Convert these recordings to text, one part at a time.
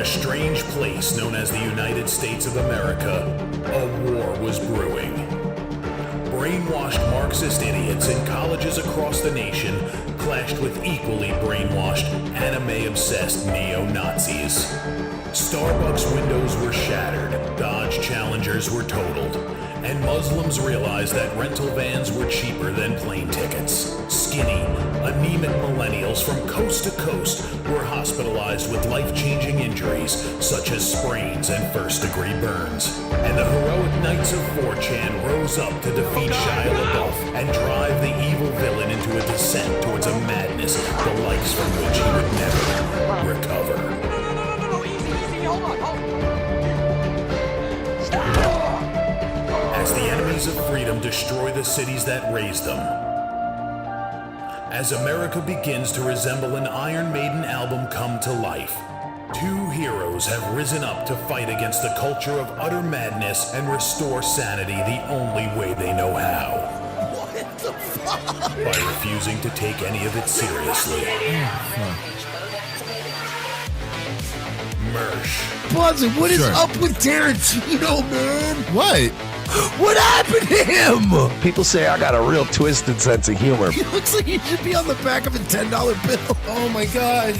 strange place known as the United States of America, a war was brewing. Brainwashed Marxist idiots in colleges across the nation clashed with equally brainwashed, anime-obsessed neo-Nazis. Starbucks windows were shattered, Dodge Challengers were totaled, and Muslims realized that rental vans were cheaper than plane tickets. Skinny, anemic millennials from coast to coast were hospitalized with life-changing injuries such as sprains and first-degree burns. And the heroic knights of 4chan rose up to defeat Shia LaBeouf and drive the evil villain into a descent towards a madness the likes from which he would never recover. No, easy, hold on. As the enemies of freedom destroy the cities that raised them. As America begins to resemble an Iron Maiden album come to life, two heroes have risen up to fight against the culture of utter madness and restore sanity the only way they know how. What the fuck? By refusing to take any of it seriously. Mersh. Buzzin', what is up with Tarantino, man? What? What happened to him? People say I got a real twisted sense of humor. He looks like he should be on the back of a $10 bill. Oh my God.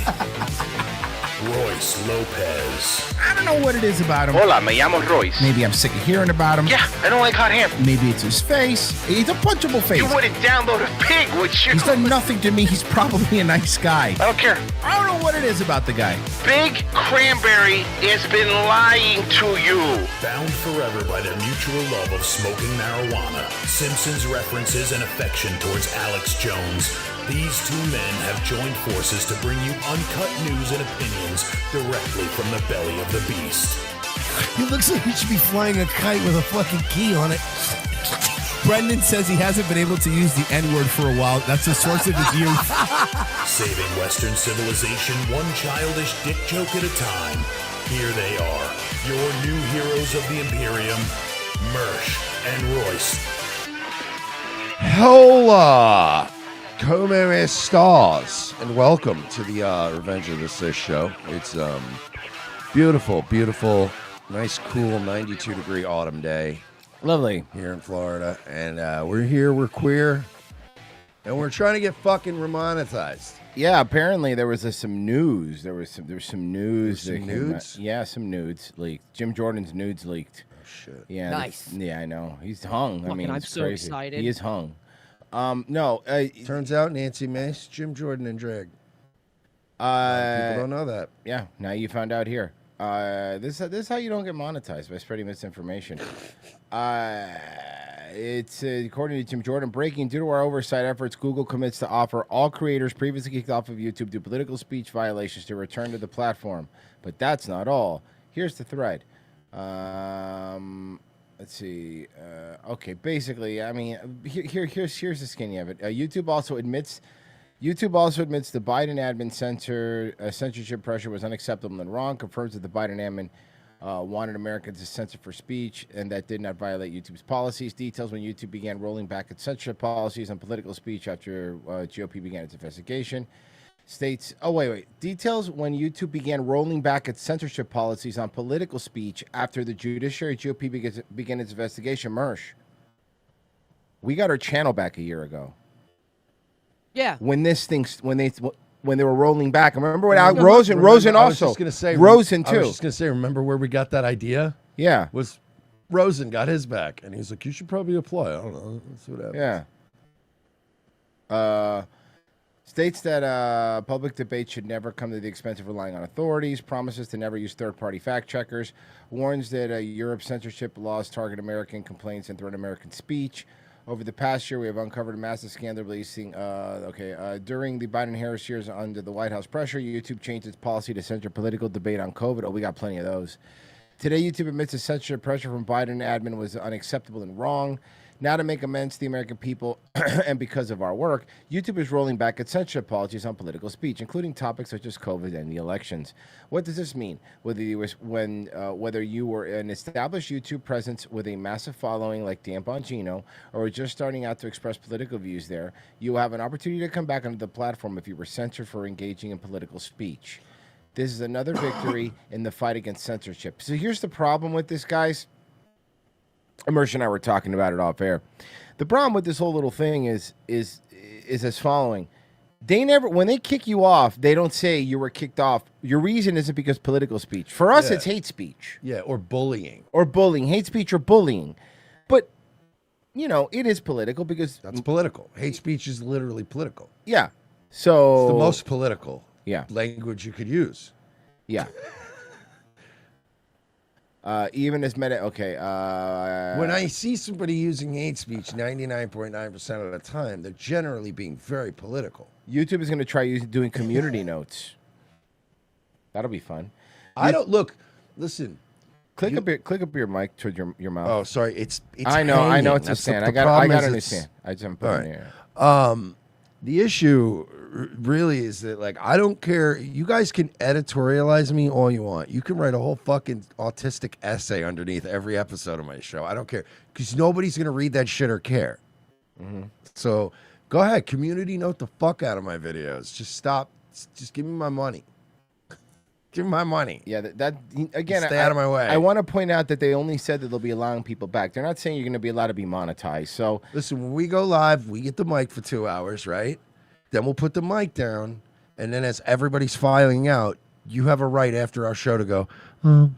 Royce Lopez. I don't know what it is about him. Hola, me llamo Royce. Maybe I'm sick of hearing about him. Yeah, I don't like hot hair. Maybe it's his face. He's a punchable face. You wouldn't download a pig, would you? He's done nothing to me. He's probably a nice guy. I don't care. I don't know what it is about the guy. Big Cranberry has been lying to you. Bound forever by their mutual love of smoking marijuana, Simpsons references and affection towards Alex Jones, these two men have joined forces to bring you uncut news and opinions directly from the belly of the beast. He looks like he should be flying a kite with a fucking key on it. Brendan says he hasn't been able to use the N-word for a while. That's the source of his youth. Saving Western civilization one childish dick joke at a time. Here they are, your new heroes of the Imperium, Mersh and Royce. Hola, como estas, and welcome to the Revenge of the Sith show. It's beautiful, nice, cool 92-degree autumn day. Lovely. Here in Florida, and we're queer, and we're trying to get fucking remonetized. Yeah, apparently there was some news. There was some news. Some nudes? Yeah, some nudes leaked. Jim Jordan's nudes leaked. Oh, shit. Yeah, Nice. Yeah, I know. He's hung. I mean, I'm it's so crazy. excited. He is hung. No. Turns out Nancy Mace, Jim Jordan, and drag. People don't know that. Yeah, now you found out here. This is how you don't get monetized, by spreading misinformation. It's according to Jim Jordan, breaking due to our oversight efforts, Google commits to offer all creators previously kicked off of YouTube due to political speech violations to return to the platform. But that's not all. Here's the thread. Let's see. Okay, basically, I mean, here's the skinny of it. YouTube also admits the Biden admin censorship pressure was unacceptable and wrong. Confirms that the Biden admin wanted Americans to censor for speech, and that did not violate YouTube's policies. Details when YouTube began rolling back its censorship policies on political speech after GOP began its investigation. States, details when YouTube began rolling back its censorship policies on political speech after the Judiciary GOP began its investigation. Mersh, we got our channel back a year ago. Yeah. When they were rolling back. Remember when Rosen I was also. just gonna say, Rosen too. I was just going to say, remember where we got that idea? Yeah. Was Rosen got his back, and he's like, you should probably apply. I don't know. Let's see what happens. Yeah. States that public debate should never come to the expense of relying on authorities, promises to never use third-party fact-checkers, warns that Europe's censorship laws target American complaints and threaten American speech. Over the past year, we have uncovered a massive scandal releasing, during the Biden-Harris years under the White House pressure, YouTube changed its policy to censor political debate on COVID. Oh, we got plenty of those. Today, YouTube admits the censorship pressure from Biden admin was unacceptable and wrong. Now, to make amends to the American people and because of our work, YouTube is rolling back its censorship policies on political speech, including topics such as COVID and the elections. What does this mean? Whether you were an established YouTube presence with a massive following like Dan Bongino, or were just starting out to express political views there, you will have an opportunity to come back onto the platform if you were censored for engaging in political speech. This is another victory in the fight against censorship. So here's the problem with this, guys. Immersion and I were talking about it off air. The problem with this whole little thing is as following. They never, when they kick you off, they don't say you were kicked off. Your reason isn't because political speech. For us, it's hate speech. Yeah, or bullying. Or bullying. Hate speech or bullying. But, you know, it is political because... That's political. Hate speech is literally political. Yeah. So... It's the most political Yeah. language you could use. Yeah. Even as meta... Okay. When I see somebody using hate speech 99.9% of the time, they're generally being very political. YouTube is going to try doing community notes. That'll be fun. I don't... Look, listen. Click up your mic towards your mouth. Oh, sorry. It's I know hanging. it's That's a stand. the I got problem to is understand. I just haven't put it in the air. The issue really is that, like, I don't care. You guys can editorialize me all you want. You can write a whole fucking autistic essay underneath every episode of my show. I don't care. Because nobody's going to read that shit or care. Mm-hmm. So go ahead. Community note the fuck out of my videos. Just stop. Just give me my money. Give me my money. Yeah, that again. Stay out of my way. I want to point out that they only said that they'll be allowing people back. They're not saying you're going to be allowed to be monetized. So listen, when we go live, we get the mic for 2 hours, right? Then we'll put the mic down, and then as everybody's filing out, you have a right after our show to go,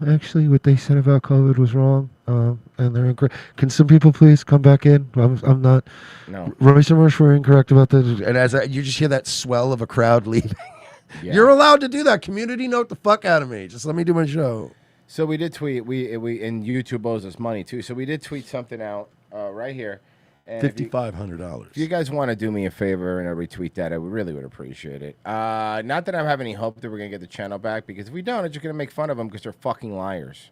actually, what they said about COVID was wrong, and they're incorrect. Can some people please come back in? I'm not. No. Royce and Rush were incorrect about this. And as you just hear that swell of a crowd leaving. Yeah. You're allowed to do that. Community note the fuck out of me. Just let me do my show. So we did tweet. We and YouTube owes us money too. So we did tweet something out right here. And $5,500. If you guys want to do me a favor and retweet that, I really would appreciate it. Not that I have any hope that we're gonna get the channel back, because if we don't, it's just gonna make fun of them because they're fucking liars.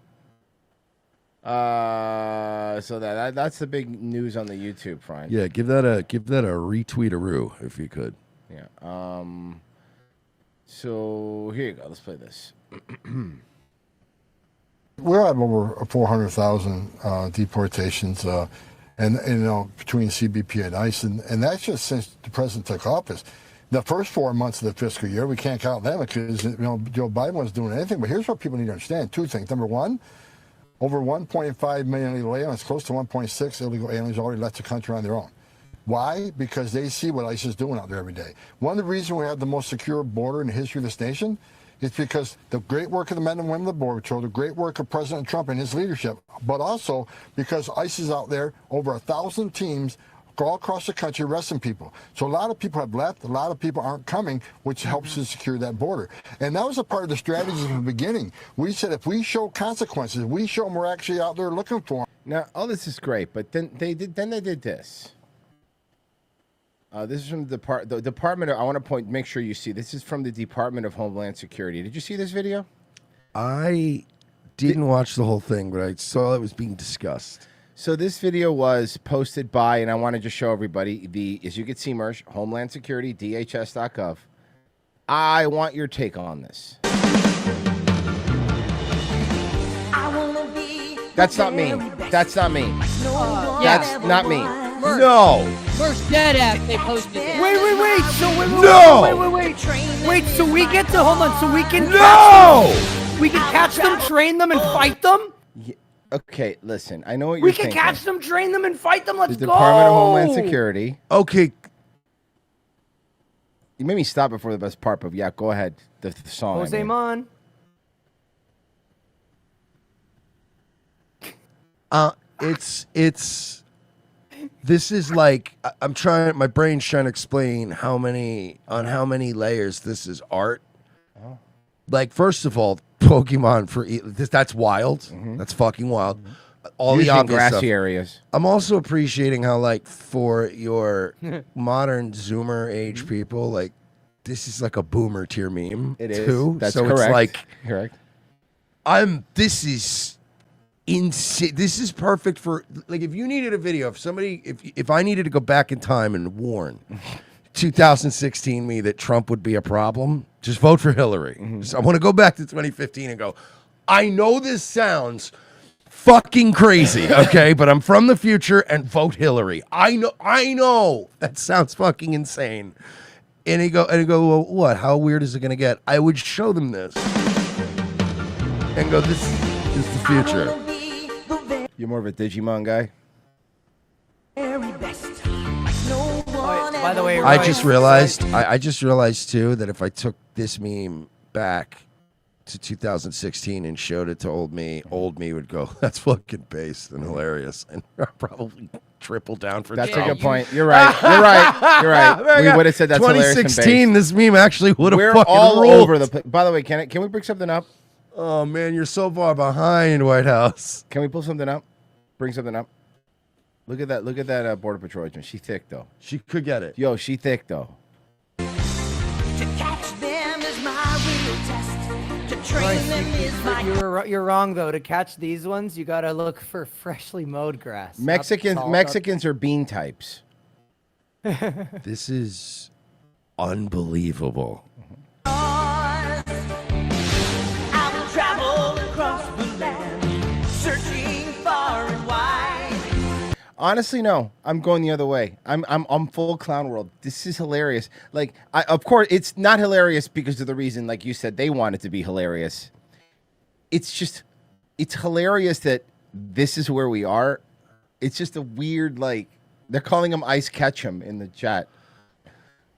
So that's the big news on the YouTube front. Yeah, give that a retweet-a-roo if you could. Yeah. So here you go. Let's play this. We're at over 400,000 deportations, and you know, between CBP and ICE, and that's just since the president took office. The first 4 months of the fiscal year, we can't count them because Joe Biden wasn't doing anything. But here's what people need to understand: two things. Number one, over 1.5 million illegal aliens, close to 1.6 illegal aliens already left the country on their own. Why? Because they see what ICE is doing out there every day. One of the reasons we have the most secure border in the history of this nation is because the great work of the men and women of the Border Patrol, the great work of President Trump and his leadership, but also because ICE is out there, over 1,000 teams all across the country arresting people. So a lot of people have left, a lot of people aren't coming, which helps to secure that border. And that was a part of the strategy from the beginning. We said if we show consequences, we show them we're actually out there looking for them. Now, all this is great, but then they did this. This is from the Department of, I want to make sure you see, this is from the Department of Homeland Security. Did you see this video? I didn't watch the whole thing, but I saw it was being discussed. So this video was posted by, and I want to just show everybody, as you can see, Mersh, Homeland Security, DHS.gov. I want your take on this. That's not me. That's not me. That's not me. No. First dead ass they posted it. Wait. So No. wait. So we get to hold on. So we can we can catch them, train them, and fight them. Yeah, okay, listen. I know what you're We can thinking. catch them, train them, and fight them. Let's The go. Department of Homeland Security. Okay. You made me stop before the best part, but yeah, go ahead. The song. Jose Mon. This is like I'm trying. My brain's trying to explain how many layers this is art. Oh. Like, first of all, Pokemon for that's wild. Mm-hmm. That's fucking wild. All Usually the in obvious grassy stuff. areas. I'm also appreciating how, like, for your modern Zoomer age Mm-hmm. people, like, this is like a boomer tier meme. It is. too. That's so correct. It's like correct. This is insane. This is perfect for, like, if you needed a video, if I needed to go back in time and warn 2016 me that Trump would be a problem, just vote for Hillary. So I want to go back to 2015 and go, I know this sounds fucking crazy, okay, but I'm from the future and vote Hillary. I know that sounds fucking insane. And he go, well, what? How weird is it going to get? I would show them this and go, this is the future. You're more of a Digimon guy. By the way, I just realized too that if I took this meme back to 2016 and showed it to old me would go, that's fucking based and hilarious, and probably triple down for That's Trump. a good point. You're right. You're right. You're right. We would have said that's hilarious and 2016. based. This meme actually would have We're fucking all ruled. over the place. By the way, can we bring something up? Oh man, you're so far behind, White House. Can we pull something up? Bring something up. Look at that. Look at that Border Patrol agent. She thick though. She could get it. Yo, she thick though. To catch them is my real test. To train them is my. You're wrong though. To catch these ones, you gotta look for freshly mowed grass. Mexicans are bean types. This is unbelievable. I will travel across the land, searching far and wide. Honestly, no. I'm going the other way. I'm full clown world. This is hilarious. Like, of course, it's not hilarious because of the reason, like you said, they want it to be hilarious. It's just, it's hilarious that this is where we are. It's just a weird, like, they're calling him Ice Ketchum in the chat.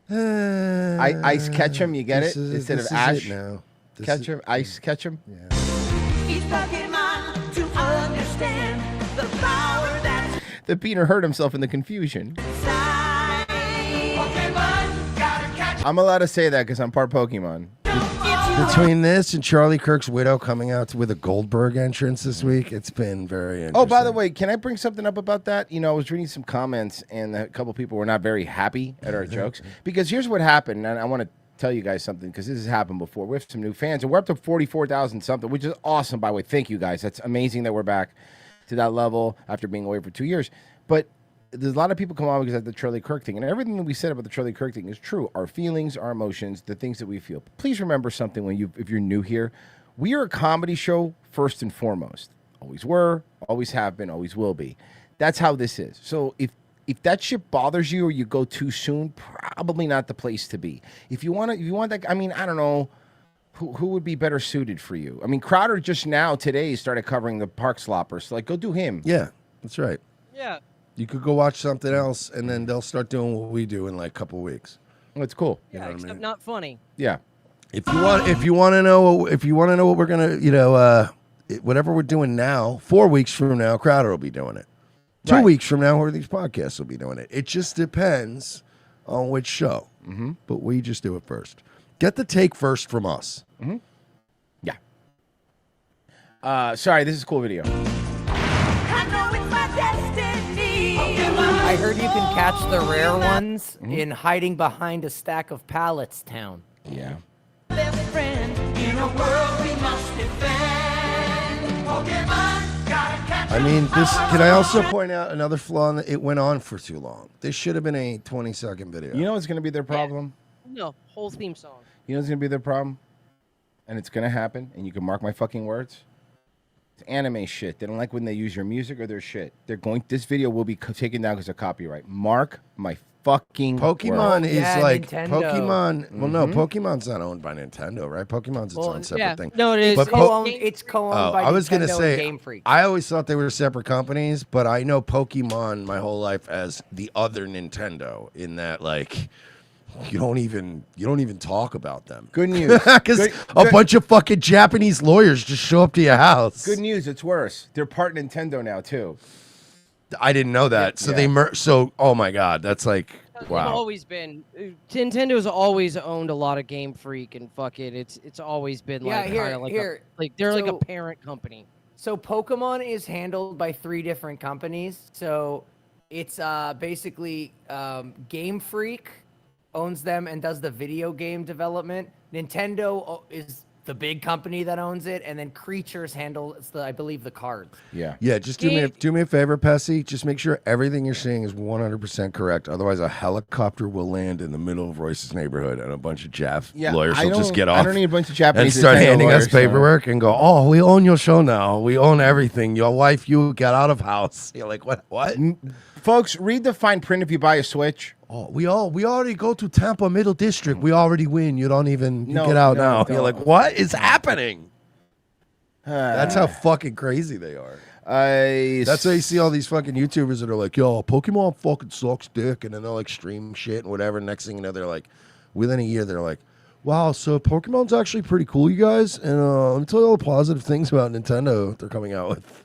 Ice Ketchum, you get it? Instead of Ash. Now. Ketchum, Ice Ketchum. Yeah. Each Pokemon to understand the power that's The beaner hurt himself in the confusion. inside. Pokemon, gotta catch. I'm allowed to say that because I'm part Pokemon. Between this and Charlie Kirk's widow coming out with a Goldberg entrance this week, it's been very interesting. Oh, by the way, can I bring something up about that? You know, I was reading some comments, and a couple people were not very happy at our jokes. Because here's what happened, and I want to tell you guys something, because this has happened before. We have some new fans, and we're up to 44,000 something, which is awesome, by the way. Thank you, guys. That's amazing that we're back to that level after being away for 2 years. But there's a lot of people come on because of the Charlie Kirk thing, and everything that we said about the Charlie Kirk thing is true. Our feelings, our emotions, the things that we feel. Please remember something if you're new here. We are a comedy show first and foremost. Always were, always have been, always will be. That's how this is. So if that shit bothers you or you go too soon, probably not the place to be. If you want that, I mean, I don't know. Who would be better suited for you? I mean, Crowder just now today started covering the Park Sloppers. So, like, go do him. Yeah, that's right. Yeah. You could go watch something else, and then they'll start doing what we do in like a couple weeks. That's cool. Yeah, know what I except mean? not funny. Yeah. If you want to know what we're gonna, whatever we're doing now, 4 weeks from now, Crowder will be doing it. 2 Right. weeks from now, one of these podcasts will be doing it. It just depends on which show. Mm-hmm. But we just do it first. Get the take first from us. Mm-hmm. Yeah. Sorry, this is a cool video. I know it's my destiny. I heard you can catch the rare ones in hiding behind a stack of pallets town. Yeah. Best friend in a world we must defend. Pokemon, gotta catch. I mean, can I also point out another flaw in that it went on for too long. This should have been a 20-second video. You know what's going to be their problem? No, whole theme song. You know what's going to be their problem? And it's going to happen, and you can mark my fucking words. It's anime shit. They don't like when they use your music or their shit. This video will be taken down because of copyright. Mark my fucking Pokemon words. is Yeah, like Nintendo. Pokemon. Well, no, Pokemon's not owned by Nintendo, right? Pokemon's its own separate Yeah. thing. No, it is. But It's co-owned Oh, by I was gonna Nintendo say, and Game Freak. I always thought they were separate companies, but I know Pokemon my whole life as the other Nintendo. In that, like, you don't even talk about them. Good news. Because a bunch of fucking Japanese lawyers just show up to your house. Good news. It's worse. They're part Nintendo now too. I didn't know that. So Yeah. oh my god, that's like They've wow. always been. Nintendo's always owned a lot of Game Freak and fuck it. It's always been Yeah, like here- kind of like here. they're like a So- parent company. So Pokemon is handled by 3 different companies. So it's basically Game Freak owns them and does the video game development. Nintendo is the big company that owns it, and then Creatures handles I believe the cards. Yeah. Yeah, just do me a favor, Pessy. Just make sure everything you're saying is 100% correct. Otherwise, a helicopter will land in the middle of Royce's neighborhood, and a bunch of lawyers will just get off. I don't need a bunch of Japanese and start Nintendo handing lawyers, us paperwork and go, "Oh, we own your show now. We own everything. Your wife, you get out of house." You're like, "What? What?" Folks, read the fine print if you buy a Switch Oh, we already go to Tampa Middle District. We already win. You don't even No, get out no, now. don't. You're like, what is happening? That's how fucking crazy they are. That's why you see all these fucking YouTubers that are like, yo, Pokemon fucking sucks dick, and then they'll like stream shit and whatever. Next thing you know, they're like, within a year, they're like, wow, so Pokemon's actually pretty cool, you guys. And let me tell you all the positive things about Nintendo they're coming out with.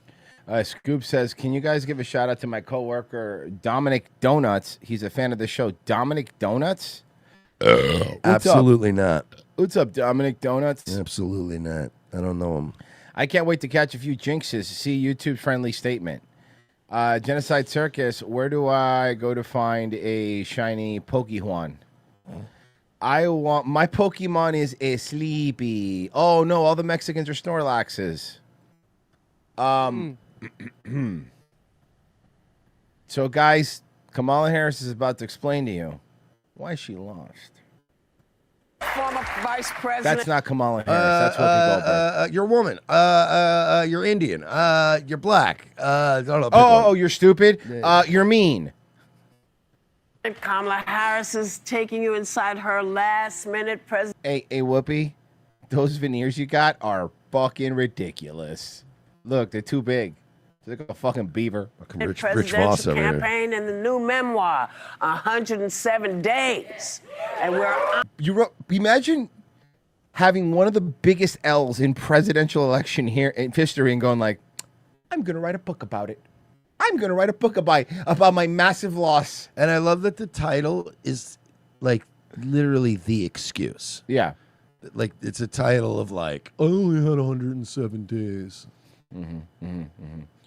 Scoop says, can you guys give a shout out to my coworker Dominic Donuts? He's a fan of the show. Dominic Donuts? Absolutely not. What's up, Dominic Donuts? Absolutely not. I don't know him. I can't wait to catch a few jinxes. See YouTube's friendly statement. Genocide Circus, where do I go to find a shiny Pokemon? I want my Pokemon is a Sleepy. Oh no, all the Mexicans are Snorlaxes. So guys, Kamala Harris is about to explain to you why she lost. Former Vice President. That's not Kamala Harris. That's Whoopi Goldberg. You're a woman. You're Indian. You're black. I don't know. Oh, you're stupid. You're mean. Kamala Harris is taking you inside her last-minute president. Hey, Whoopi, those veneers you got are fucking ridiculous. Look, they're too big. They're like a fucking beaver. Rich presidential Voss over there. campaign and the new memoir, 107 Days. And we're Imagine having one of the biggest L's in presidential election here in history and going like, I'm going to write a book about it. I'm going to write a book about my massive loss. And I love that the title is like literally The Excuse. Yeah. Like it's a title of like, I only had 107 days.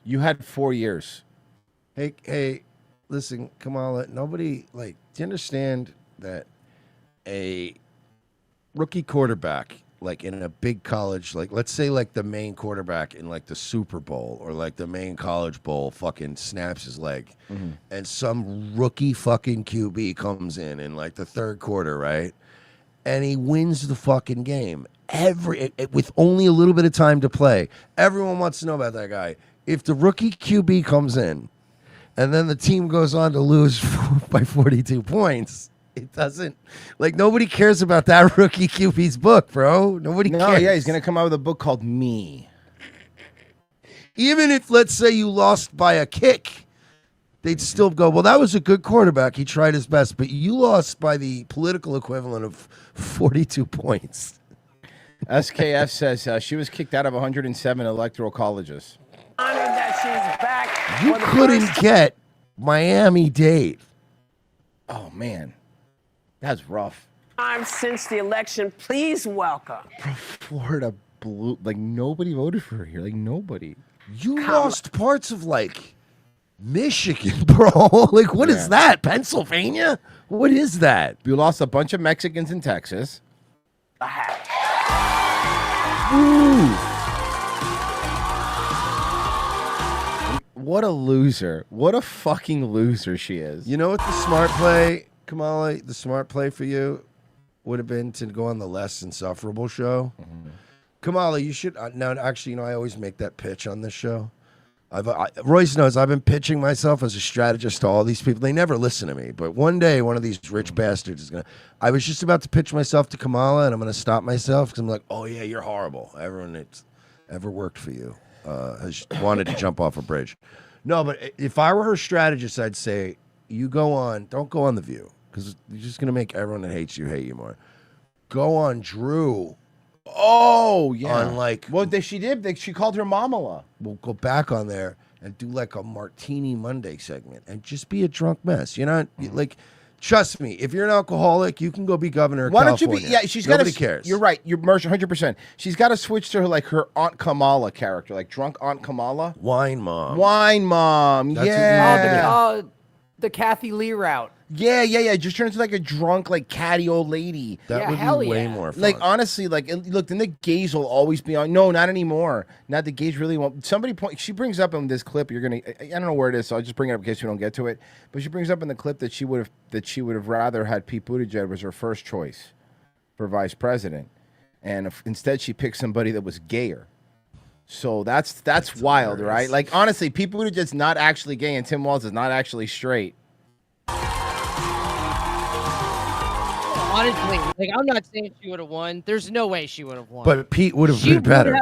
You had 4 years. Hey, listen, Kamala, nobody, like, do you understand that a rookie quarterback, like in a big college, like let's say like the main quarterback in like the Super Bowl or like the main college bowl fucking snaps his leg and some rookie fucking QB comes in like the third quarter, right? And he wins the fucking game. With only a little bit of time to play. Everyone wants to know about that guy. If the rookie QB comes in and then the team goes on to lose by 42 points, it doesn't, like, nobody cares about that rookie QB's book, bro. Nobody cares. Yeah, he's going to come out with a book called Me. Even if, let's say, you lost by a kick, they'd still go, well, that was a good quarterback. He tried his best, but you lost by the political equivalent of 42 points. SKF says she was kicked out of 107 electoral colleges. honored that she's back. You couldn't get Miami-Dade. Oh, man. That's rough. Time since the election, please welcome. Florida blue. Like, nobody voted for her here. Like, nobody. You lost parts of, like, Michigan, bro. Like, what is that? Pennsylvania? What is that? You lost a bunch of Mexicans in Texas. What a loser. What a fucking loser she is. You know what the smart play, Kamala, the smart play for you would have been to go on the Less Insufferable show? Kamala, you should, now actually, I always make that pitch on this show. Royce knows I've been pitching myself as a strategist to all these people. They never listen to me, but one day one of these rich bastards is going to, I was just about to pitch myself to Kamala and I'm going to stop myself because I'm like, oh yeah, you're horrible. Everyone that's ever worked for you has wanted to jump off a bridge. No, but if I were her strategist, I'd say, you go on, don't go on The View because you're just going to make everyone that hates you hate you more. Go on Drew. Oh, yeah. On like, well, she did. She called her Mamala. We'll go back on there and do like a Martini Monday segment and just be a drunk mess. You're not like, trust me. If you're an alcoholic, you can go be governor of California. Don't you be? Yeah, she's got. Nobody cares. You're right. You're 100%. She's got to switch to her Aunt Kamala character, like drunk Aunt Kamala. Wine mom. Wine mom. That's yeah. The Kathy Lee route. Yeah. Just turn into like a drunk, like catty old lady. That would be way more fun. Like honestly, like look, then the gays will always be on. No, not anymore. Not the gays really won't. She brings up in this clip. You're gonna. I don't know where it is, so I'll just bring it up in case we don't get to it. But she brings up in the clip that she would have rather had Pete Buttigieg was her first choice for vice president, and instead she picked somebody that was gayer. So that's wild, right? Like honestly, Pete Buttigieg's not actually gay, and Tim Walz is not actually straight. honestly, like I'm not saying she would have won. There's no way she would have won. But Pete would have She been better.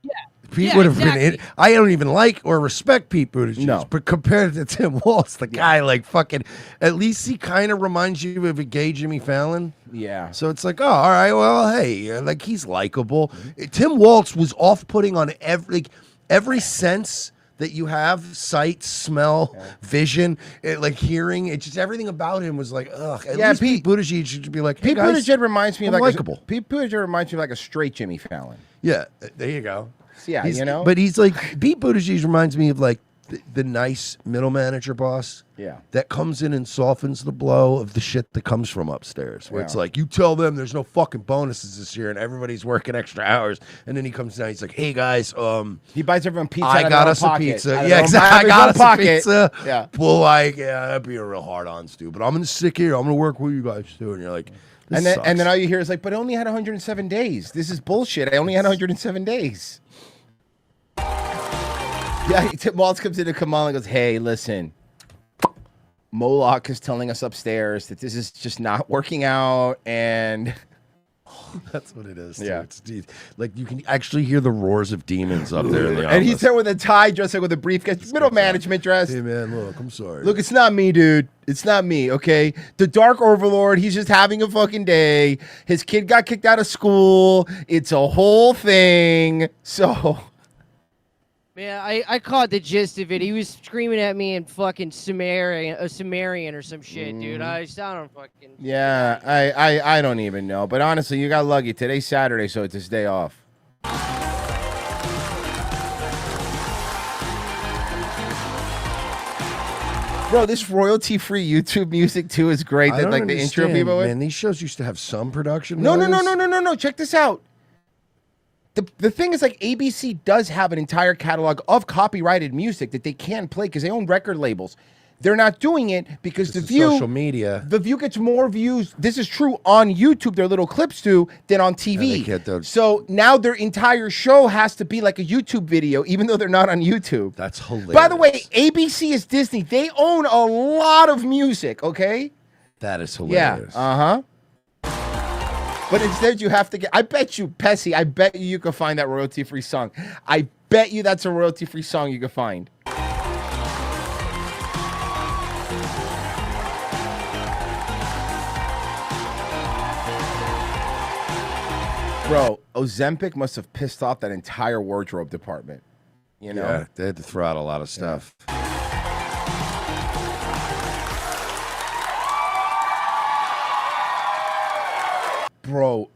yeah. Pete Yeah, would have exactly. been. I don't even like or respect Pete Buttigieg. No. But compared to Tim Walz, the guy like fucking. At least he kind of reminds you of a gay Jimmy Fallon. Yeah. So it's like, oh, all right, well, hey, like he's likable. Tim Walz was off-putting on every sense that you have: sight, smell, vision, like hearing. It's just everything about him was like, ugh. At least Pete Buttigieg should be like, hey, Pete guys, Buttigieg reminds me of I'm like likable. Pete Buttigieg reminds me of like a straight Jimmy Fallon. Yeah, there you go. Yeah, He's- you know. But he's like Pete Buttigieg reminds me of like the nice middle manager boss. Yeah. That comes in and softens the blow of the shit that comes from upstairs. Where it's Yeah. like you tell them there's no fucking bonuses this year and everybody's working extra hours, and then he comes down. He's like, "Hey guys, he buys everyone pizza. I out of got their us own a pocket. pizza. Out of Yeah, their own- exactly. out I of got their us own a pocket. pizza. Yeah. Well, like, yeah, that'd be a real hard on, Stu. But I'm gonna stick here. I'm gonna work with you guys too. And you're like, this And then sucks. and then all you hear is like, but I only had 107 days. This is bullshit. I only had 107 days. Yeah, Tim Walz comes into Kamal and goes, "Hey, listen, Moloch is telling us upstairs that this is just not working out, and That's what it is. Yeah. It's like you can actually hear the roars of demons up there in the and he's office. there with a tie, dressed like with a briefcase, middle management dress. Hey man, look, I'm sorry. Look, it's not me, dude. It's not me, okay? The Dark Overlord, he's just having a fucking day. His kid got kicked out of school. It's a whole thing. So, Man, I caught the gist of it. He was screaming at me in fucking Sumerian or some shit, dude. I don't fucking. yeah, I don't even know. But honestly, you got lucky. Today's Saturday, so it's his day off. Bro, this royalty-free YouTube music too is great. I That don't like the intro understand, people with. man. These shows used to have some production. No. values. Check this out. The thing is, like, ABC does have an entire catalog of copyrighted music that they can play because they own record labels. They're not doing it because It's the social media. The View gets more views. This is true on YouTube. Their little clips do than on TV. get those- So now their entire show has to be like a YouTube video, even though they're not on YouTube. That's hilarious. By the way, ABC is Disney. They own a lot of music. Okay. that is Yeah. hilarious. But instead, you have to get. I bet you, Pessy. I bet you can find that royalty-free song. I bet you that's a royalty-free song you can find. Bro, Ozempic must have pissed off that entire wardrobe department. You know? Yeah, they had to throw out a lot of stuff. Bro,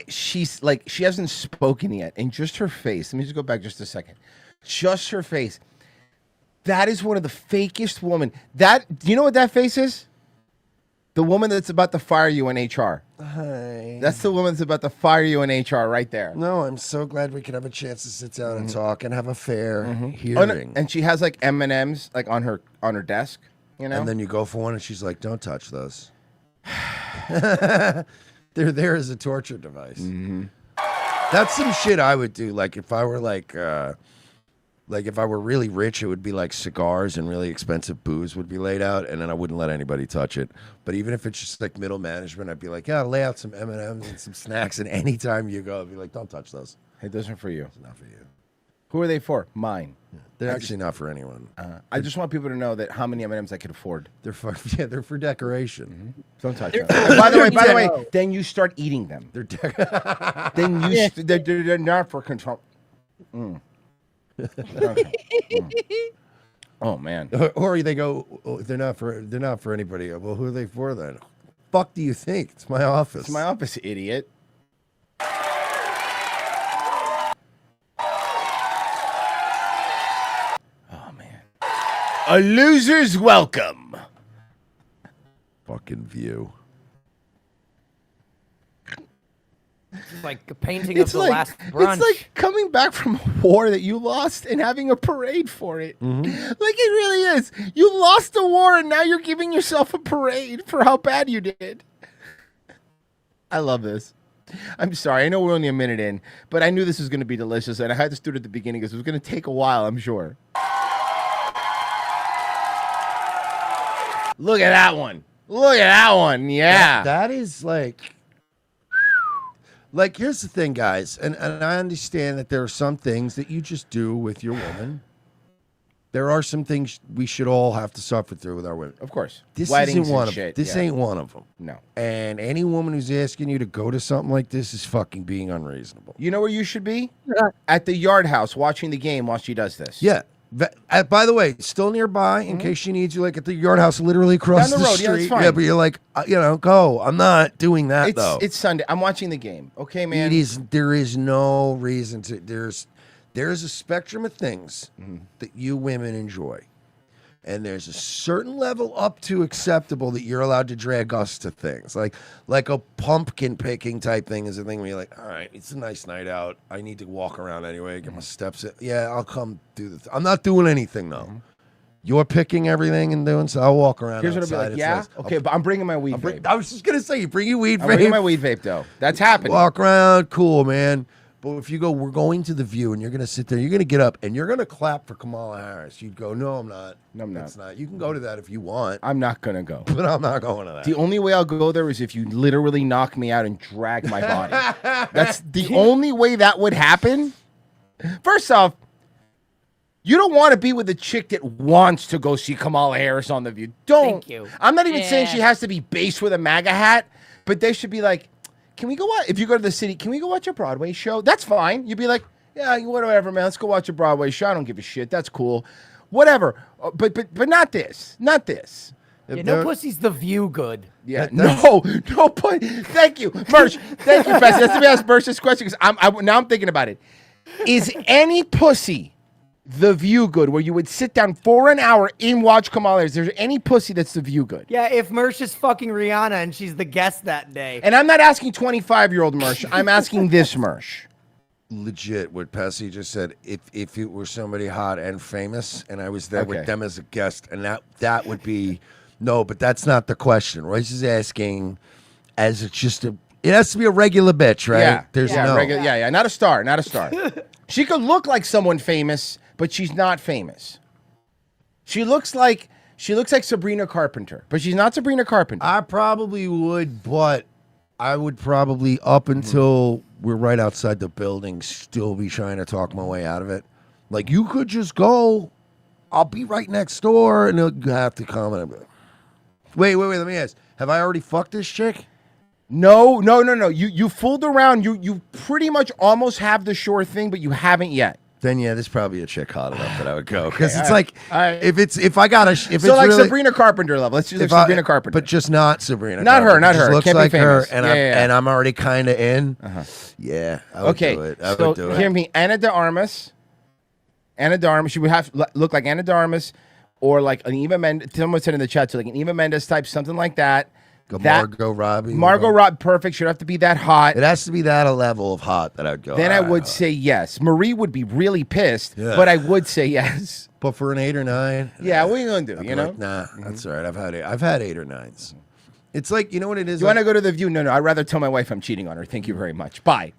she's like, she hasn't spoken yet, and just her face. Let me just go back just a second. Just her face. That is one of the fakest women. That, do you know what that face is? The woman that's about to fire you in HR. Hi. That's the woman that's about to fire you in HR right there. No, I'm so glad we could have a chance to sit down and talk and have a fair Oh, no, hearing. and she has like M&Ms like on her desk, you know? And then you go for one, and she's like, "Don't touch those." They're there as a torture device. That's some shit I would do. Like if I were like if I were really rich, it would be like cigars and really expensive booze would be laid out, and then I wouldn't let anybody touch it. But even if it's just like middle management, I'd be like, yeah, lay out some M&Ms and some snacks, and anytime you go, I'd be like, don't touch those. Hey, those are for you. It's not for you. Who are they for? Mine. They're actually not for anyone. I just want people to know that how many M&Ms I could afford. They're for they're for decoration. Don't touch them. And by the way, then you start eating them. They're Then you they're not for control. Okay. Oh man. Or they go, oh, they're not for anybody. Well, who are they for then? Fuck do you think? It's my office. It's my office, idiot. Oh man. A loser's welcome. Fucking View. It's like a painting of the last brunch. It's like coming back from a war that you lost and having a parade for it. Like it really is. You lost the war and now you're giving yourself a parade for how bad you did. I love this. I'm sorry. I know we're only a minute in, but I knew this was going to be delicious, and I had to do it at the beginning because it was going to take a while, I'm sure. Look at that one. Look at that one. Yeah. That is like here's the thing, guys, and I understand that there are some things that you just do with your woman. There are some things we should all have to suffer through with our women. Of course. This Weddings isn't one and of shit. This yeah. ain't one of them. No. And any woman who's asking you to go to something like this is fucking being unreasonable. You know where you should be? At the yard house watching the game while she does this. Yeah. By the way, still nearby in case she needs you, like at the yard house, literally across Down the road, street. yeah, it's fine. But you're like, go. I'm not doing that though. It's Sunday. I'm watching the game. Okay, man. There is no reason to. There's a spectrum of things that you women enjoy. And there's a certain level up to acceptable that you're allowed to drag us to things. Like a pumpkin picking type thing is a thing where you're like, all right, it's a nice night out. I need to walk around anyway, get my steps in. Yeah, I'll come do the I'm not doing anything, though. You're picking everything and doing, so I'll walk around Here's outside. what I'll be like, yeah? Nice. Okay, but I'm bringing my weed vape. I was just going to say, you bring your weed vape. I'm bringing my weed vape, though. That's happening. Walk around, cool, man. But if you go, we're going to the View, and you're going to sit there, you're going to get up, and you're going to clap for Kamala Harris. You'd go, no, I'm not. No, I'm not. It's not. You can go to that if you want. I'm not going to go. But I'm not going to that. The only way I'll go there is if you literally knock me out and drag my body. That's the only way that would happen. First off, you don't want to be with a chick that wants to go see Kamala Harris on The View. Don't. Thank you. I'm not even saying she has to be based with a MAGA hat, but they should be like, can we go watch? If you go to the city, can we go watch a Broadway show? That's fine. You'd be like, yeah, whatever, man. Let's go watch a Broadway show. I don't give a shit. That's cool. Whatever. But not this. Not this. Yeah, no pussy's The View good. Yeah, no pussy. Thank you, Merch. Thank you, Bessie. Let me ask Merch this question because now I'm thinking about it. Is any pussy The View good, where you would sit down for an hour and watch Kamala Harris? Is there any pussy that's The View good? Yeah, if Mersh is fucking Rihanna and she's the guest that day. And I'm not asking 25-year-old Mersh. I'm asking this Mersh. Legit, what Pessy just said. If it were somebody hot and famous, and I was there with them as a guest, and that would be no. But that's not the question. Royce is asking, as it's just a. It has to be a regular bitch, right? Yeah, There's no. yeah, not a star, not a star. She could look like someone famous, but she's not famous. She looks like Sabrina Carpenter, but she's not Sabrina Carpenter. I probably would, but I would probably up until we're right outside the building still be trying to talk my way out of it. Like, you could just go. I'll be right next door, and you have to come. And wait. Let me ask. Have I already fucked this chick? No. You fooled around. You pretty much almost have the sure thing, but you haven't yet. Then yeah, there's probably a chick hot enough that I would go because it's like if I got if it's like really, Sabrina Carpenter level. Let's just Sabrina Carpenter, but just not Sabrina. Not Carpenter. her. Not Just her. looks Can't like be her, famous. and Yeah. I'm already kind of in. Yeah. I would do it. I would do it. Hear me, Anna de Armas. She would have to look like Anna de Armas, or like an Eva Mendes. Someone said in the chat, so like an Eva Mendes type, something like that. Margot Robbie. Margot Robbie, perfect. Should have to be that hot. It has to be that a level of hot that I'd go. Then I would say yes. Marie would be really pissed, but I would say yes. But for an 8 or 9, yeah, what are you gonna do? You know, like, nah, that's all right. I've had 8 or 9s. It's like, you know what it is. You want to go to The View? No. I'd rather tell my wife I'm cheating on her. Thank you very much. Bye.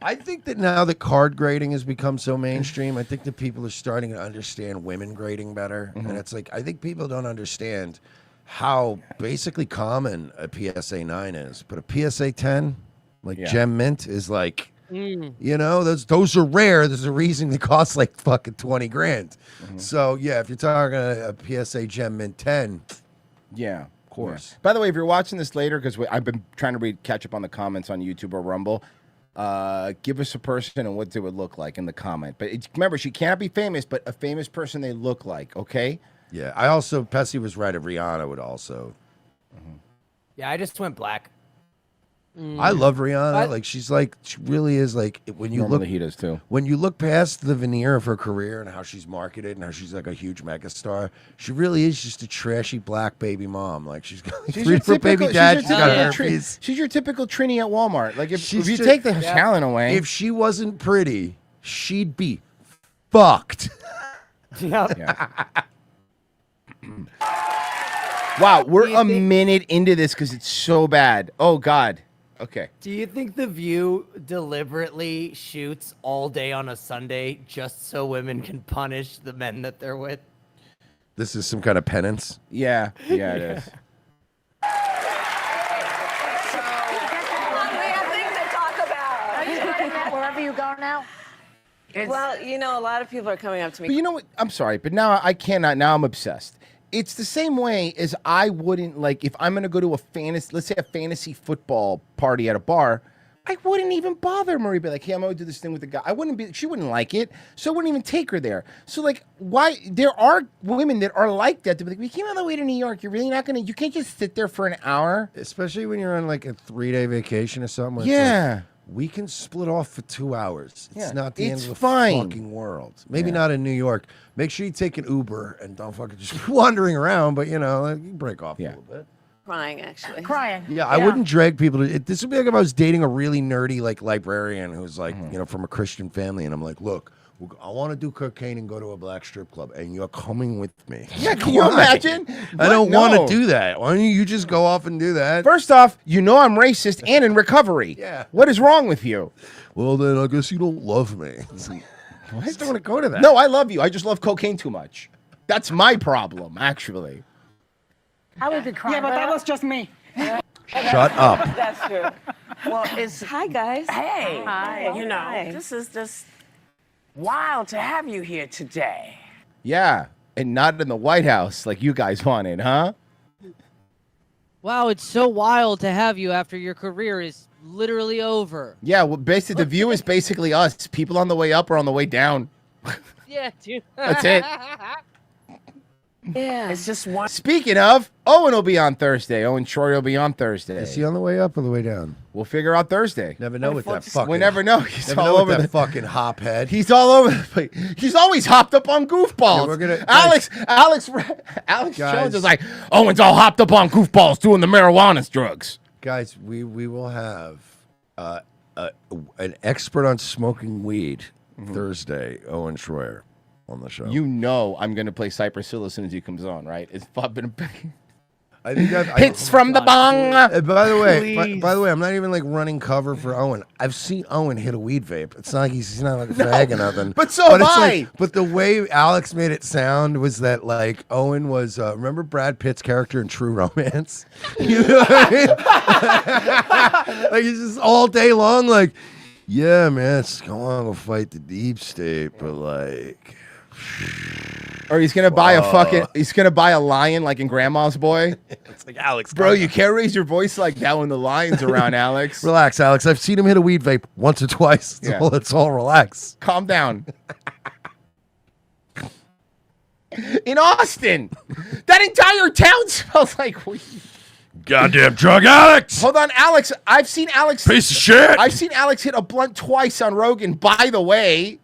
I think that now that card grading has become so mainstream, I think that people are starting to understand women grading better, and it's like I think people don't understand how basically common a PSA 9 is, but a PSA 10, like Gem Mint, is like, you know, those are rare. There's a reason they cost like fucking 20 grand. So yeah, if you're talking a PSA Gem Mint 10, yeah, of course. Yeah. By the way, if you're watching this later, because I've been trying to catch up on the comments on YouTube or Rumble, give us a person and what they would look like in the comment. But remember, she can't be famous, but a famous person they look like. Okay. Yeah, I also, Pessy was right, Rihanna would also. Yeah, I just went black. I love Rihanna. She really is like, when you Normally he does too. When you look past the veneer of her career and how she's marketed and how she's like a huge megastar, she really is just a trashy black baby mom. Like, she's got like 3 different baby dads. She's got herpes. She's your typical Trini at Walmart. Like, if you just- take the talent away. If she wasn't pretty, she'd be fucked. Yeah. Wow, we're a minute into this because it's so bad. Oh, God. Okay. Do you think The View deliberately shoots all day on a Sunday just so women can punish the men that they're with? This is some kind of penance. Yeah, it is. show now? Well, you know, a lot of people are coming up to me. But you know what? I'm sorry, but now I cannot. Now I'm obsessed. It's the same way as I wouldn't like if I'm gonna go to a fantasy, let's say a fantasy football party at a bar. I wouldn't even bother Marie. Be like, hey, I'm gonna do this thing with the guy. I wouldn't be. She wouldn't like it, so I wouldn't even take her there. So like, why? There are women that are like that. To be like, we came all the way to New York. You're really not gonna. You can't just sit there for an hour. Especially when you're on like a 3-day vacation or something. Yeah. We can split off for 2 hours. It's Yeah, not the end it's of the fine. fucking world. Maybe Yeah. not in New York. Make sure you take an Uber and don't fucking just be wandering around. But you know, you break off a little bit. Crying, actually. Crying. Yeah, I wouldn't drag people to. This would be like if I was dating a really nerdy like librarian who's like you know from a Christian family, and I'm like, look, I want to do cocaine and go to a black strip club, and you're coming with me. Yeah, can you Why? imagine? I don't No. want to do that. Why don't you just go off and do that? First off, you know I'm racist and in recovery. Yeah. What is wrong with you? Well, then I guess you don't love me. I just don't want to go to that. No, I love you. I just love cocaine too much. That's my problem, actually. I would be crying. Yeah, but that was just me. Shut up. That's true. Well, it's hi guys. Hey, Hi. you know, Hi. this is just wild to have you here today. Yeah, and not in the White House like you guys wanted, huh? Wow, it's so wild to have you after your career is literally over. Yeah, well, basically, the view is basically us. People on the way up or on the way down. Yeah, dude. That's it. Yeah. It's just one. Speaking of, Owen will be on Thursday. Owen Troy will be on Thursday. Is he on the way up or the way down? We'll figure out Thursday. Never know with that fucking. We never know. He's Never all know with over that the fucking hophead. He's all over the place. He's always hopped up on goofballs. Yeah, we're gonna- Alex Guys. Jones is like, Owen's all hopped up on goofballs doing the marijuana drugs. Guys, we will have an expert on smoking weed Thursday, Owen Schroyer, on the show. You know I'm going to play Cypress Hill as soon as he comes on, right? It's been I think hits from the bong. By the way, Please. by the way, I'm not even like running cover for Owen. I've seen Owen hit a weed vape. It's not like he's not like a fag or nothing. But so have it's I. like, but the way Alex made it sound was that like Owen was remember Brad Pitt's character in True Romance? You know what I mean? Like he's just all day long like, yeah, man, it's going to fight the deep state, but like. Or he's gonna buy he's gonna buy a lion like in Grandma's Boy. It's like Alex, bro, you can't raise your voice like that when the lion's around, Alex. Relax, Alex. I've seen him hit a weed vape once or twice. It's all relax. Calm down. In Austin, that entire town smells like weed. Goddamn drug Alex. Hold on, Alex. I've seen Alex. Piece of shit. I've seen Alex hit a blunt twice on Rogan, by the way.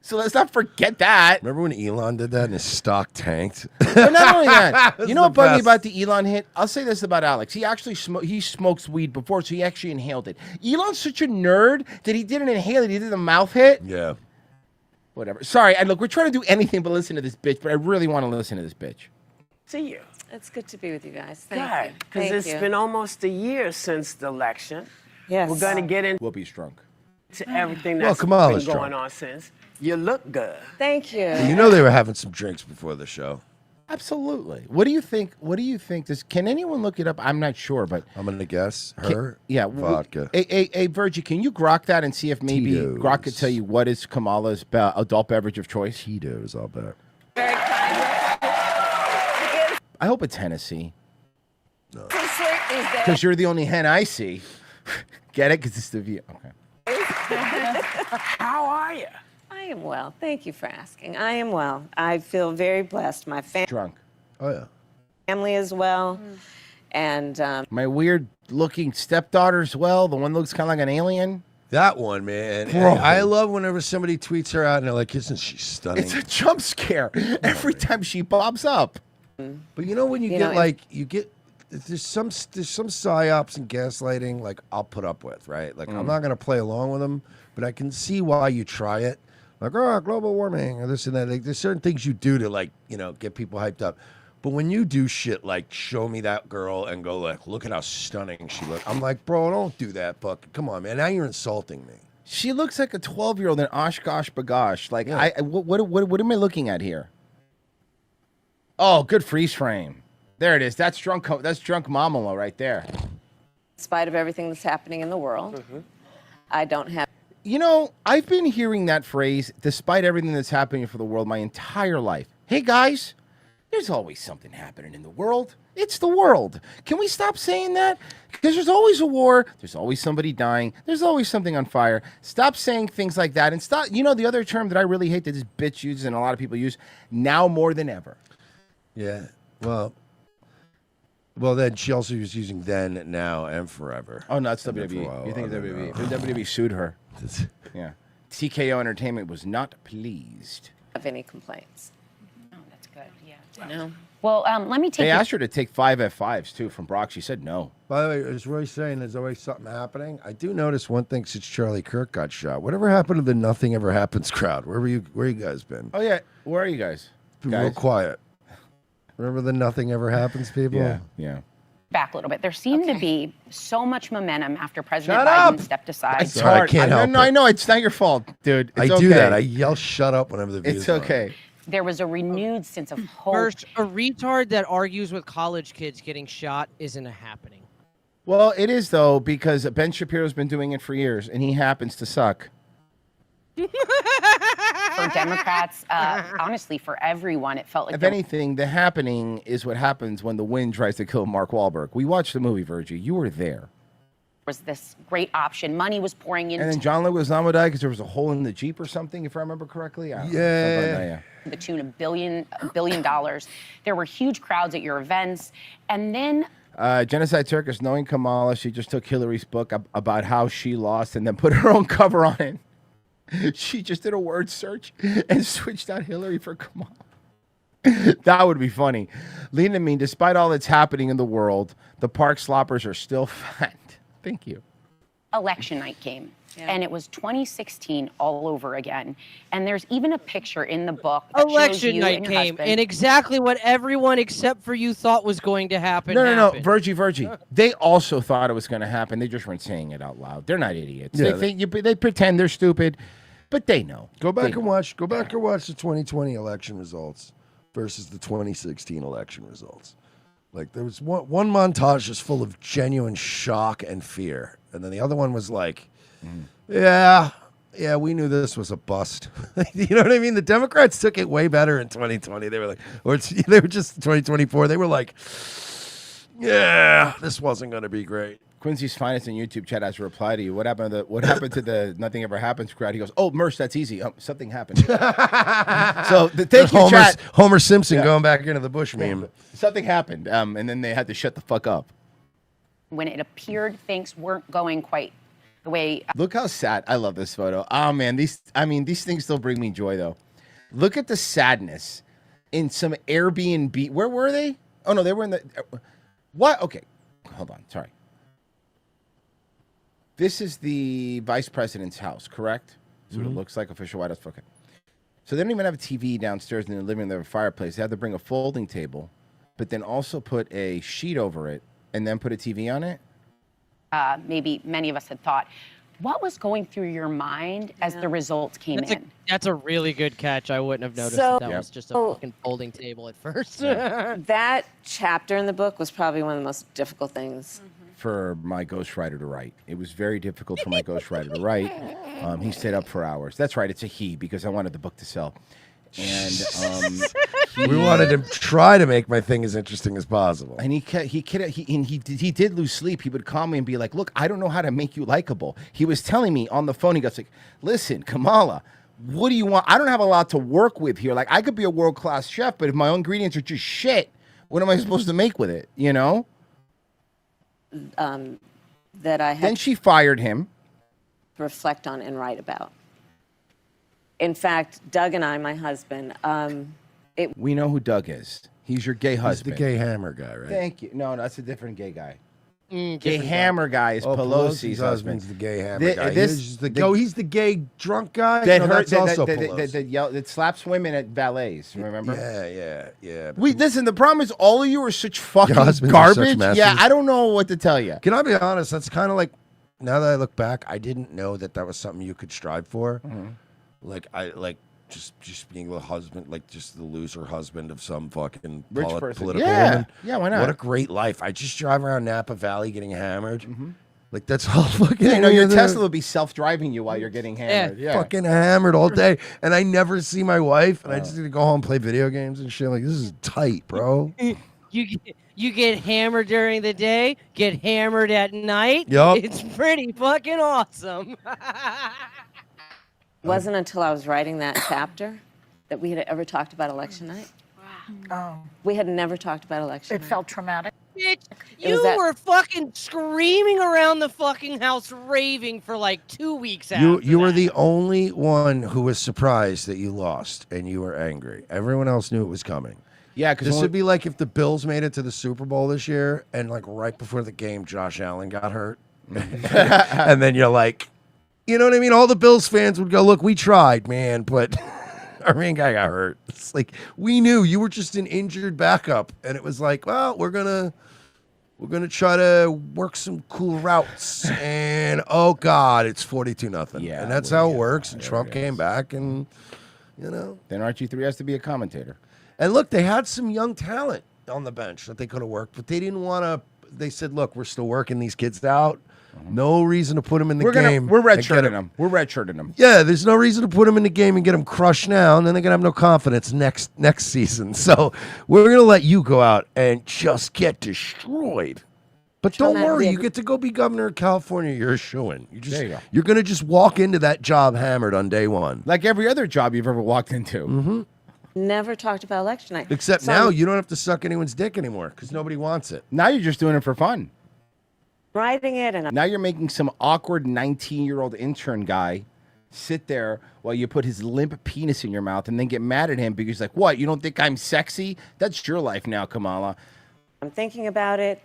So let's not forget that. Remember when Elon did that and his stock tanked? But not only that, That's you know the what bugged me best. about the Elon hit? I'll say this about Alex. He actually he smokes weed before, so he actually inhaled it. Elon's such a nerd that he didn't inhale it. He did a mouth hit. Yeah. Whatever. Sorry, look, we're trying to do anything but listen to this bitch, but I really want to listen to this bitch. See you. It's good to be with you guys. Thank you. Because Thank it's you. been almost a year since the election. Yes. We're going to get into We'll be drunk. everything Well, that's Kamala's been going drunk. on since. You look good. Thank you. You know they were having some drinks before the show. Absolutely. What do you think? What do you think? Can anyone look it up? I'm not sure, but I'm gonna guess her. Vodka. Hey, Virgie, can you grok that and see if maybe Tito's. Grok could tell you what is Kamala's adult beverage of choice? Tito's, I'll bet. I hope it's Hennessy. Too sweet these days. Because you're the only hen I see. Get it? Because it's the view. Okay. How are you? I am well. Thank you for asking. I am well. I feel very blessed. My Drunk. Oh yeah. family is well. And My weird-looking stepdaughter as well. The one that looks kind of like an alien. That one, man. Bro. I love whenever somebody tweets her out and they're like, isn't she stunning? It's a jump scare every time she pops up. But you know when you, You get know, like you get there's some psyops and gaslighting like I'll put up with, right? Like I'm not gonna play along with them, but I can see why you try it. Like, oh, global warming or this and that. Like, there's certain things you do to like, get people hyped up. But when you do shit like show me that girl and go like, look at how stunning she looks. I'm like, bro, don't do that, Buck. Come on, man. Now you're insulting me. She looks like a 12-year-old in Oshkosh Bagosh. Like, what am I looking at here? Oh, good freeze frame. There it is. That's drunk Mamalo right there. in spite of everything that's happening in the world, I don't have. You know, I've been hearing that phrase despite everything that's happening for the world my entire life. Hey, guys, there's always something happening in the world. It's the world. Can we stop saying that? Because there's always a war. There's always somebody dying. There's always something on fire. Stop saying things like that. And stop. You know, the other term that I really hate that this bitch uses and a lot of people use, now more than ever. Yeah. Well, then she also was using then, now, and forever. Oh, no, it's And then WWE. for a while, You think I don't WWE? know. WWE sued her. Yeah. TKO Entertainment was not pleased. Have any complaints? Oh, that's good. Yeah. No. Well, let me take They you. asked her to take 5 F5s, too, from Brock. She said no. By the way, as Roy's saying, there's always something happening. I do notice one thing since Charlie Kirk got shot. Whatever happened to the Nothing Ever Happens crowd? Where you guys been? Oh, yeah. Where are you guys? Been real quiet. Remember the Nothing Ever Happens people? Yeah. Back a little bit. There seemed to be so much momentum after President Shut Biden up! stepped aside. It's hard. I know. It's not your fault, dude. I It's do okay. that. I yell "shut up" whenever the video's It's okay. There was a renewed sense of hope. First, a retard that argues with college kids getting shot isn't happening. Well, it is, though, because Ben Shapiro's been doing it for years, and he happens to suck. For Democrats, honestly, for everyone, it felt like If there anything, the happening is what happens when the wind tries to kill Mark Wahlberg. We watched the movie, Virgie. You were there. was this great option. Money was pouring in. And then John Leguizamo died because there was a hole in the Jeep or something, if I remember correctly. I don't know, something like that, The tune of $1 billion. There were huge crowds at your events. And then Genocide Circus, knowing Kamala, she just took Hillary's book about how she lost and then put her own cover on it. She just did a word search and switched out Hillary for Kamala. That would be funny. Lena Mean, despite all that's happening in the world, the park sloppers are still fat. Thank you. election night came. And it was 2016 all over again. And there's even a picture in the book that shows Election you night and your came, husband. and exactly what everyone except for you thought was going to happen. No, happened. Virgie. They also thought it was going to happen. They just weren't saying it out loud. They're not idiots. Yeah, They pretend they're stupid, but they know. Go back They and know. watch. Go back and watch the 2020 election results versus the 2016 election results. Like there was one montage just full of genuine shock and fear, and then the other one was like, yeah, we knew this was a bust. You know what I mean? The Democrats took it way better in 2020. They were like, they were just 2024. They were like, yeah, this wasn't going to be great. Quincy's Finest in YouTube chat has a reply to you. What happened to the Nothing Ever Happens crowd? He goes, "Oh, Mersh, that's easy. Something happened." So thank you, chat. Homer Simpson going back into the bush meme. Something happened, and then they had to shut the fuck up. when it appeared things weren't going quite the way. Look how sad. I love this photo. Oh man, these things still bring me joy though. Look at the sadness in some Airbnb. Where were they? Oh no, they were in the. What? Okay, hold on. Sorry. This is the vice president's house, correct? That's what it looks like. Official White House. Okay. So they don't even have a TV downstairs in their living room. They have a fireplace. They have to bring a folding table, but then also put a sheet over it and then put a TV on it. Maybe many of us had thought. What was going through your mind as the results came in? That's a really good catch. I wouldn't have noticed So- that was just a Oh. fucking folding table at first. That chapter in the book was probably one of the most difficult things. For my ghostwriter to write. It was very difficult for my ghostwriter to write. He stayed up for hours. That's right, it's a he because I wanted the book to sell. And We wanted to try to make my thing as interesting as possible. And he did lose sleep. He would call me and be like, "Look, I don't know how to make you likable." He was telling me on the phone. He goes like, "Listen, Kamala, what do you want? I don't have a lot to work with here. Like, I could be a world-class chef, but if my ingredients are just shit, what am I supposed to make with it? You know?" That I had Then she fired him. to reflect on and write about. In fact, Doug and I, my husband, We know who Doug is. He's your gay He's the husband. gay hammer guy, right? Thank you. No, that's a different gay guy. Gay different guy. hammer guy is Oh, Pelosi's husband. husband's the gay hammer Thi- guy. this- he's the, the- oh, he's the gay drunk guy. That No, hurt. that's also Pelosi. That slaps women at ballets. Remember? Yeah. We listen. The problem is all of you are such fucking husbands are such garbage. masters. Yeah, I don't know what to tell you. Can I be honest? That's kind of like, now that I look back, I didn't know that was something you could strive for. Just being the husband, like just the loser husband of some fucking Rich person. political Yeah. woman. Yeah, why not? What a great life. I just drive around Napa Valley getting hammered. Like that's all fucking. Yeah, no, your other- Tesla will be self-driving you while you're getting hammered. Yeah. Fucking hammered all day, and I never see my wife, and I just need to go home and play video games and shit. Like this is tight, bro. You get hammered during the day, get hammered at night. Yup. It's pretty fucking awesome. It wasn't until I was writing that chapter that we had ever talked about election night. Oh, We had never talked about election it night. felt traumatic. Bitch, It was you that- were fucking screaming around the fucking house, raving for like 2 weeks after You were that. the only one who was surprised that you lost, and you were angry. Everyone else knew it was coming. Yeah, because This would be like if the Bills made it to the Super Bowl this year, and like right before the game, Josh Allen got hurt, and then you're like, you know what I mean? All the Bills fans would go, "Look, we tried, man, but our main guy got hurt." It's like we knew you were just an injured backup, and it was like, well, we're gonna try to work some cool routes, and oh god, it's 42-0. Yeah, and that's how it works. And Trump came back, and you know, then RG3 has to be a commentator. and look, they had some young talent on the bench that they could have worked, but they didn't want to. They said, "Look, we're still working these kids out. No reason to put them in the game. We're and get redshirting them. We're redshirting them. Yeah, there's no reason to put them in the game and get them crushed now, and then they're gonna have no confidence next season. So we're gonna let you go out and just get destroyed. But don't Trying to- worry, yeah. you get to go be governor of California. You're a shoo-in. There you go. You're gonna just walk into that job hammered on day one. Like every other job you've ever walked into. Mm-hmm. Never talked about election night. Except So now I'm you don't have to suck anyone's dick anymore because nobody wants it. Now you're just doing it for fun. writing it, and Now you're making some awkward 19-year-old intern guy sit there while you put his limp penis in your mouth and then get mad at him because he's like, what, you don't think I'm sexy? That's your life now, Kamala. I'm thinking about it.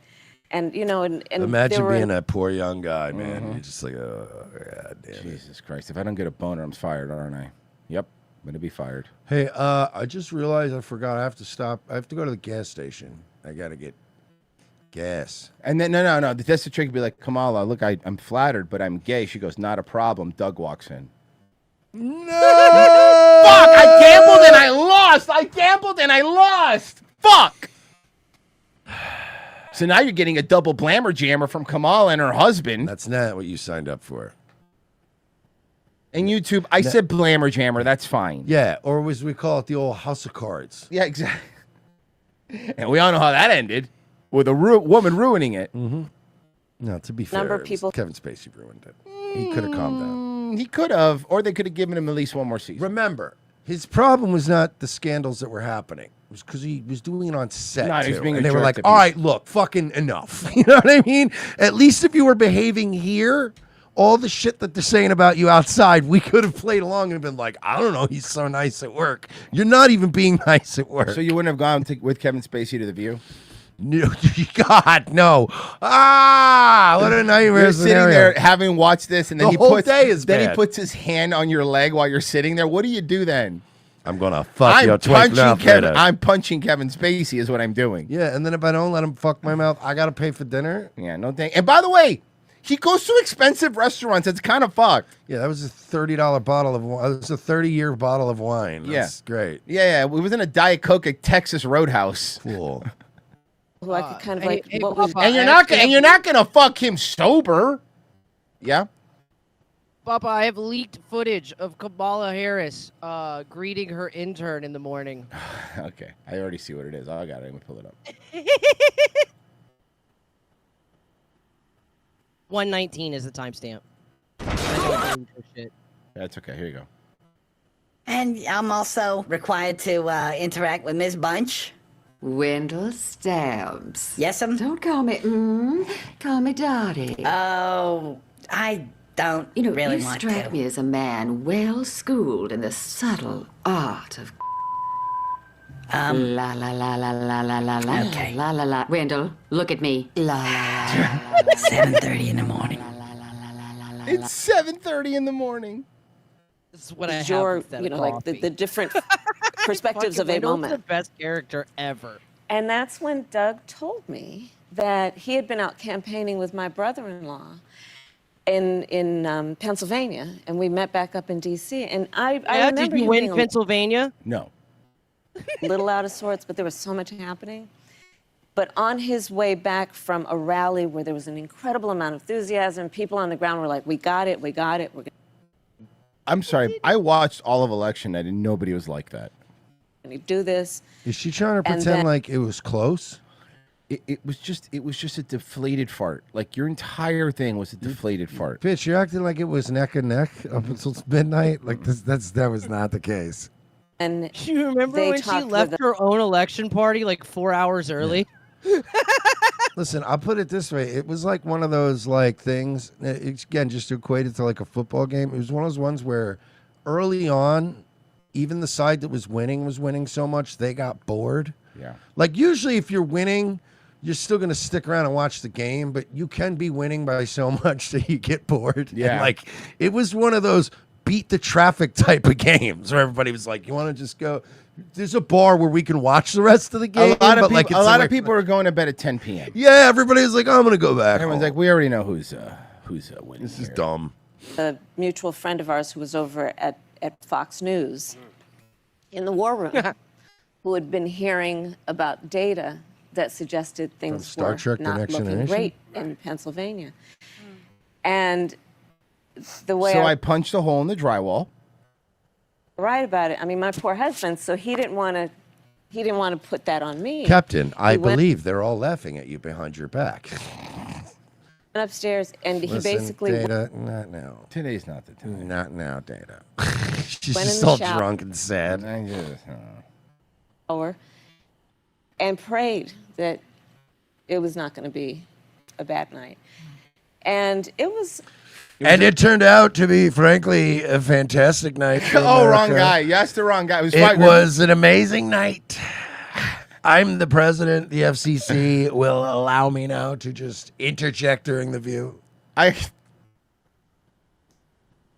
And, you know, and Imagine there were- being that poor young guy, man. You're just like, oh, God damn it. Jesus Christ. If I don't get a boner, I'm fired, aren't I? Yep. I'm going to be fired. Hey, I just realized I forgot. I have to stop. I have to go to the gas station. I got to get gas. And then, no. That's the trick. Be like, Kamala, look, I'm flattered, but I'm gay. She goes, not a problem. Doug walks in. No! Fuck! I gambled and I lost! I gambled and I lost! Fuck! So now you're getting a double blammer jammer from Kamala and her husband. That's not what you signed up for. And YouTube, I said blammer jammer. That's fine. Yeah, or as we call it, the old house of cards. Yeah, exactly. And we all know how that ended with a woman ruining it. Mm-hmm. No, to be fair, Number of it was people- Kevin Spacey ruined it. He could have calmed down. He could have, or they could have given him at least one more season. Remember, his problem was not the scandals that were happening. It was because he was doing it on set. No, he was too. being a and they were jerk like, to all people. right, look, fucking enough. You know what I mean? At least if you were behaving here, all the shit that they're saying about you outside, we could have played along and been like, I don't know, he's so nice at work. You're not even being nice at work. So you wouldn't have gone with Kevin Spacey to The View? No, God, no. Ah, what a nightmare You're sitting scenario. there having watched this, and then The he whole puts day is then he bad. puts his hand on your leg while you're sitting there. What do you do then? I'm gonna fuck your twink mouth Kevin. later. I'm punching Kevin Spacey is what I'm doing. Yeah, and then if I don't let him fuck my mouth, I gotta pay for dinner. Yeah, no thank. And by the way, he goes to expensive restaurants. It's kind of fucked. Yeah, that was a $30 bottle of wine. It was a 30-year bottle of wine. Yeah. That's great. Yeah, it was in a Diet Coke at Texas Roadhouse. Cool. who I could kind of hey, like, hey, what was Papa, And I- you're not gonna fuck him sober. Yeah. Papa, I have leaked footage of Kamala Harris greeting her intern in the morning. Okay, I already see what it is. Oh, I got it. I'm gonna pull it up. 119 is the timestamp. That's okay. Here you go. And I'm also required to interact with Ms. Bunch. Wendell Stabs. Yes, Don't call me, call me Dottie. Oh, I don't You know, really you want strike to. me as a man well schooled in the subtle art of la la la la la la la la Okay. la la la. Wendell, look at me. La la la la. 7:30 in the morning. It's 7:30 in the morning. This is what I have your, instead you of know, like coffee. the different perspectives of Fucking a Wendell's moment. the best character ever. And that's when Doug told me that he had been out campaigning with my brother-in-law in Pennsylvania, and we met back up in D.C. And I Yeah, remember did you him win being Pennsylvania? No. a little out of sorts, but there was so much happening. But on his way back from a rally where there was an incredible amount of enthusiasm, people on the ground were like, we got it, we got it. I'm sorry. I watched all of election night and nobody was like that. We do this. Is she trying to And pretend then- like it was close? It was just a deflated fart. Like your entire thing was a deflated fart. Bitch, you're acting like it was neck and neck up until midnight. Like that was not the case. And you remember they when she talked with left the- her own election party like 4 hours early? Listen, I'll put it this way. It was like one of those like things, again, just to equate it to like a football game. It was one of those ones where early on, even the side that was winning so much, they got bored. Yeah. Like usually if you're winning, you're still going to stick around and watch the game, but you can be winning by so much that you get bored. Yeah. And like it was one of those beat the traffic type of games where everybody was like, you want to just go, there's a bar where we can watch the rest of the game. A lot of but like people, it's a lot like- of people are going to bed at 10 p.m. Yeah, everybody's like, I'm going to go back. Everyone's like, we already know who's winning. This is dumb. A mutual friend of ours who was over at Fox News in the war room, who had been hearing about data that suggested things Star were Trek: The not Next looking Generation? great in Pennsylvania. And the way So I I punched a hole in the drywall. write about it, I mean, my poor husband, so he didn't want to put that on me. Captain, I He went believe they're all laughing at you behind your back. upstairs, and he Listen, basically Data, not now. Today's not the time. Not now, Data. She's Went in just the all shower. drunk and sad. over and prayed that it was not going to be a bad night. And it was And it turned out to be, frankly, a fantastic night. for Oh, wrong America. guy. You asked the wrong guy. It was an amazing night. I'm the president. The FCC will allow me now to just interject during the view.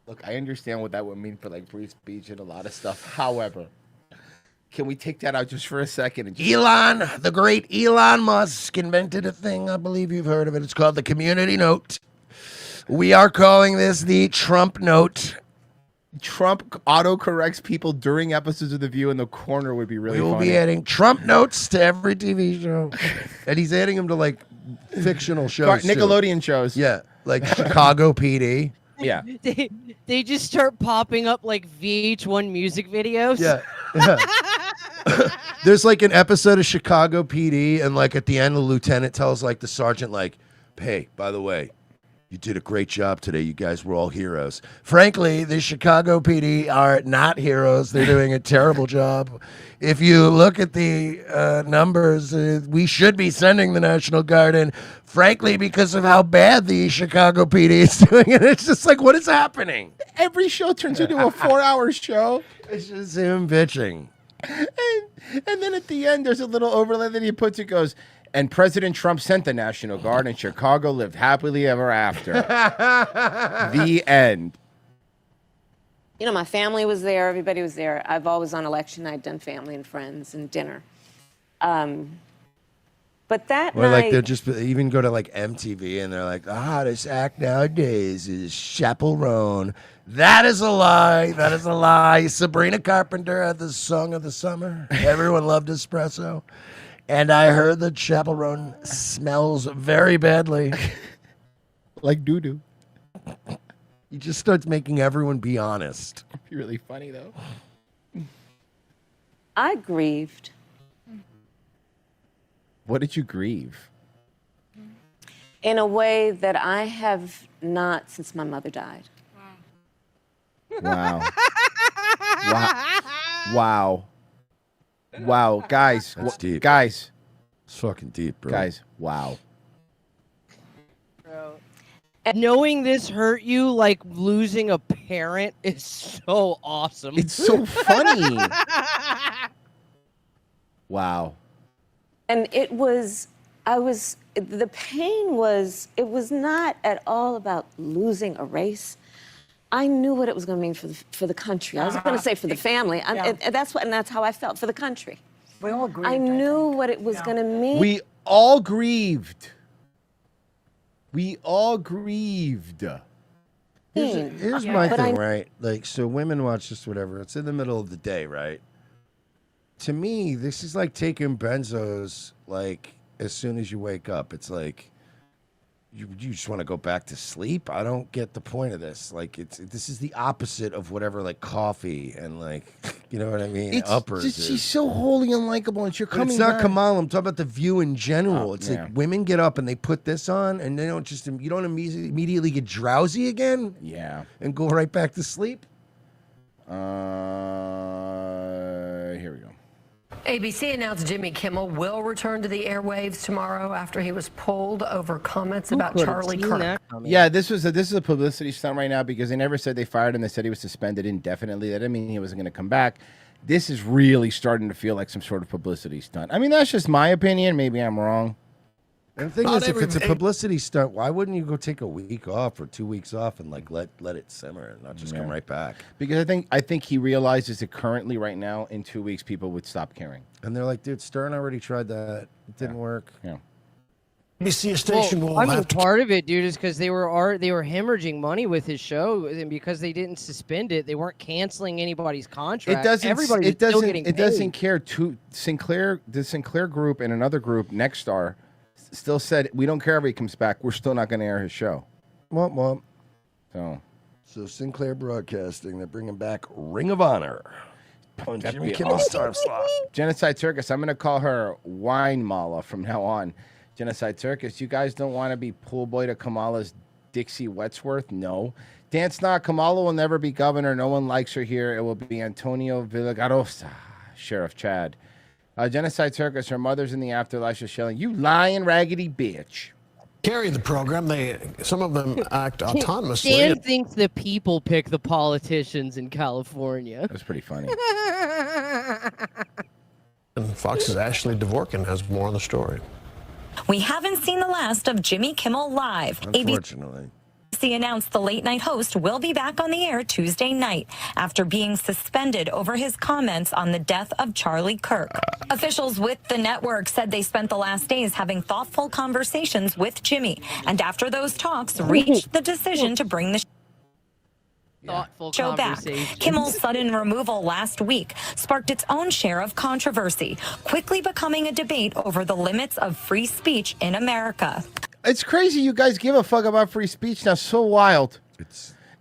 Look, I understand what that would mean for like free speech and a lot of stuff. However, can we take that out just for a second? And just... Elon, the great Elon Musk, invented a thing. I believe you've heard of it. It's called the community note. We are calling this the Trump note. Trump auto-corrects people during episodes of The View in the corner would be really We will funny. be adding Trump notes to every TV show. And he's adding them to like fictional shows. too. Nickelodeon shows. Yeah, like Chicago PD. Yeah. They just start popping up like VH1 music videos. Yeah. There's like an episode of Chicago PD, and like at the end, the lieutenant tells like the sergeant, like, "Hey, by the way, you did a great job today. You guys were all heroes." Frankly, the Chicago PD are not heroes. They're doing a terrible job. If you look at the numbers, we should be sending the National Guard in, frankly, because of how bad the Chicago PD is doing it. It's just like, what is happening? Every show turns into a 4-hour show. It's just him bitching. And then at the end, there's a little overlay that he puts. It goes, and President Trump sent the National Guard, and Chicago lived happily ever after. The end. you know, my family was there, everybody was there. I've always on election night done family and friends and dinner. But that Or night, like they'll just even go to like MTV and they're like, the hottest act nowadays is Chaperone. That is a lie. That is a lie. Sabrina Carpenter had the song of the summer. Everyone loved Espresso. And I heard that Chaperone smells very badly. Like doo-doo. He just starts making everyone be honest. It'd be really funny, though. I grieved. What did you grieve? In a way that I have not since my mother died. Wow. Wow. Wow. Guys. That's deep. Guys. It's fucking deep, bro. Guys. Wow. And knowing this hurt you like losing a parent is so awesome. It's so funny. Wow. And the pain was, it was not at all about losing a race. I knew what it was going to mean for the country. I was going to say for the family. And that's how I felt, for the country. We all agreed. I knew what it was going to mean. We all grieved. We all grieved. Here's my But thing, I- right? Like, so women watch this, whatever. It's in the middle of the day, right? To me, this is like taking benzos, like, as soon as you wake up. It's like you just want to go back to sleep. I don't get the point of this. Like this is the opposite of whatever like coffee and like you know what I mean. It's Uppers. just, is. she's so wholly unlikable, and you're But coming. it's not back. Kamala. I'm talking about the View in general. It's yeah. like women get up and they put this on, and they don't just you don't immediately get drowsy again. Yeah, and go right back to sleep. Here we go. ABC announced Jimmy Kimmel will return to the airwaves tomorrow after he was pulled over comments about Charlie Kirk. Yeah, this is a publicity stunt right now because they never said they fired him. They said he was suspended indefinitely. That didn't mean he wasn't going to come back. This is really starting to feel like some sort of publicity stunt. I mean, that's just my opinion. Maybe I'm wrong. And the thing is, if it's a publicity stunt, why wouldn't you go take a week off or 2 weeks off and like let it simmer and not just come right back? Because I think he realizes that currently, right now, in 2 weeks, people would stop caring. And they're like, dude, Stern already tried that. It didn't work. Yeah. ABC station will I mean, have to part of it, dude, is because they were hemorrhaging money with his show, and because they didn't suspend it, they weren't canceling anybody's contract. It doesn't. Everybody was still getting It paid. doesn't care. The Sinclair Group and another group, Nexstar, still said we don't care if he comes back. We're still not going to air his show. Womp womp. So Sinclair Broadcasting, they're bringing back Ring of Honor on That'd Jimmy be Kimmel's awesome. time slot. Genocide Circus. I'm going to call her Wine Mala from now on. Genocide Circus. You guys don't want to be pool boy to Kamala's Dixie Wetsworth? No. Dance not. Kamala will never be governor. No one likes her here. It will be Antonio Villagrosa, Sheriff Chad. Genocide Circus. Her mother's in the afterlife. She's yelling, "You lying raggedy bitch." carry the program. Some of them act autonomously. Dan thinks the people pick the politicians in California. That's pretty funny. And Fox's Ashley Dvorkin has more on the story. We haven't seen the last of Jimmy Kimmel Live. Unfortunately. ABC announced the late night host will be back on the air Tuesday night after being suspended over his comments on the death of Charlie Kirk. Officials with the network said they spent the last days having thoughtful conversations with Jimmy, and after those talks reached the decision to bring the Thoughtful show back. conversation. Kimmel's sudden removal last week sparked its own share of controversy, quickly becoming a debate over the limits of free speech in America. It's crazy you guys give a fuck about free speech now. So wild.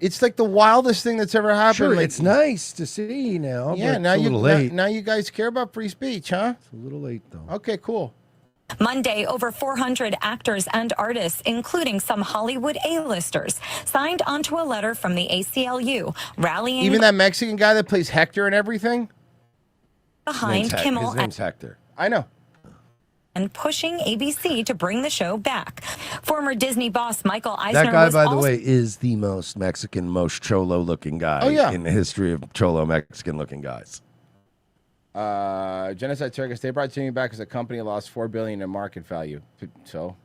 It's like the wildest thing that's ever happened. Sure, like, it's nice to see now. yeah, but now it's a you little late. now you guys care about free speech, huh? It's a little late though. Okay, cool. Monday, over 400 actors and artists, including some Hollywood A-listers, signed onto a letter from the ACLU rallying Even that Mexican guy that plays Hector and everything. behind Kimmel His name's Hector. I know. and pushing ABC to bring the show back. Former Disney boss Michael Eisner That guy, was by the also way, is the most Mexican, most cholo-looking guy Oh, yeah. in the history of cholo Mexican-looking guys. Genocide Circus. They brought Jimmy back because the company lost $4 billion in market value. So.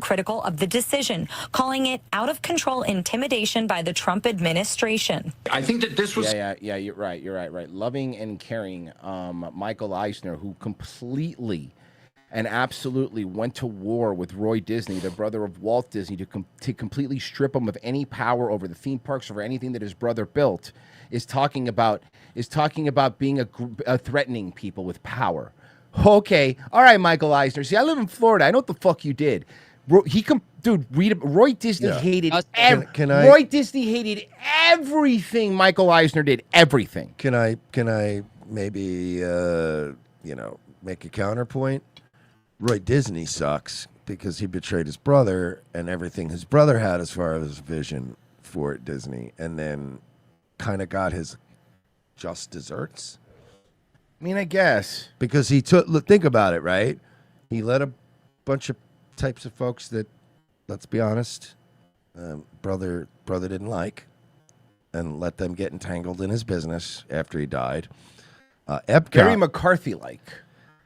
critical of the decision, calling it out of control intimidation by the Trump administration. I think that this was. Yeah. You're right. Loving and caring, Michael Eisner, who completely and absolutely went to war with Roy Disney, the brother of Walt Disney, to completely strip him of any power over the theme parks, over anything that his brother built, is talking about being threatening people with power. Okay, all right, Michael Eisner. See, I live in Florida. I know what the fuck you did. Roy Disney hated Roy Disney hated everything Michael Eisner did. Everything. Can I maybe make a counterpoint? Roy Disney sucks because he betrayed his brother and everything his brother had as far as vision for Disney, and then kind of got his just desserts. I mean, I guess. Because he took, think about it, right? He let a bunch of types of folks that, let's be honest, brother didn't like, and let them get entangled in his business after he died. Epcot, Very McCarthy-like.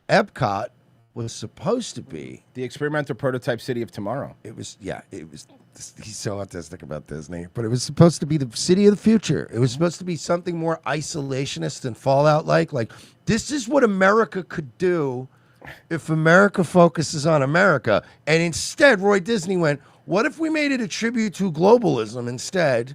Epcot was supposed to be the experimental prototype city of tomorrow. It was. He's so autistic about Disney, but it was supposed to be the city of the future. It was supposed to be something more isolationist and Fallout-like. Like, this is what America could do if America focuses on America. And instead, Roy Disney went, what if we made it a tribute to globalism instead?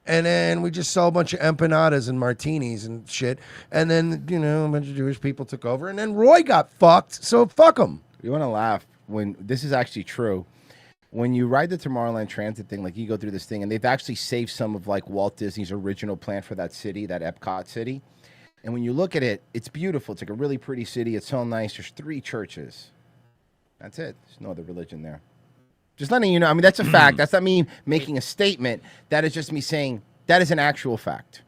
And then we just saw a bunch of empanadas and martinis and shit. And then, a bunch of Jewish people took over. And then Roy got fucked, so fuck him. You want to laugh when this is actually true. When you ride the Tomorrowland Transit thing, like you go through this thing, and they've actually saved some of like Walt Disney's original plan for that city, that Epcot city. And when you look at it, it's beautiful. It's like a really pretty city. It's so nice. There's 3 churches. That's it. There's no other religion there. Just letting you know. I mean, that's a fact. That's not me making a statement. That is just me saying that is an actual fact.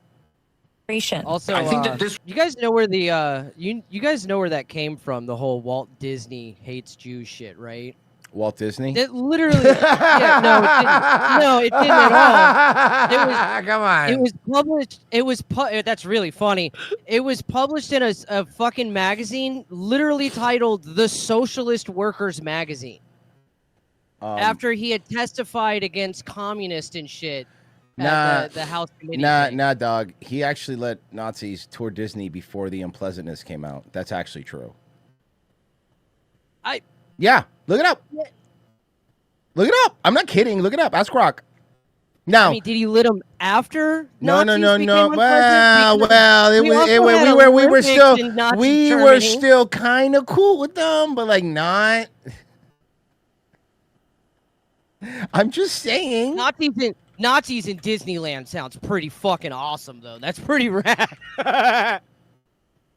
Also, I think that this- you guys know where the you guys know where that came from, the whole Walt Disney hates Jews shit, right? Walt Disney? It literally, yeah, no, it didn't at all. It was, come on. It was published. That's really funny. It was published in a fucking magazine, literally titled "The Socialist Workers Magazine." After he had testified against communists and shit at the House committee. Nah, dog. He actually let Nazis tour Disney before The Unpleasantness came out. That's actually true. Yeah, look it up. Look it up. I'm not kidding. Look it up. Ask Rock. Now, I mean, did he lit them after? No. Nazis became Well, we were still kind of cool with them, but like not. I'm just saying. Nazis in Disneyland sounds pretty fucking awesome, though. That's pretty rad.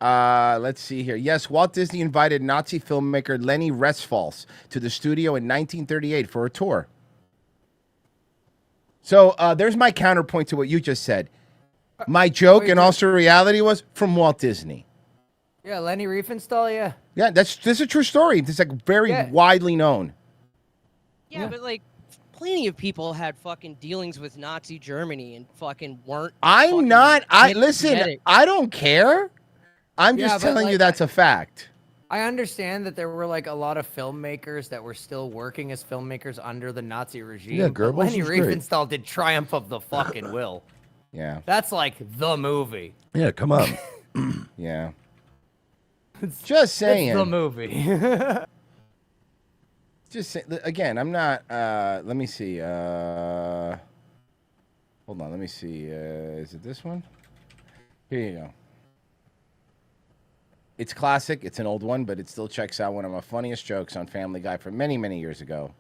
Let's see here. Yes, Walt Disney invited Nazi filmmaker Leni Westphal to the studio in 1938 for a tour. So there's my counterpoint to what you just said. My joke and also reality was from Walt Disney. Yeah, Lenny Riefenstahl, yeah. Yeah, this is a true story. It's like very widely known. Yeah, but like plenty of people had fucking dealings with Nazi Germany and fucking weren't. I'm not. Listen. I don't care. I'm Yeah, just but, telling you like, that's a fact. I understand that there were like a lot of filmmakers that were still working as filmmakers under the Nazi regime. Yeah, but Goebbels Lenny was great. Riefenstahl did Triumph of the fucking Will. Yeah. That's like the movie. Yeah, come on. Yeah. Just saying. It's the movie. Just say, again, I'm not. Let me see. Hold on. Let me see. Is it this one? Here you go. It's classic. It's an old one, but it still checks out one of my funniest jokes on Family Guy from many, many years ago.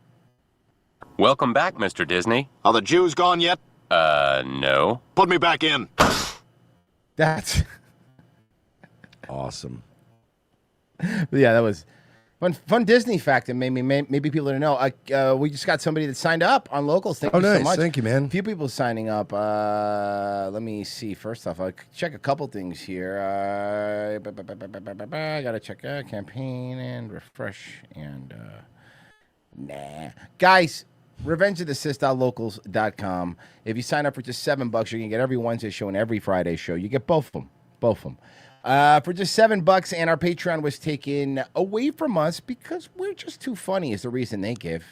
Welcome back, Mr. Disney. Are the Jews gone yet? No. Put me back in. That's awesome. Yeah, that was fun Disney fact that maybe people don't know. We just got somebody that signed up on Locals. Thank you so nice. much. Thank you, man. A few people signing up. Let me see. First off, I'll check a couple things here. I gotta check campaign and refresh and guys. RevengeOfTheSith.locals.com. If you sign up for just $7, you're gonna get every Wednesday show and every Friday show. You get both of them. For just $7, and our Patreon was taken away from us because we're just too funny. Is the reason they give.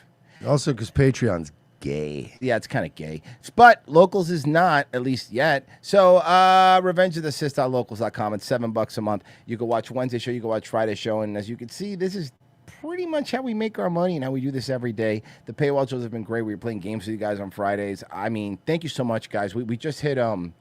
Also, because Patreon's gay. Yeah, it's kind of gay. But Locals is not, at least yet. So, RevengeOfTheSith.locals.com. It's $7 a month. You can watch Wednesday show. You can watch Friday show. And as you can see, this is pretty much how we make our money and how we do this every day. The paywall shows have been great. We were playing games with you guys on Fridays. I mean, thank you so much, guys. We just hit on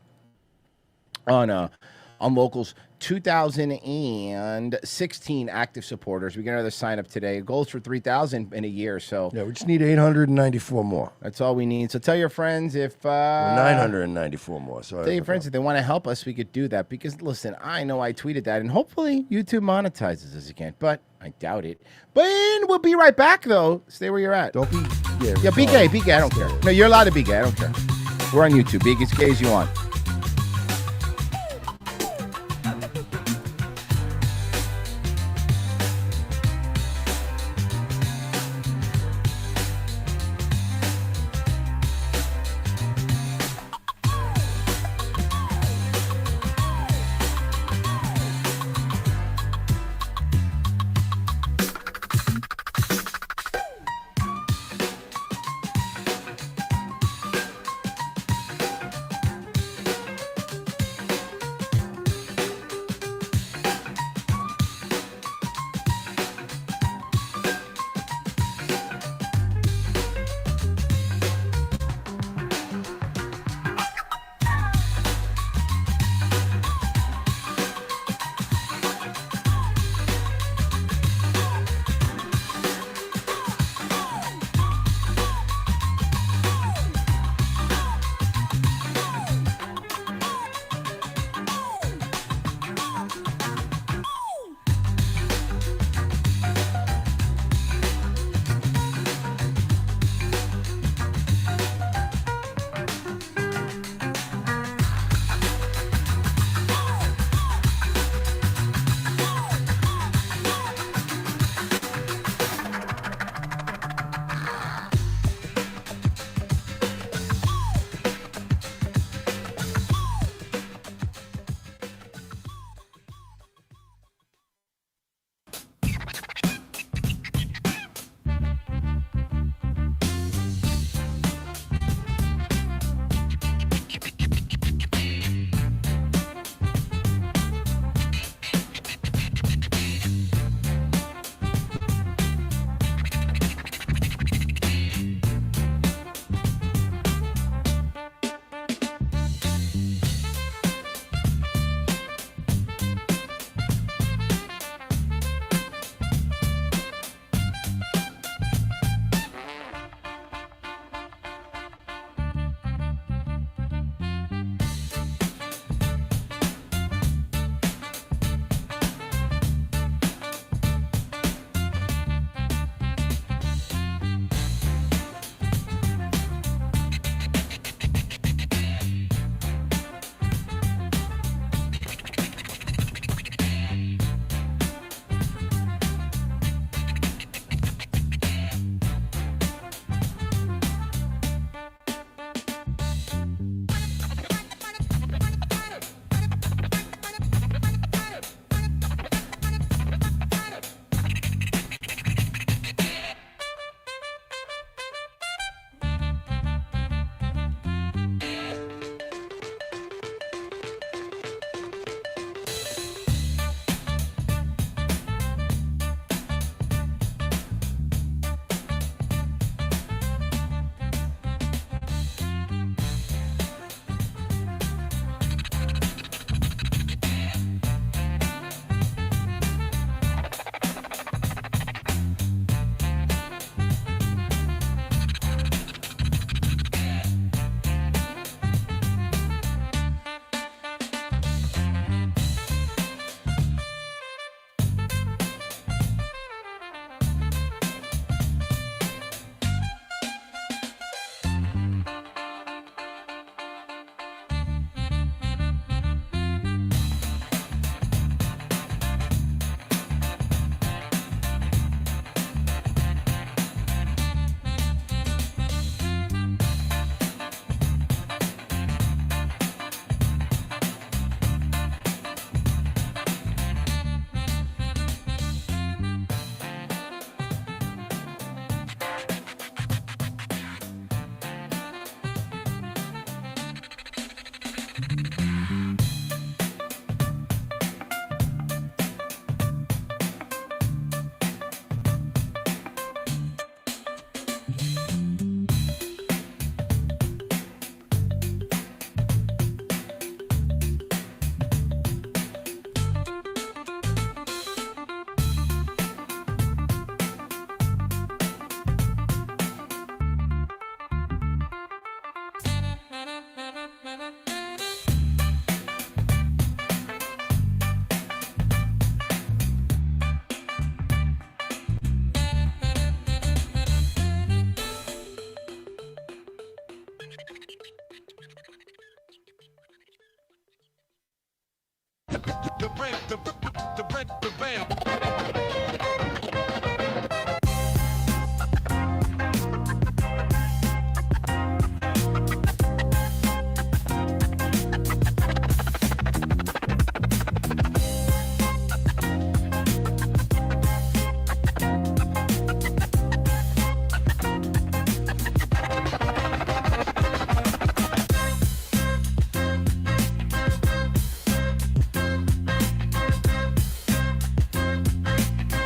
Locals 2,016 active supporters. We get another sign up today. Goals for 3,000 in a year. So yeah, we just need 894 more. That's all we need. So tell your friends if Well, 994 more. Sorry. tell your friends if they want to help us, we could do that. Because listen, I know I tweeted that, and hopefully YouTube monetizes us again, but I doubt it. But we'll be right back though. Stay where you're at. Don't be be gay. Be gay. I don't care. No, you're allowed to be gay. I don't care. We're on YouTube. Be as gay as you want.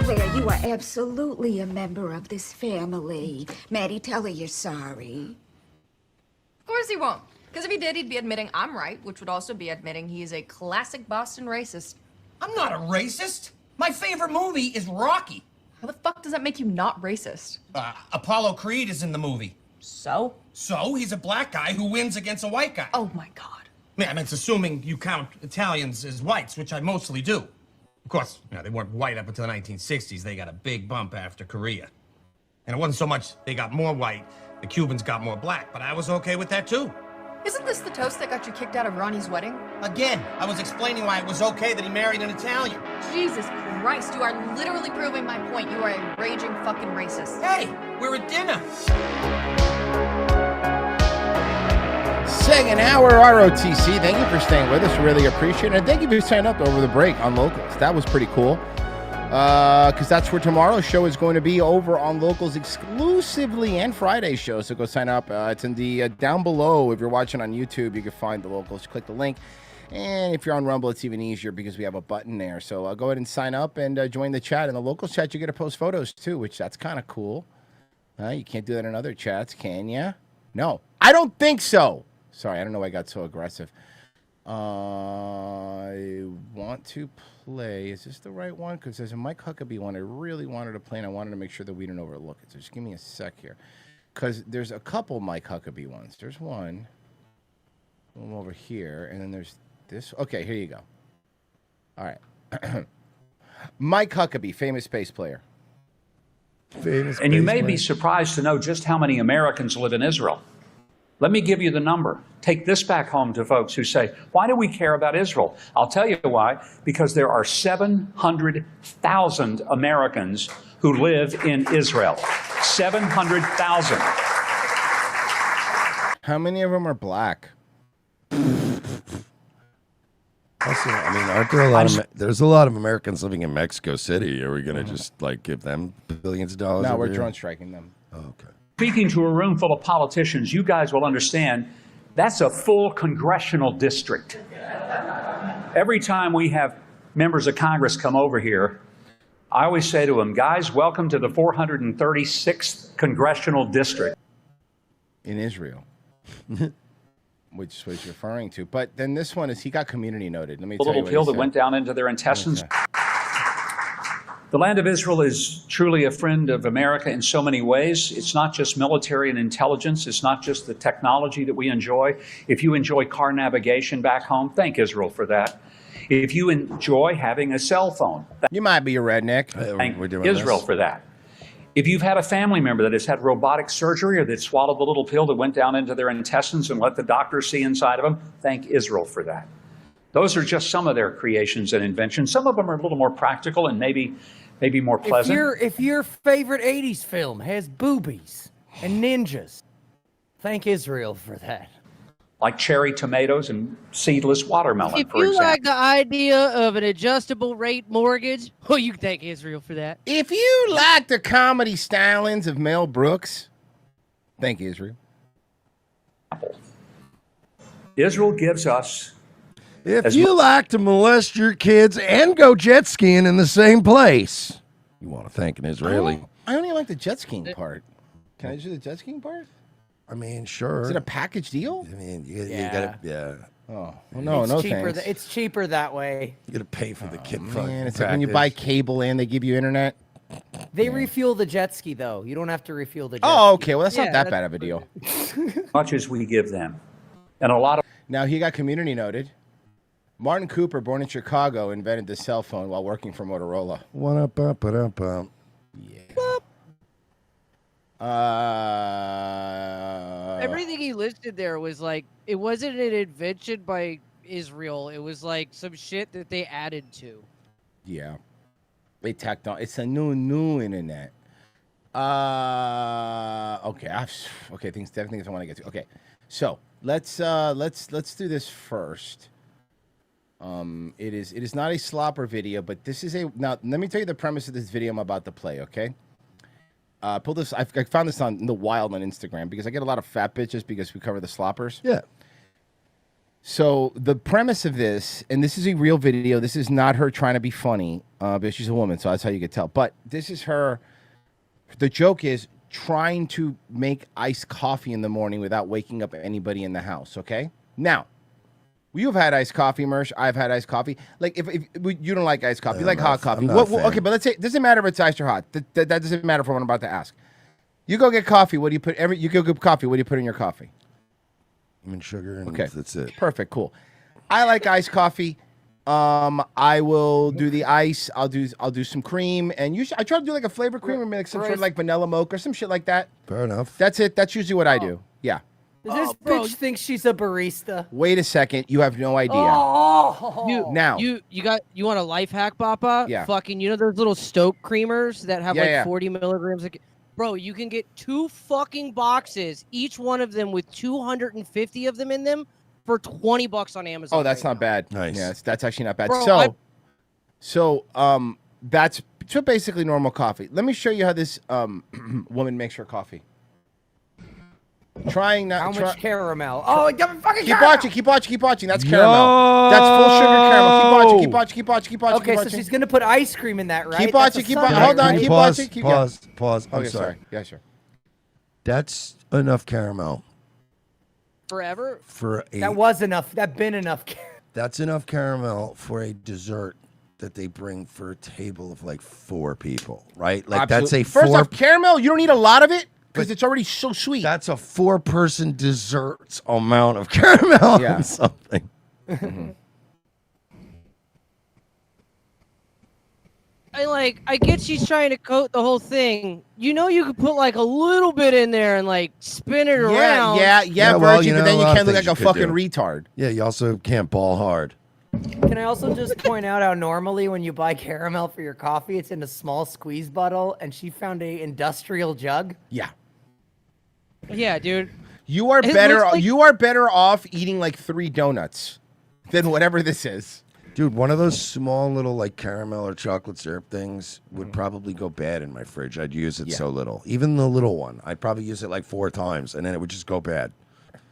Claire, you are absolutely a member of this family. Maddie, tell her you're sorry. Of course he won't. Because if he did, he'd be admitting I'm right, which would also be admitting he is a classic Boston racist. I'm not a racist. My favorite movie is Rocky. How the fuck does that make you not racist? Apollo Creed is in the movie. So? So, he's a black guy who wins against a white guy. Oh my god. Yeah, I mean, it's assuming you count Italians as whites, which I mostly do. Of course, they weren't white up until the 1960s. They got a big bump after Korea. And it wasn't so much they got more white, the Cubans got more black, but I was okay with that too. Isn't this the toast that got you kicked out of Ronnie's wedding? Again, I was explaining why it was okay that he married an Italian. Jesus Christ, you are literally proving my point. You are a raging fucking racist. Hey, we're at dinner. Second hour ROTC. Thank you for staying with us. Really appreciate it. And thank you for signing up over the break on Locals. That was pretty cool. Because that's where tomorrow's show is going to be, over on Locals exclusively, and Friday's show. So go sign up. It's in the down below. If you're watching on YouTube, you can find the Locals. Click the link. And if you're on Rumble, it's even easier because we have a button there. So go ahead and sign up and join the chat. In the Locals chat, you get to post photos too, which that's kind of cool. You can't do that in other chats, can you? No, I don't think so. Sorry, I don't know why I got so aggressive. I want to play. Is this the right one? Because there's a Mike Huckabee one I really wanted to play, and I wanted to make sure that we didn't overlook it. So just give me a sec here. Because there's a couple Mike Huckabee ones. There's one over here, and then there's this. Okay, here you go. All right. Mike Huckabee, famous bass player. And you may be surprised to know just how many Americans live in Israel. Let me give you the number. Take this back home to folks who say, why do we care about Israel? I'll tell you why. Because there are 700,000 Americans who live in Israel. 700,000. How many of them are black? Also, I mean, aren't there a lot of there's a lot of Americans living in Mexico City? Are we going to just like give them billions of dollars? No, we're here? drone striking them. Oh, okay. Speaking to a room full of politicians, you guys will understand that's a full congressional district. Every time we have members of Congress come over here, I always say to them, guys, welcome to the 436th congressional district. In Israel. Which was referring to. But then this one is, he got community noted. Let me The tell you little what pill he that said. went down into their intestines. The land of Israel is truly a friend of America in so many ways. It's not just military and intelligence. It's not just the technology that we enjoy. If you enjoy car navigation back home, thank Israel for that. If you enjoy having a cell phone, you might be a redneck. Thank We're doing Israel this. for that. If you've had a family member that has had robotic surgery or that swallowed the little pill that went down into their intestines and let the doctor see inside of them, thank Israel for that. Those are just some of their creations and inventions. Some of them are a little more practical and maybe more pleasant. If your favorite 80s film has boobies and ninjas, thank Israel for that. Like cherry tomatoes and seedless watermelon, If for you example. like the idea of an adjustable rate mortgage, well, you can thank Israel for that. If you like the comedy stylings of Mel Brooks, thank Israel. Israel gives us... If you like to molest your kids and go jet skiing in the same place, you want to thank an Israeli. I only like the jet skiing part. Can I do the jet skiing part? I mean, sure. Is it a package deal? I mean, you Yeah. gotta, yeah. Oh, well, no, It's no cheaper thanks. it's cheaper that way. You gotta pay for the kid. Man, it's like when you buy cable and they give you internet. They refuel the jet ski though. You don't have to refuel the jet Oh, ski. okay. Well, that's Yeah, not that bad of a deal. much as we give them. And a lot of... Now, he got community noted. Martin Cooper, born in Chicago, invented the cell phone while working for Motorola. What up, up, up, up. Everything he listed there was like, it wasn't an invention by Israel. It was like some shit that they added to. Yeah. They tacked on. It's a new internet. Okay. Things I want to get to. Okay. So let's do this first. It is not a slopper video, but this is now let me tell you the premise of this video I'm about to play, okay? Pull this. I found this on the wild on Instagram because I get a lot of fat bitches because we cover the sloppers. Yeah. So the premise of this, and this is a real video. This is not her trying to be funny, but she's a woman, so that's how you can tell. But this is her. The joke is trying to make iced coffee in the morning without waking up anybody in the house. Okay. Now, you've had iced coffee, Mersh. I've had iced coffee. Like if you don't like iced coffee, you like hot coffee. Okay, but let's say it doesn't matter if it's iced or hot. That doesn't matter for what I'm about to ask. You go get coffee. What do you put? You go get coffee. What do you put in your coffee? Sugar and Okay, that's it. Perfect, cool. I like iced coffee. I will do the ice. I'll do some cream, and I try to do like a flavor cream or make some sort of like vanilla mocha or some shit like that. Fair enough. That's it. That's usually what I do. Yeah. Does this bitch think she's a barista? Wait a second. You have no idea. You want a life hack, Papa? Yeah. Fucking, you know those little Stoke creamers that have Yeah. 40 milligrams? Bro, you can get 2 fucking boxes, each one of them with 250 of them in them, for $20 on Amazon. Oh, that's right not bad. Nice. Yeah, that's actually not bad. Bro, That's basically normal coffee. Let me show you how this woman makes her coffee. Trying not. How much caramel? Oh, it got fucking Keep caramel. Keep watching. That's caramel. That's full sugar caramel. Keep watching. Okay, so she's gonna put ice cream in that, right? Keep watching. Hold on. Keep watching. Keep Pause. I'm okay, sorry. Yeah, sure. That's enough caramel Forever? for a. That was enough. That been enough. That's enough caramel for a dessert that they bring for a table of like 4 people, right? Like that's a First off, caramel. You don't need a lot of it because it's already so sweet. That's a 4-person dessert's amount of caramel Yeah. on something. I get she's trying to coat the whole thing. You know you could put like a little bit in there and like spin it around. Yeah, well, Virgin, but then you a lot can't of look like things a you could fucking do. retard. Yeah, you also can't ball hard. Can I also just point out how normally when you buy caramel for your coffee, it's in a small squeeze bottle, and she found a industrial jug? Yeah. Yeah, dude. You are It better. looks like- You are better off eating like 3 donuts than whatever this is. Dude, one of those small little like caramel or chocolate syrup things would probably go bad in my fridge. I'd use it so little. Even the little one. I'd probably use it like 4 times, and then it would just go bad.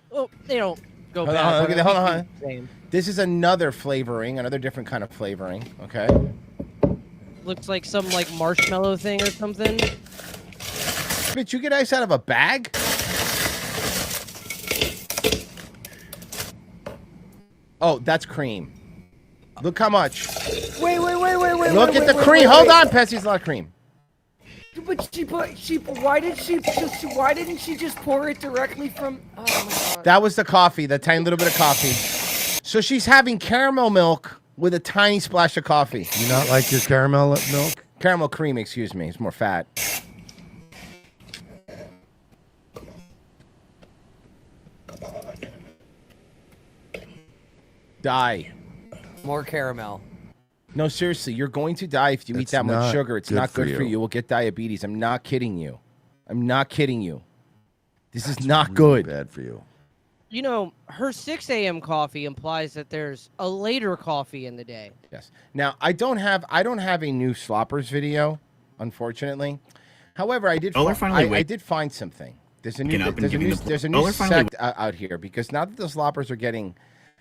Well, they don't go Hold bad. on, but hold I on. think it's the same. This is another flavoring, another different kind of flavoring. Okay. Looks like some like marshmallow thing or something. Bitch, you get ice out of a bag? Oh, that's cream. Look how much. Wait. Look at the cream. Hold on, Pessy, it's a lot of cream. But why didn't she just pour it directly from? Oh my god. That was the coffee, the tiny little bit of coffee. So she's having caramel milk with a tiny splash of coffee. You not like your caramel milk? Caramel cream, excuse me. It's more fat. Die. More caramel. No, seriously, you're going to die if you eat that much not sugar. It's good not for good for you. you. We'll get diabetes. I'm not kidding you. This is not really good. Bad for you. You know, her 6 a.m. coffee implies that there's a later coffee in the day. Yes. Now I don't have a new sloppers video, unfortunately. However, I did I did find something. There's a new sect out here because now that the sloppers are getting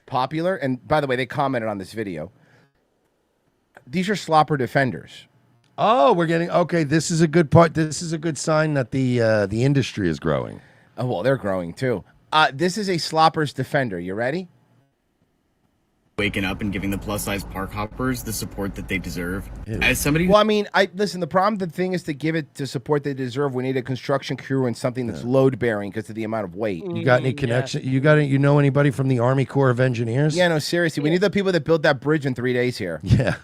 popular, and by the way, they commented on this video. These are slopper defenders. Oh, we're getting okay. This is a good part. This is a good sign that the industry is growing. Oh well, they're growing too. This is a sloppers defender. You ready? Waking up and giving the plus-size park hoppers the support that they deserve. As somebody, Well, I mean, listen. The thing is to give it the support they deserve. We need a construction crew and something that's load bearing because of the amount of weight. You got any connection? You know anybody from the Army Corps of Engineers? Yeah, no, seriously. We need the people that built that bridge in 3 days here. Yeah.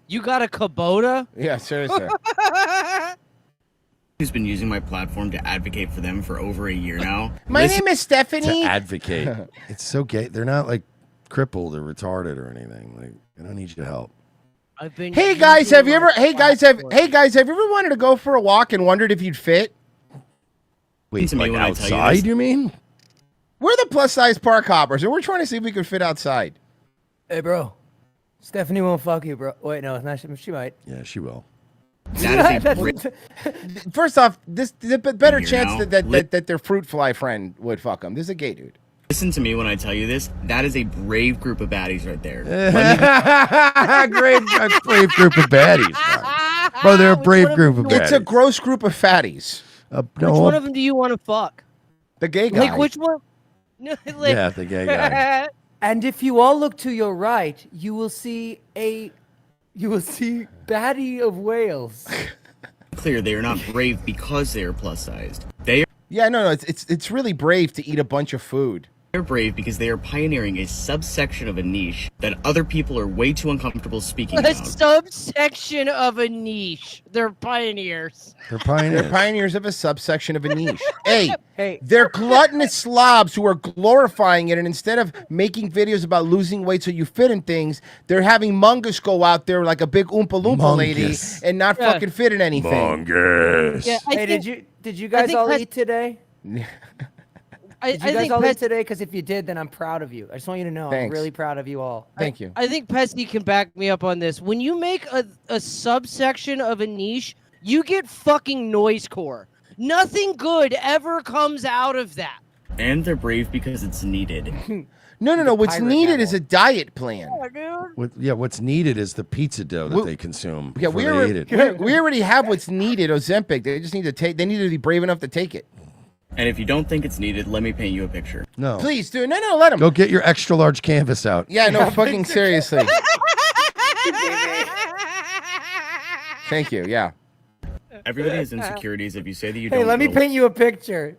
You got a Kubota? Yeah, seriously. who's been using my platform to advocate for them for over a year now. My name is Stephanie. To advocate. It's so gay. They're not like crippled or retarded or anything. Like, I don't need your help. Hey guys, have you ever wanted to go for a walk and wondered if you'd fit? Wait, To me like when I tell you outside? this. You mean? We're the plus size park hoppers, and we're trying to see if we could fit outside. Hey, bro. Stephanie won't fuck you, bro. Wait, no, not she might. Yeah, she will. First off, the better Here chance now. that their fruit fly friend would fuck him. This is a gay dude. Listen to me when I tell you this. That is a brave group of baddies right there. Brave group of baddies, bro. They're a brave group of baddies. It's a gross group of fatties. Which one of them do you want to fuck? The gay guy. Like which one? No, like, Yeah, the gay guy. And if you all look to your right, you will see baddie of whales. Clear, they are not brave because they are plus sized. They are. Yeah, no, it's really brave to eat a bunch of food. They're brave because they are pioneering a subsection of a niche that other people are way too uncomfortable speaking A about. subsection of a niche. They're pioneers. They're pioneers. They're pioneers of a subsection of a niche. Hey, they're gluttonous slobs who are glorifying it, and instead of making videos about losing weight so you fit in things, they're having Mungus go out there like a big Oompa Loompa lady Mungus. and not fucking fit in anything. Mungus. Yeah, Hey, did you guys all eat today? Did you guys all eat today? Because if you did, then I'm proud of you. I just want you to know I'm Thanks. really proud of you all. Thank you. I think Pesky can back me up on this. When you make a subsection of a niche, you get fucking noisecore. Nothing good ever comes out of that. And they're brave because it's needed. No. What's needed is a diet plan. What's needed is the pizza dough that they consume. Yeah, before they eat it. we already have what's needed, Ozempic. They just need to take. They need to be brave enough to take it. And if you don't think it's needed, let me paint you a picture. No. Please, dude. No, let him. Go get your extra large canvas out. Yeah, no, fucking seriously. Thank you. Yeah. Everybody has insecurities. If you say that you Hey, don't. let me go paint you a picture.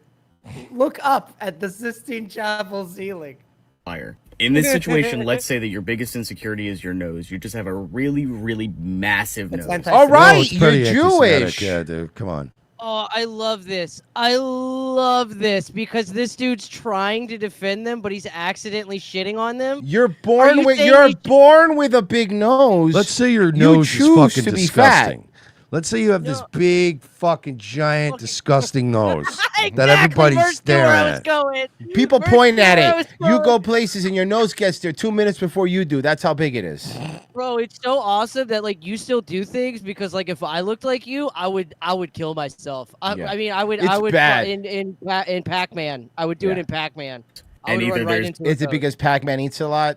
Look up at the Sistine Chapel ceiling. fire. In this situation, let's say that your biggest insecurity is your nose. You just have a really, really massive nose. All right, it's pretty you're anti-Semitic. Jewish. Yeah, dude. Come on. Oh, I love this. I love this because this dude's trying to defend them, but he's accidentally shitting on them. You're born you with saying you're you- born with a big nose. Let's say your You nose is choose fucking to be fat. disgusting. Let's say you have this big, fucking, giant, disgusting nose that Exactly, everybody's where's where I staring was at. going. People Where's point at where I it. was You going. go places and your nose gets there 2 minutes before you do. That's how big it is. Bro, it's so awesome that like you still do things because like if I looked like you, I would kill myself. Yeah. I mean, I would It's bad. in Pac-Man. I would do it Yeah. in Pac-Man. I And would either run right there's- into Is it though. because Pac-Man eats a lot?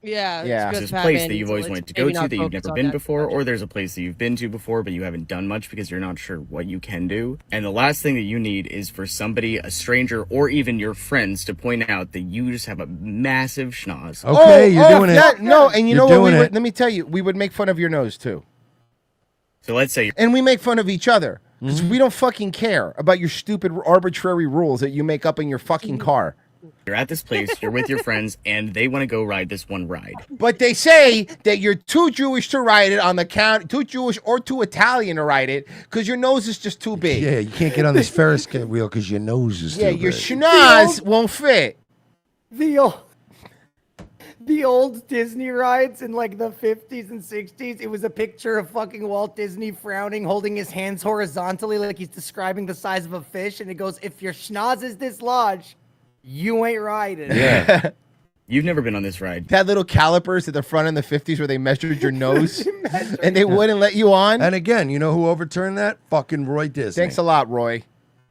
Yeah, it's Yeah. because There's a Pac-Man place that you've eats always it. wanted to Maybe go to not that you've focus never on been that before, much. or there's a place that you've been to before but you haven't done much because you're not sure what you can do. And the last thing that you need is for somebody, a stranger, or even your friends to point out that you just have a massive schnoz. Okay, you're doing it. No, and you You're know what? doing it. Let me tell you, we would make fun of your nose too. So let's say And we make fun of each other because Mm-hmm. we don't fucking care about your stupid arbitrary rules that you make up in your fucking car. you're at this place, you're with your friends, and they want to go ride this one ride. But they say that you're too Jewish to ride it on the count, too Jewish or too Italian to ride it because your nose is just too big. Yeah, you can't get on this Ferris wheel because your nose is Yeah, too your big. schnoz won't fit. The old Disney rides in like the 50s and 60s, it was a picture of fucking Walt Disney frowning, holding his hands horizontally like he's describing the size of a fish, and it goes, if your schnoz is this large, you ain't riding. Yeah. You've never been on this ride. Had little calipers at the front in the 50s where they measured your nose and they wouldn't let you on. And again, you know who overturned that? Fucking Roy Disney. Thanks a lot, Roy.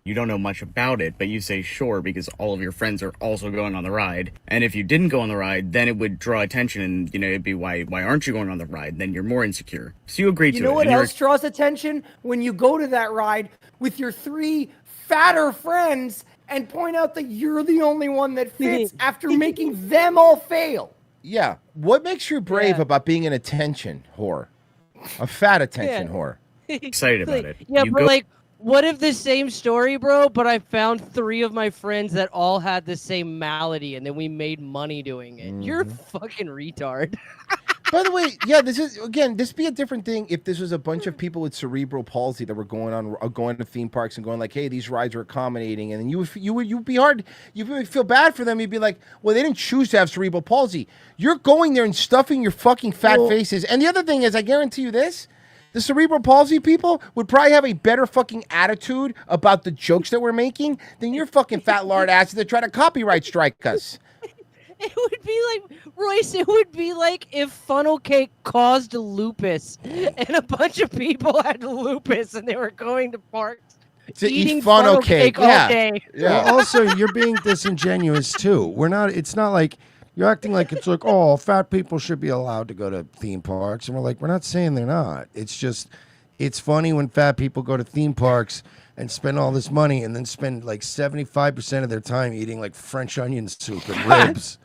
You don't know much about it, but you say sure because all of your friends are also going on the ride. And if you didn't go on the ride, then it would draw attention and, you know, it'd be why aren't you going on the ride? Then you're more insecure. So you agree to it. You know what and you're- else draws attention? When you go to that ride with your 3 fatter friends and point out that you're the only one that fits after making them all fail. Yeah. What makes you brave about being an attention whore? A fat attention whore. Excited about it. Yeah, You but go- like, what if the same story, bro? But I found 3 of my friends that all had the same malady, and then we made money doing it. You're a fucking retard. By the way, yeah, this be a different thing if this was a bunch of people with cerebral palsy that were going to theme parks and going like, hey, these rides are accommodating, and then you'd feel bad for them. You'd be like, well, they didn't choose to have cerebral palsy. You're going there and stuffing your fucking fat faces. And the other thing is, I guarantee you this. The cerebral palsy people would probably have a better fucking attitude about the jokes that we're making than your fucking fat lard asses that try to copyright strike us. It would be like, Royce, it would be like if funnel cake caused lupus and a bunch of people had lupus and they were going to parks to eating eat funnel cake all day. Yeah. Well, also, you're being disingenuous too. It's not like you're acting like it's like, oh, fat people should be allowed to go to theme parks, and we're like, we're not saying they're not. It's just, it's funny when fat people go to theme parks and spend all this money and then spend like 75% of their time eating like French onion soup and ribs.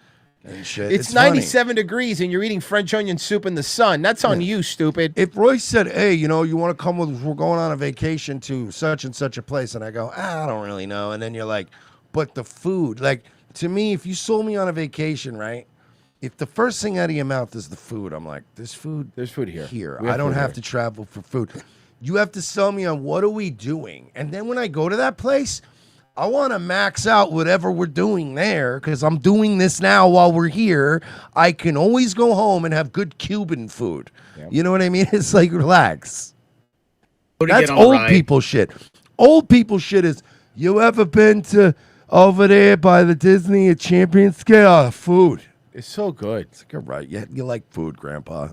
And shit. It's 97 degrees and you're eating French onion soup in the sun. That's on you, stupid. If Royce said, hey, you want to come with us? We're going on a vacation to such and such a place. And I go, I don't really know. And then you're like, but the food. Like, to me, if you sold me on a vacation, right? If the first thing out of your mouth is the food, I'm like, there's food here. I don't have to travel for food. You have to sell me on what are we doing? And then when I go to that place, I want to max out whatever we're doing there because I'm doing this now while we're here. I can always go home and have good Cuban food. Yep. You know what I mean? It's like, relax. That's old people shit. Old people shit is, you ever been to over there by the Disney at Champion Scale? Food. It's so good. It's like, all right. You like food, Grandpa.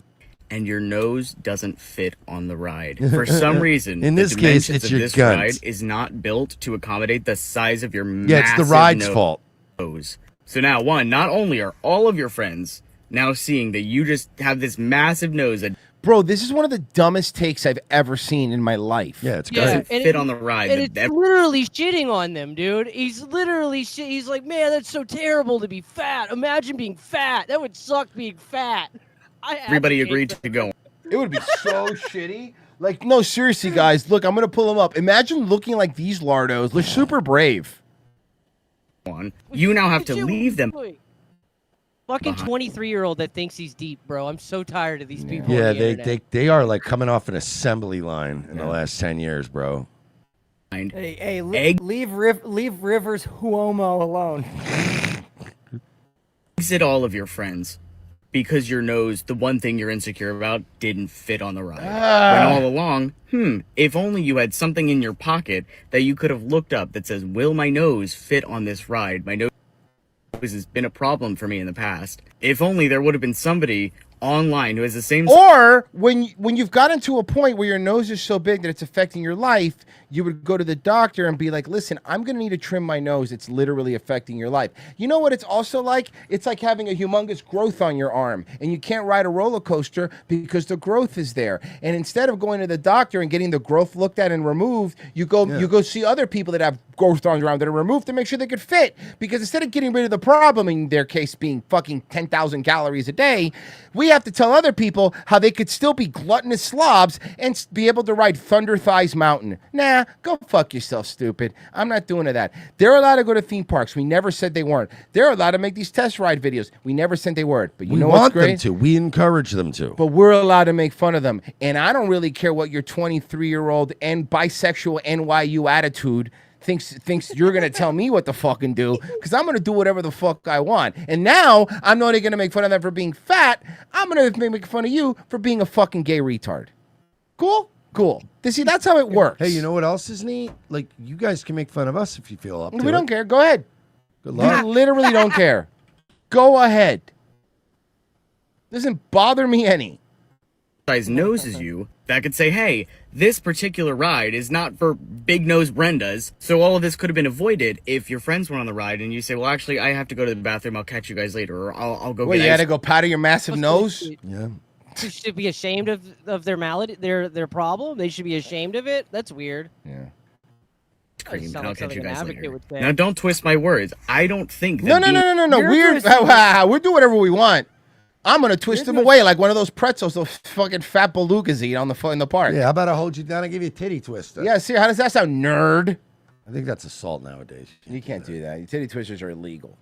And your nose doesn't fit on the ride. For some reason, in this case, it's your this guns. ride is not built to accommodate the size of your Yeah, it's the ride's fault. nose. So now, not only are all of your friends now seeing that you just have this massive nose that Bro, this is one of the dumbest takes I've ever seen in my life. Yeah, it's doesn't fit on the ride. And it's literally shitting on them, dude. He's literally he's like, man, that's so terrible to be fat. Imagine being fat. That would suck being fat. Everybody agreed to go. It would be so shitty. Like, no, seriously, guys. Look, I'm going to pull them up. Imagine looking like these lardos. They're super brave. You now have to leave them. Fucking 23-year-old that thinks he's deep, bro. I'm so tired of these people. Yeah, on the internet. they are like coming off an assembly line in the last 10 years, bro. Hey, leave Rivers Cuomo alone. Exit all of your friends because your nose, the one thing you're insecure about, didn't fit on the ride. When all along, if only you had something in your pocket that you could have looked up that says, will my nose fit on this ride? My nose has been a problem for me in the past. If only there would have been somebody online who has the same... Or when you've gotten to a point where your nose is so big that it's affecting your life, you would go to the doctor and be like, listen, I'm going to need to trim my nose. It's literally affecting your life. You know what it's also like? It's like having a humongous growth on your arm, and you can't ride a roller coaster because the growth is there. And instead of going to the doctor and getting the growth looked at and removed, you go see other people that have growth on their arm that are removed to make sure they could fit. Because instead of getting rid of the problem, in their case being fucking 10,000 calories a day, we have to tell other people how they could still be gluttonous slobs and be able to ride Thunder Thighs Mountain. Nah, go fuck yourself, stupid. I'm not doing that. They're allowed to go to theme parks. We never said they weren't. They're allowed to make these test ride videos. We never said they weren't. But you know what's great? We want them to. We encourage them to. But we're allowed to make fun of them. And I don't really care what your 23-year-old and bisexual NYU attitude thinks you're going to tell me what to fucking do, because I'm going to do whatever the fuck I want. And now I'm not only going to make fun of them for being fat, I'm going to make fun of you for being a fucking gay retard. Cool? Cool. See, that's how it works. Hey, you know what else is neat? Like, you guys can make fun of us if you feel up to it. We don't care. Go ahead. Good luck. We literally don't care. Go ahead. Doesn't bother me any. Size nose as you that could say, hey, this particular ride is not for big nose Brendas, so all of this could have been avoided if your friends were on the ride and you say, well, actually, I have to go to the bathroom, I'll catch you guys later, or I'll go Wait, you had to go powder your massive nose? Yeah. They should be ashamed of their malady, their problem. They should be ashamed of it. That's weird. Yeah. I'll catch you guys later. Now, don't twist my words. I don't think that No. We're doing whatever we want. I'm going to twist them away like one of those pretzels those fucking fat belugas eat in the park. Yeah, how about I hold you down and give you a titty twister? Yeah, see, how does that sound, nerd? I think that's assault nowadays. You can't do that. Titty twisters are illegal.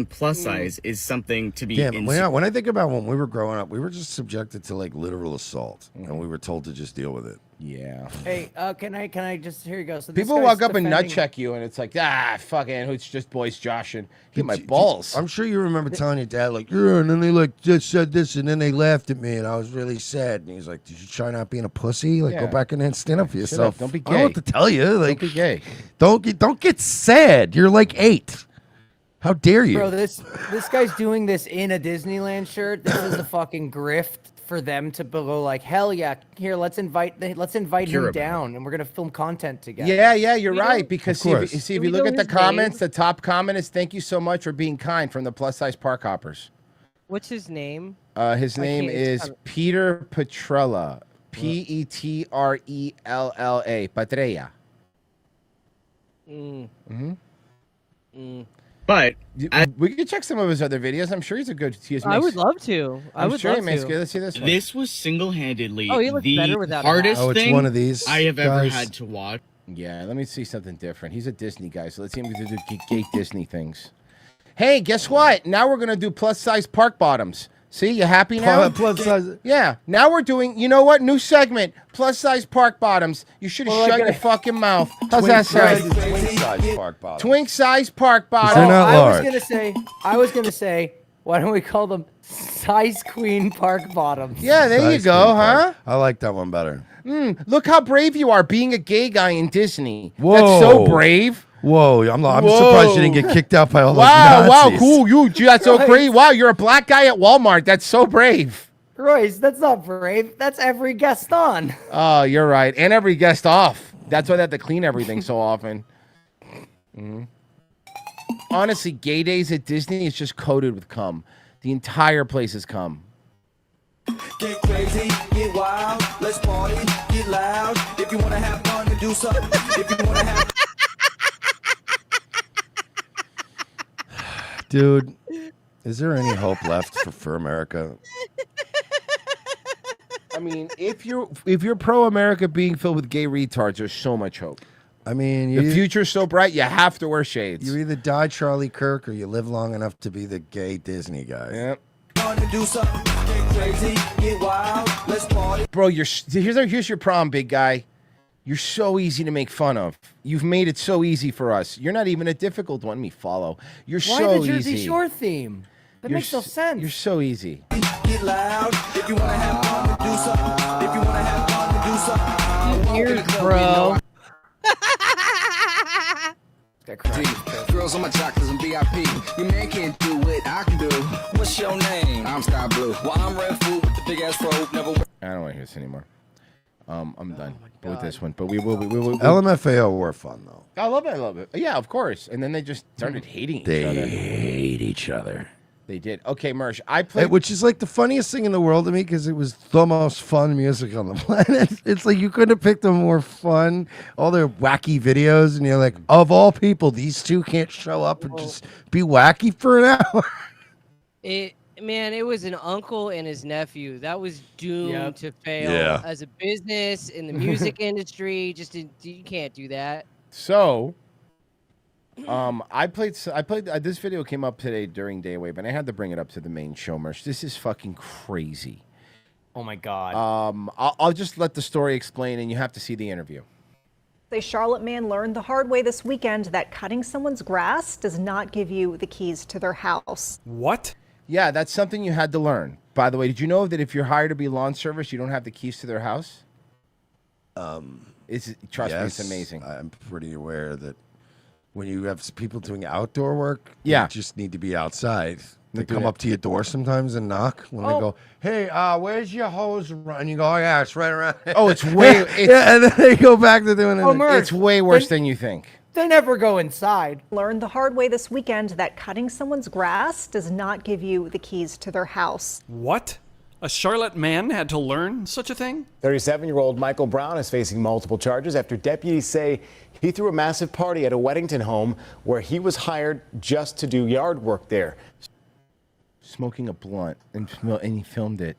plus size is something to be Yeah, when I think about when we were growing up, we were just subjected to like literal assault, and we were told to just deal with it. Yeah. Hey, can I just here you go. So this People guy's walk up and nut defending- check you, and it's like, fucking, it's just boys joshing. Get my balls. I'm sure you remember telling your dad, like, yeah, and then they like just said this, and then they laughed at me, and I was really sad. And he's like, did you try not being a pussy? Like, Yeah. go back in there and stand up for Shut yourself. up. Don't be I don't know what gay. to tell you. Like, Don't be gay. Don't get sad. You're like 8. How dare you? Bro, this guy's doing this in a Disneyland shirt. This is a fucking grift for them to go like, hell yeah, here, let's invite him down, and we're gonna film content together. Yeah, you're right. Because see, if Do you we look know at the his comments, name? the top comment is "Thank you so much for being kind" from the plus size park hoppers. What's his name? His I name can't- it's is kind of- Peter Petrella. Petrella. Petrella. But we could check some of his other videos. I'm sure he's a good. I would love to. I I'm would sure love he makes to. good. Let's see this one. This was single-handedly Oh, he looks the better without a hardest hat. Oh, it's thing one of these I have ever guys? had to watch. Yeah, let me see something different. He's a Disney guy, so let's see him do gay Disney things. Hey, guess what? Now we're gonna do plus size park bottoms. See, you happy now? Plus size. Yeah. Now we're doing. You know what? New segment. Plus size park bottoms. You should have Well, I shut your gotta- fucking mouth. How's that sound? Twin size park bottom. Twink size park bottoms. They're not I large. was gonna say, why don't we call them size queen park bottoms? Yeah, there you Size go, twin huh? park. I like that one better. Look how brave you are being a gay guy in Disney. Whoa. That's so brave. Whoa, I'm Whoa. surprised you didn't get kicked out by all Wow, those wow, Nazis. cool. That's so Right. great. Wow, you're a black guy at Walmart. That's so brave. Royce, that's not brave. That's every guest on. Oh, you're right. And every guest off. That's why they have to clean everything so often. Honestly, gay days at Disney is just coated with cum. The entire place is cum. Get crazy, get wild, let's party, get loud. If you wanna have fun and do something, if you wanna have Dude, is there any hope left for America? I mean, if you're pro America being filled with gay retards, there's so much hope. I mean, The future's so bright, you have to wear shades. You either die Charlie Kirk or you live long enough to be the gay Disney guy. Yep. fun and do something, get crazy, get wild, let's party. Bro, here's your problem, big guy. You're so easy to make fun of. You've made it so easy for us. You're not even a difficult one. Let me follow. You're Why so the Jersey easy. Shore theme? That You're makes no s- sense. You're so easy. Get loud, if you wanna have fun and do something, if you wanna have fun and do something. Ears, bro. Girls on my chocolates and VIP. Your man can't do what I can do. What's your name? I'm Sky Blue. Well, I'm Red Food with the big ass fro. Never. I don't want to hear this anymore. I'm done with this one. But we will. LMFAO were fun though. I love it. Yeah, of course. And then they just started hating each They other. hate each other. They did. Okay, Mersh. I played. Which is like the funniest thing in the world to me because it was the most fun music on the planet. It's like you couldn't have picked a more fun, all their wacky videos, and you're like, of all people, these two can't show up and just be wacky for an hour. It was an uncle and his nephew. That was doomed to fail Yeah. as a business in the music industry. You can't do that. So, I played. This video came up today during Day Away, but I had to bring it up to the main show, Merch. This is fucking crazy. Oh my god. I'll just let the story explain, and you have to see the interview. A Charlotte man learned the hard way this weekend that cutting someone's grass does not give you the keys to their house. What? Yeah, that's something you had to learn. By the way, did you know that if you're hired to be lawn service, you don't have the keys to their house? Trust me, it's amazing. I'm pretty aware that when you have people doing outdoor work, Yeah. you just need to be outside. They They do come that. up to your door sometimes and knock when they Oh. go, "Hey, where's your hose?" And you go, "Oh yeah, it's right around." Oh, it's way. yeah, and then they go back to doing it. Oh, Merch, It's way worse than you think. They never go inside. Learned the hard way this weekend that cutting someone's grass does not give you the keys to their house. What? A Charlotte man had to learn such a thing? 37-year-old Michael Brown is facing multiple charges after deputies say he threw a massive party at a Weddington home where he was hired just to do yard work there. Smoking a blunt and he filmed it.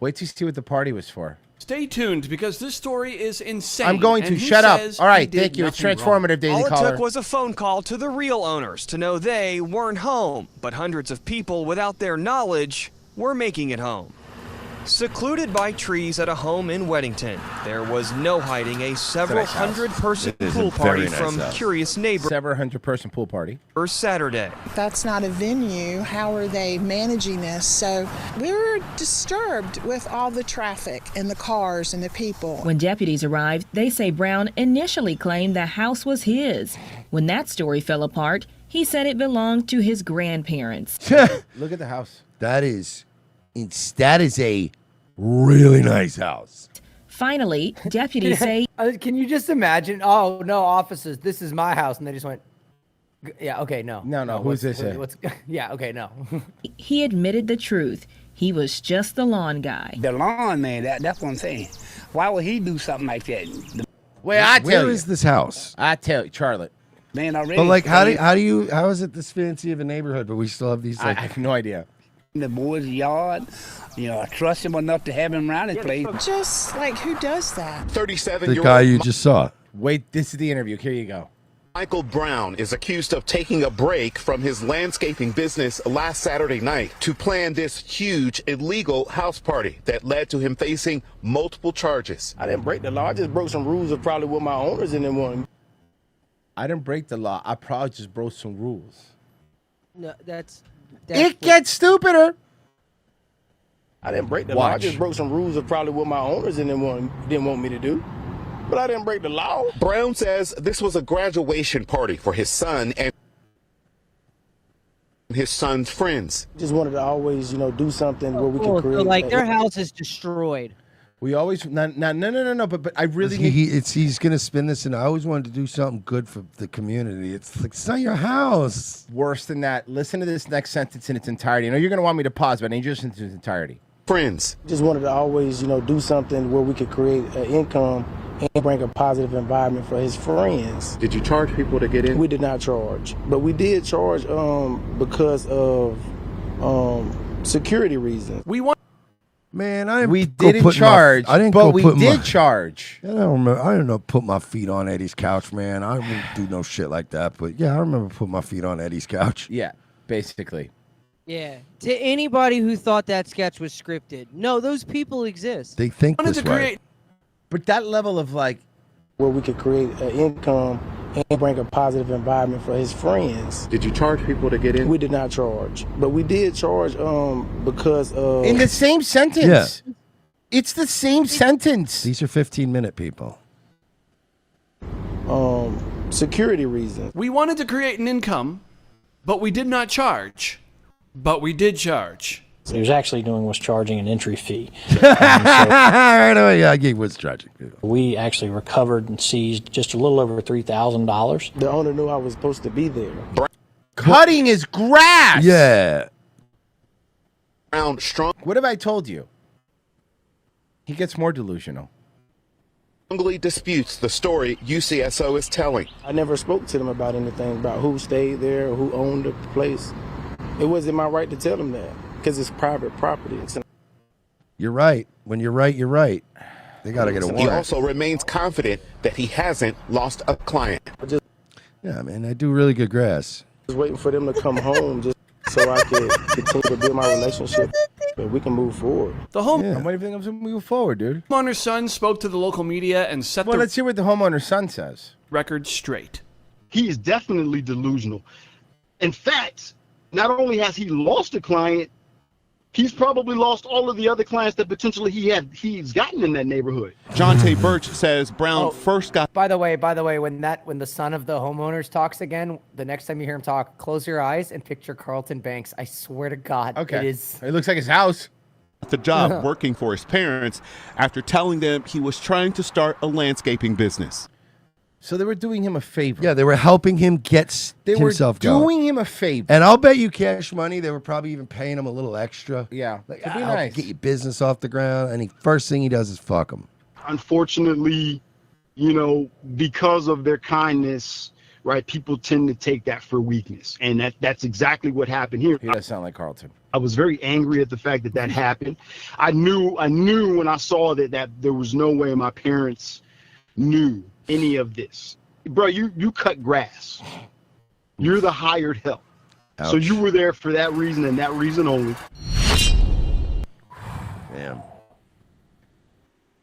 Wait till you see what the party was for. Stay tuned because this story is insane. I'm going to. and he Shut up. says All right, he did thank you. It's nothing wrong. transformative, Daily All it Caller. took was a phone call to the real owners to know they weren't home, but hundreds of people without their knowledge were making it home. Secluded by trees at a home in Weddington, there was no hiding a several nice house. hundred-person It is a pool very party nice from house. curious neighbors. Several hundred-person pool party. Saturday. That's not a venue. How are they managing this? So we were disturbed with all the traffic and the cars and the people. When deputies arrived, they say Brown initially claimed the house was his. When that story fell apart, he said it belonged to his grandparents. Look at the house. That is a really nice house. Finally, deputies say, Can you just imagine? Oh, no, officers, this is my house. And they just went, yeah, okay, no. No, who's this? Yeah, okay, no. he admitted the truth. He was just the lawn guy. The lawn man, that's what I'm saying. Why would he do something like that? Wait, I tell you. Where is this house? I tell you, Charlotte. Man, already. But like, how is it this fancy of a neighborhood, but we still have these? Like, I have no idea. The boy's yard, I trust him enough to have him around his place. Just like, who does that? 37-year-old. The guy you just saw. Wait, this is the interview. Here you go. Michael Brown is accused of taking a break from his landscaping business last Saturday night to plan this huge illegal house party that led to him facing multiple charges. I didn't break the law. I just broke some rules of probably what my owners in them wanted. I didn't break the law. I probably just broke some rules. No, that's It gets stupider. I didn't break the law. I just broke some rules of probably what my owners in them didn't want me to do. But I didn't break the law. Brown says this was a graduation party for his son and his son's friends. Just wanted to always, do something where we could create. So like their house is destroyed. We always no. But I really he's gonna spin this, and I always wanted to do something good for the community. It's like, it's not your house. Worse than that. Listen to this next sentence in its entirety. I know you're gonna want me to pause, but I need you to listen to its entirety. Friends. Just wanted to always, do something where we could create an income and bring a positive environment for his friends. Did you charge people to get in? We did not charge, but we did charge because of security reasons. Man, I didn't we go didn't put charge, I didn't but go we put did my, charge. I don't remember. I didn't know put my feet on Eddie's couch, man. I wouldn't do no shit like that. But yeah, I remember putting my feet on Eddie's couch. Yeah, basically. Yeah. To anybody who thought that sketch was scripted, no, those people exist. They think this way. But that level of like, where we could create an income and bring a positive environment for his friends. Did you charge people to get in? We did not charge, but we did charge because of in the same sentence. Yeah. It's the same sentence. These are 15-minute people. Security reasons. We wanted to create an income, but we did not charge. But we did charge. So he was actually doing was charging an entry fee. Right away, yeah, he was charging. We actually recovered and seized just a little over $3,000. The owner knew I was supposed to be there. Cutting his grass. Yeah. Brown strong. What have I told you? He gets more delusional. Strongly disputes the story UCSO is telling. I never spoke to them about anything about who stayed there or who owned the place. It wasn't my right to tell them that because it's private property. You're right. When you're right, you're right. They got to get a warrant. He also remains confident that he hasn't lost a client. Yeah, man, I do really good grass. Just waiting for them to come home just so I could continue to build my relationship and we can move forward. The home I'm waiting for them to move forward, dude. homeowner's son spoke to the local media and set Well, the let's hear what the homeowner's son says. record straight. He is definitely delusional. In fact, not only has he lost a client, he's probably lost all of the other clients that potentially he's gotten in that neighborhood. John T. Birch says Brown first got. By the way, when the son of the homeowners talks again, the next time you hear him talk, close your eyes and picture Carlton Banks. I swear to God, Okay. it is. It looks like his house. The job working for his parents after telling them he was trying to start a landscaping business. So they were doing him a favor. Yeah, they were helping him get himself going. doing him a favor. And I'll bet you cash money, they were probably even paying him a little extra. Yeah, Like, it'd be I'll nice. get your business off the ground. And first thing he does is fuck him. Unfortunately, because of their kindness, right, people tend to take that for weakness. And that's exactly what happened here. He does sound like Carlton. I was very angry at the fact that that happened. I knew when I saw that there was no way my parents knew any of this. Bro, you cut grass. You're the hired help. Ouch. So you were there for that reason and that reason only.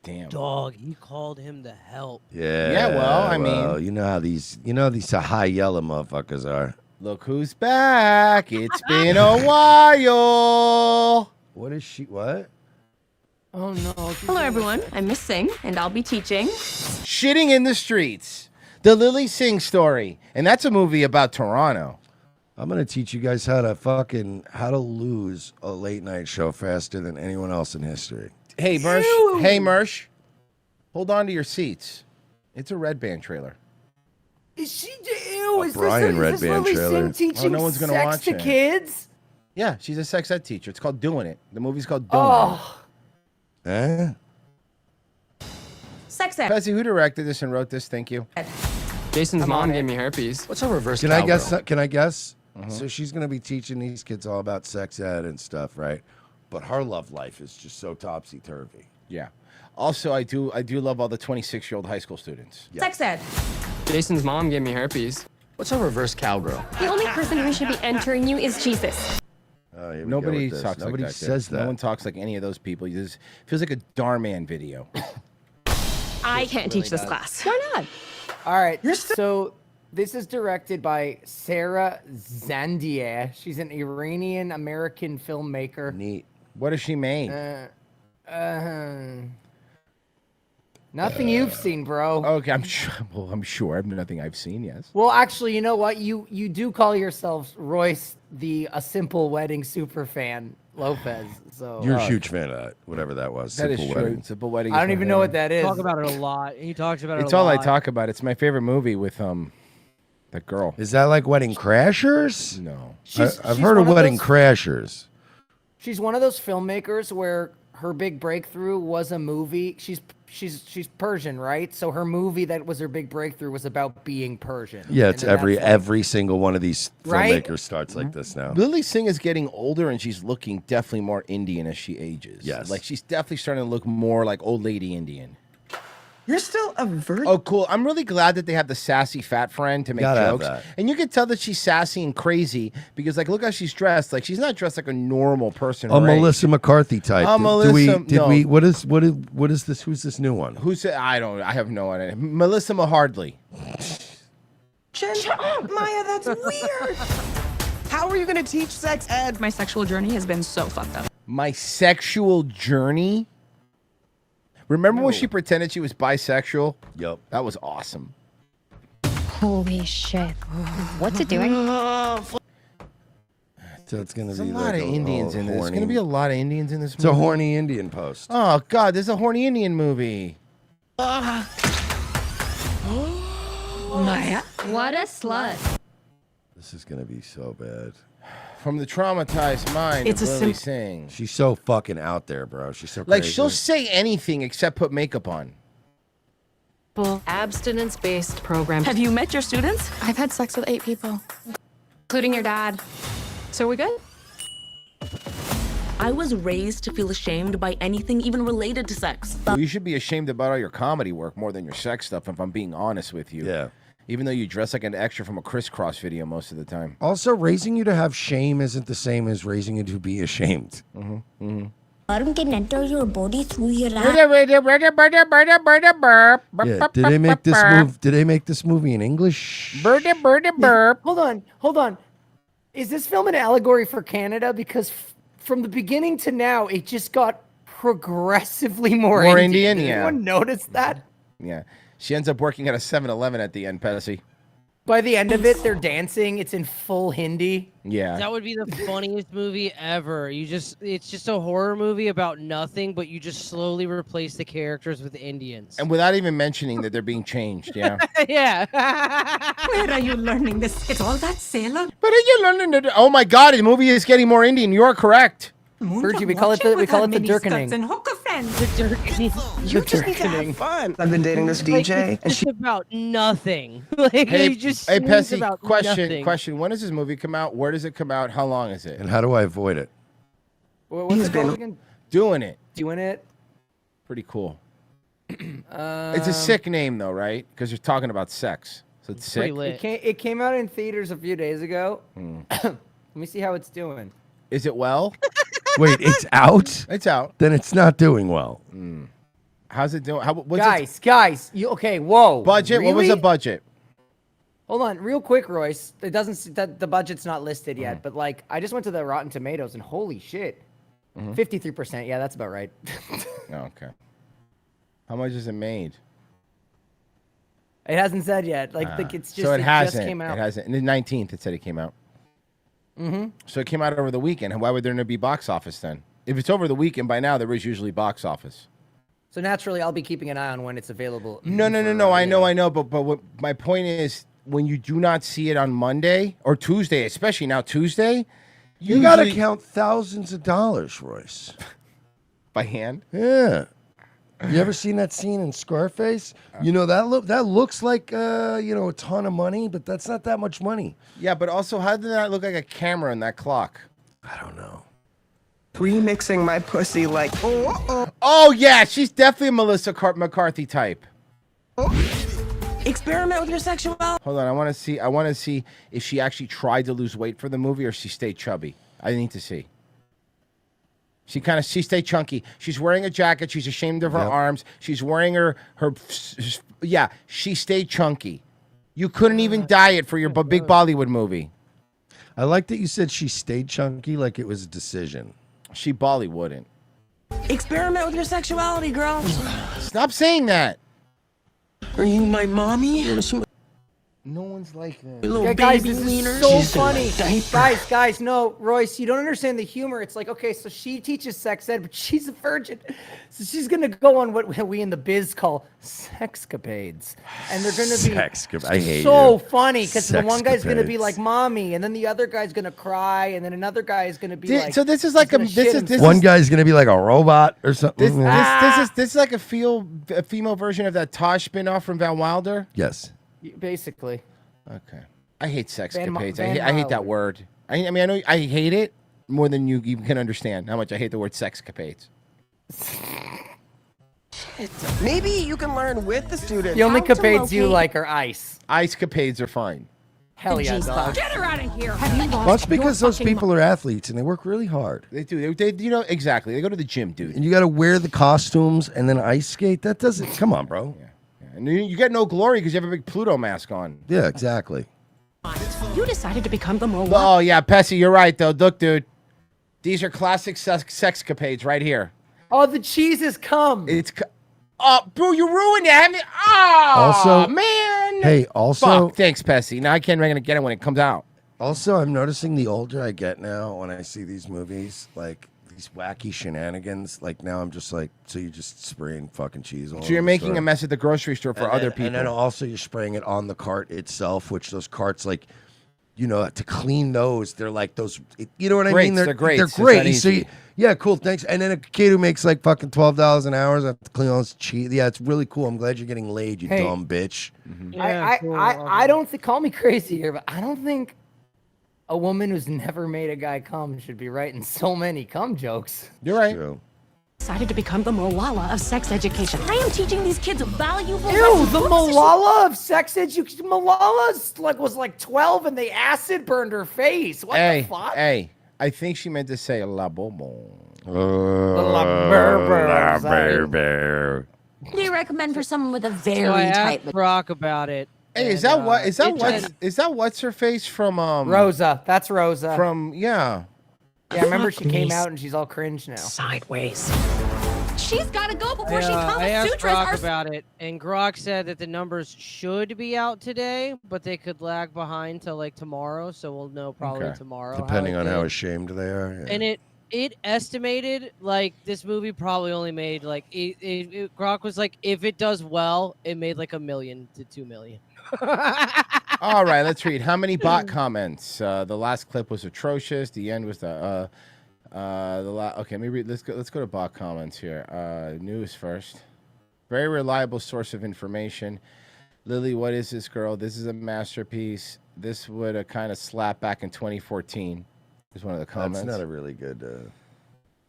Damn. Dog, he called him the help. Yeah. Well, I mean, you know how these high yellow motherfuckers are. Look who's back. It's been a while. What is she? What? Oh no. Hello everyone, I'm Miss Singh and I'll be teaching Shitting in the Streets. The Lily Singh story. And that's a movie about Toronto. I'm gonna teach you guys how to lose a late night show faster than anyone else in history. Hey, Mersh. Hey, Mersh. Hold on to your seats. It's a Red Band trailer. Is she? Ew, is Brian this Red Band Lily trailer. Singh teaching no one's gonna sex watch to it. kids? Yeah, she's a sex ed teacher. It's called Doing It. The movie's called Doing It. Eh? sex ed. Fezzi, who directed this and wrote this? Thank you. Jason's mom gave me herpes. What's a reverse Can I guess? Can I guess? Mm-hmm. So she's gonna be teaching these kids all about sex ed and stuff, right? But her love life is just so topsy turvy. Yeah. Also, I do love all the 26-year-old high school students. Sex ed. Jason's mom gave me herpes. What's a reverse cowgirl? The only person who should be entering you is Jesus. Nobody talks Nobody like that. says No that. one talks like any of those people. It just feels like a Darman video. I can't teach this class. Why not? All right. So this is directed by Sarah Zandieh. She's an Iranian-American filmmaker. Neat. What has she made? Nothing you've seen, bro. Okay, I'm sure. Well, I'm sure. Nothing I've seen. Yes. Well, actually, you know what? You do call yourself Royce A Simple Wedding super fan, Lopez. So You're a huge fan of that, whatever that was. That is Simple true. Wedding. Simple Wedding. I don't even know what that is. Talk about it a lot. He talks about it It's a all lot. I talk about. It's my favorite movie with that girl. Is that like Wedding Crashers? No. I've heard of Wedding Crashers. She's one of those filmmakers where her big breakthrough was a movie. She's Persian, right? So her movie that was her big breakthrough was about being Persian. Yeah, it's And that's every single one of these Right? filmmakers starts like this now. Lily Singh is getting older and she's looking definitely more Indian as she ages. Yes. Like she's definitely starting to look more like old lady Indian. You're still a virgin. Oh, cool. I'm really glad that they have the sassy fat friend to make Gotta have jokes. that. And you can tell that she's sassy and crazy because, like, look how she's dressed. Like, she's not dressed like a normal person. A right? Melissa McCarthy type. What is this? Who's this new one? Who's it? I have no idea. Melissa Mahardly. Shut up, Maya. That's weird. How are you going to teach sex ed? My sexual journey has been so fucked up. My sexual journey. Remember when she pretended she was bisexual? Yep. That was awesome. Holy shit. What's it doing? So it's gonna There's be a lot like of Indians in this. There's gonna be a lot of Indians in this It's movie. a horny Indian post. Oh God, there's a horny Indian movie. Maya, what a slut. This is gonna be so bad. From the traumatized mind It's of a Lily Singh. She's so fucking out there, bro. She's so Like crazy. she'll say anything except put makeup on. Abstinence-based program. Have you met your students? I've had sex with 8 people, including your dad. So we good? I was raised to feel ashamed by anything even related to sex. Well, you should be ashamed about all your comedy work more than your sex stuff, if I'm being honest with you. Yeah. Even though you dress like an extra from a crisscross video most of the time. Also, raising you to have shame isn't the same as raising you to be ashamed. Sperm can enter your body through your Yeah. Did they make this move? Did they make this movie in English? Hold on. Is this film an allegory for Canada? Because from the beginning to now, it just got progressively more Indian, Did yeah. anyone notice that? Yeah. She ends up working at a 7-Eleven at the end, Pessy. By the end of it, they're dancing. It's in full Hindi. Yeah. That would be the funniest movie ever. It's just a horror movie about nothing, but you just slowly replace the characters with Indians. And without even mentioning that they're being changed, yeah. Yeah. Where are you learning this? It's all that sailor. But are you learning to? Oh my God, the movie is getting more Indian. You are correct. Virgie, we call it the Durkening. weekend. You just need to have fun. I've been dating this Like, DJ, it's just about nothing. Like Hey, he just hey, sings Pessy, about question. nothing. When does this movie come out? Where does it come out? How long is it? And how do I avoid it? What's it called again? Doing it. Doing it. Pretty cool. It's a sick name though, right? Because you're talking about sex, so it's sick. It came out in theaters a few days ago. Let me see how it's doing. Is it well? Wait, it's out? It's out. Then it's not doing well. How's it doing? Guys, you okay? Whoa. Budget? Really? What was the budget? Hold on, real quick, Royce. It doesn't that the budget's not listed yet, but like I just went to the Rotten Tomatoes and holy shit, 53%. Yeah, that's about right. Okay. How much has it made? It hasn't said yet. Like it's just so it hasn't. just came out. It hasn't. And the 19th, it said it came out. So it came out over the weekend. Why would there not be box office then? If it's over the weekend, by now there is usually box office. So naturally, I'll be keeping an eye on when it's available. No. I know. But what my point is, when you do not see it on Monday or Tuesday, especially now Tuesday, You got to count thousands of dollars, Royce. By hand? Yeah. You ever seen that scene in Scarface? You know that looks like a ton of money, but that's not that much money. Yeah, but also, how did that look like a camera in that clock? I don't know. Remixing my pussy like, Oh yeah, she's definitely a Melissa McCarthy type. Experiment with your sexuality. Hold on, I want to see if she actually tried to lose weight for the movie or she stayed chubby. I need to see. She stayed chunky. She's wearing a jacket. She's ashamed of her arms. She's wearing her. Yeah, she stayed chunky. You couldn't even diet for your big Bollywood movie. I like that you said she stayed chunky like it was a decision. She Bollywouldn't. Experiment with your sexuality, girl. Stop saying that. Are you my mommy? No one's like that. Little guys, baby this wiener. is so She's in a funny. diaper. Guys, no, Royce, you don't understand the humor. It's like, okay, so she teaches sex ed, but she's a virgin. So she's going to go on what we in the biz call sexcapades. And they're going to be I hate so you. funny because the one guy's going to be Sexcapades. like mommy, and then the other guy's going to cry, and then another guy is going to be like. So this is like One guy's gonna be like a robot or something. This is like a female version of that Tosh spinoff from Van Wilder. Yes. Basically. Okay. I hate Van sexcapades. I hate that Wilder. word. I mean, I know I hate it more than you even can understand how much I hate the word sexcapades. Maybe you can learn with the students. The only how to capades you locate- like are ice. Ice capades are fine. Hell yeah, dog. Get her out of here. Have you Well, lost it's because your those fucking people are athletes and they work really hard. They do. They you know exactly. They go to the gym, dude. And you got to wear the costumes and then ice skate. That doesn't. Come on, bro. And you get no glory because you have a big Pluto mask on. Yeah, exactly. You decided to become the more Oh yeah, Pessy, you're right though. Look, dude, these are classic sexcapades right here. Oh, the cheese has come. Oh, bro, you ruined it. Haven't oh, Also- man. Hey, also- Fuck, thanks, Pessy. Now I can't gonna get it when it comes out. Also, I'm noticing the older I get now, when I see these movies, like these wacky shenanigans, like now I'm just like, so you're just spraying fucking cheese all So you're over the making store. a mess at the grocery store for other people. And then also you're spraying it on the cart itself, which those carts, like, to clean those, they're like those, you know what I mean? Grates, they're grates. They're It's not great. So easy. yeah, cool, thanks. And then a kid who makes like fucking $12 an hour, I have to clean all this cheese. Yeah, it's really cool. I'm glad you're getting laid, you Hey. dumb bitch. I don't think, call me crazy here, but I don't think a woman who's never made a guy come should be writing so many cum jokes. You're right. decided to become the Malala of sex education. I am teaching these kids valuable Ew, lessons. the What position- Malala of sex education. Malala's was like 12 and they acid burned her face. What the fuck? Hey, I think she meant to say la bobo. Do you recommend for someone with a very So I tight? asked Brock about it. Hey, is and, that what's her face from Rosa? That's Rosa. From yeah. Yeah, remember she came out and she's all cringe now. Sideways. She's got to go before she Yeah, comes. I asked Sutras Grok are about it, and Grok said that the numbers should be out today, but they could lag behind till like tomorrow, so we'll know probably Okay. tomorrow. Depending it on how did. ashamed they are. Yeah. And it estimated like this movie probably only made like Grok was like, if it does well, it made like $1 million to $2 million. All right, let's read. How many bot comments? The last clip was atrocious. The end was the Okay, maybe let's go to bot comments here. News first. Very reliable source of information. Lily, what is this girl? This is a masterpiece. This would have kind of slapped back in 2014. Is one of the comments. That's not a really good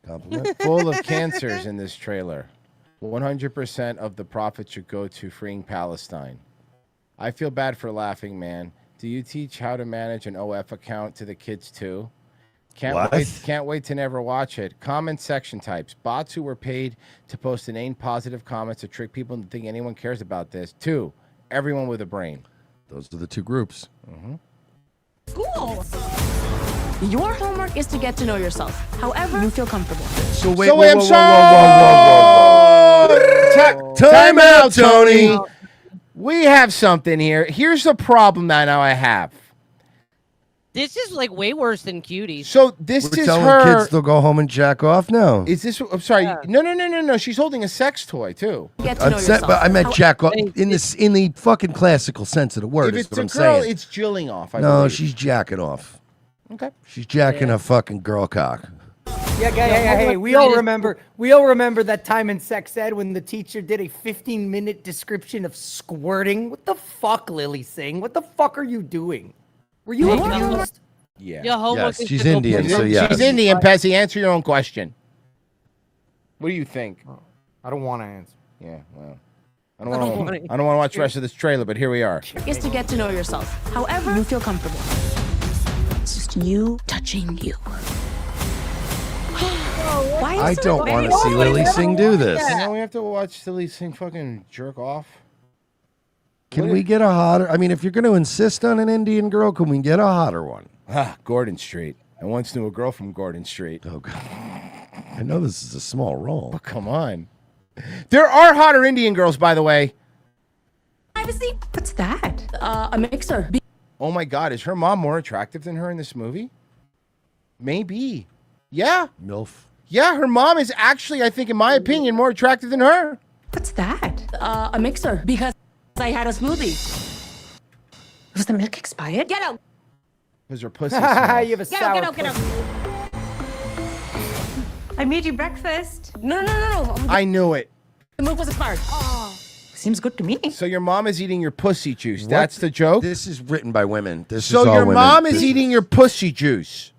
compliment. Full of cancers in this trailer. 100% of the profit should go to freeing Palestine. I feel bad for laughing, man. Do you teach how to manage an OF account to the kids too? Can't wait to never watch it. Comment section types. Bots who were paid to post inane positive comments to trick people into thinking anyone cares about this. 2, everyone with a brain. Those are the 2 groups. School. Your homework is to get to know yourself. However, you feel comfortable. So wait, I'm sorry. Time out, Tony. We have something here. Here's the problem that now I have. This is like way worse than cuties. So this We're is telling her. kids to go home and jack off now. Is this? I'm sorry. No. She's holding a sex toy too. Get to know yourself. But I meant jack off in the fucking classical sense of the word. If Is it's what a I'm girl, saying. it's jilling off. I No, believe. she's jacking off. Okay. She's jacking a fucking girl cock. Hey, we all remember that time in sex ed when the teacher did a 15-minute description of squirting. What the fuck, Lily Singh? What the fuck are you doing? Were you abused? Yeah. Yes, she's Indian, so yes. She's Indian, Pessy. Answer your own question. What do you think? I don't want to answer. Yeah, well, I don't want to watch the rest of this trailer, but here we are. Is to get to know yourself. However, you feel comfortable. It's just you touching you. Why I don't want to see Lily Singh do this. Now we have to watch Lily Singh fucking jerk off. Can we get a hotter? I mean, if you're going to insist on an Indian girl, can we get a hotter one? Gordon Street. I once knew a girl from Gordon Street. Oh, God. I know this is a small role. But come on. There are hotter Indian girls, by the way. Privacy? What's that? A mixer. Oh, my God. Is her mom more attractive than her in this movie? Maybe. Yeah. MILF. Yeah, her mom is actually, I think, in my opinion, more attractive than her. What's that? A mixer. Because I had a smoothie. Was the milk expired? Get out. Because her pussy You smells. have a sour Get out. I made you breakfast. No. I knew it. The milk was expired. Oh. Seems good to me. So your mom is eating your pussy juice. That's the joke? This is written by women. This So is all your women. mom is eating your pussy juice.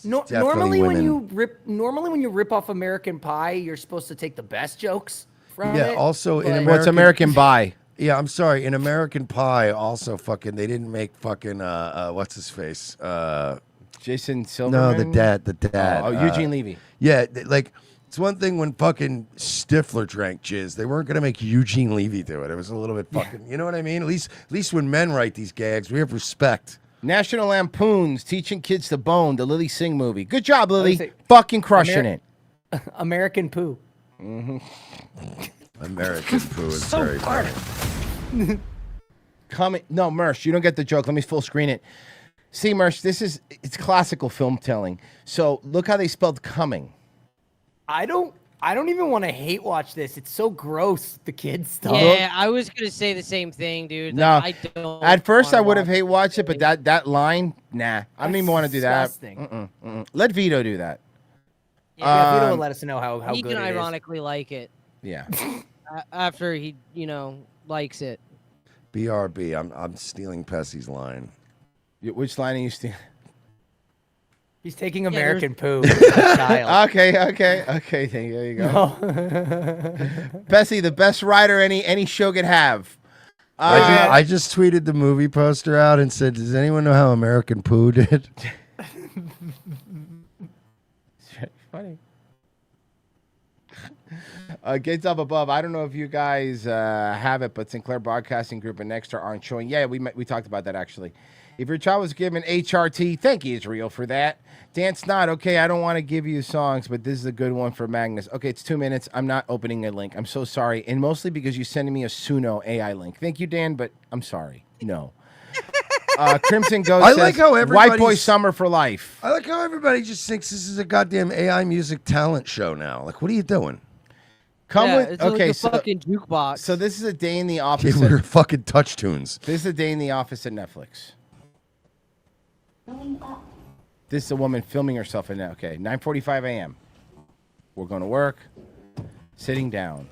Normally, when women. you rip off American Pie, you're supposed to take the best jokes from Yeah, it. also in but- American... What's American Pie? Yeah, I'm sorry. In American Pie, also fucking, they didn't make fucking, what's his face? Jason Silverman? No, the dad. Oh, Eugene Levy. Yeah, like, it's one thing when fucking Stifler drank jizz. They weren't going to make Eugene Levy do it. It was a little bit fucking, you know what I mean? At least when men write these gags, we have respect. National Lampoon's Teaching Kids to Bone, the Lily Singh movie. Good job, Lily. Fucking crushing it. American Poo. Mm-hmm. American Poo is So very funny. No, Mersh, you don't get the joke. Let me full screen it. See, Mersh, it's classical film telling. So look how they spelled coming. I don't even want to hate watch this. It's so gross, the kids stuff. Yeah, I was gonna say the same thing, dude. No, Like, I don't. at first I wanna would have watch hate watched it, but that line, nah, I don't even want to do that. disgusting. Let Vito do that. Yeah, Vito will let us know how He good can it is. ironically like it. Yeah. After he, likes it. BRB, I'm stealing Pessy's line. Which line are you stealing? He's taking there's- American Poo. Child. Okay. There you go. Bessie, the best writer any show could have. I just tweeted the movie poster out and said, does anyone know how American Poo did? Funny. Gates Up Above. I don't know if you guys have it, but Sinclair Broadcasting Group and Nexstar aren't showing. Yeah, we talked about that actually. If your child was given HRT, thank you, Israel, for that. Dan Snod, okay, I don't want to give you songs, but this is a good one for Magnus. Okay, it's 2 minutes. I'm not opening a link. I'm so sorry. And mostly because you're sending me a Suno AI link. Thank you, Dan, but I'm sorry. No. Crimson Ghost I says, like how White Boy everybody's- Summer for life. I like how everybody just thinks this is a goddamn AI music talent show now. Like, what are you doing? It's like a fucking jukebox. So this is a day in the Yeah, office. we're fucking touch tunes. This is a day in the office at Netflix. This is a woman filming herself in that. Okay, 9:45 a.m. We're going to work. Sitting down.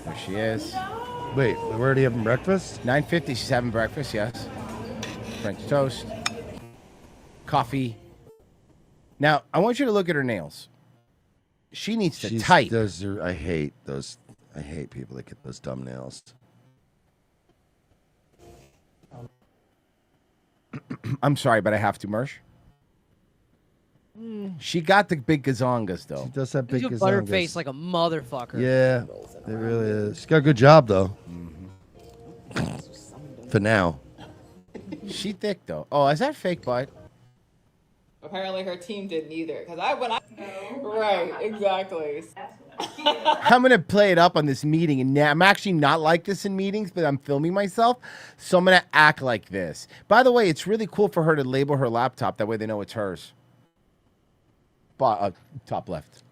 There she is. Wait, we're already having breakfast? 9:50. She's having breakfast. Yes. French toast. Coffee. Now I want you to look at her nails. She needs to type. I hate those. I hate people that get those dumb nails. I'm sorry, but I have to, Mersh. She got the big gazongas, though. She does have big You gazongas. butterface like a motherfucker. Yeah, it really is. She's got a good job, though. For now. She thick, though. Oh, is that fake butt? Apparently her team didn't either. Because right, exactly. I'm going to play it up on this meeting. And now I'm actually not like this in meetings, but I'm filming myself. So I'm going to act like this. By the way, it's really cool for her to label her laptop. That way they know it's hers. Top left.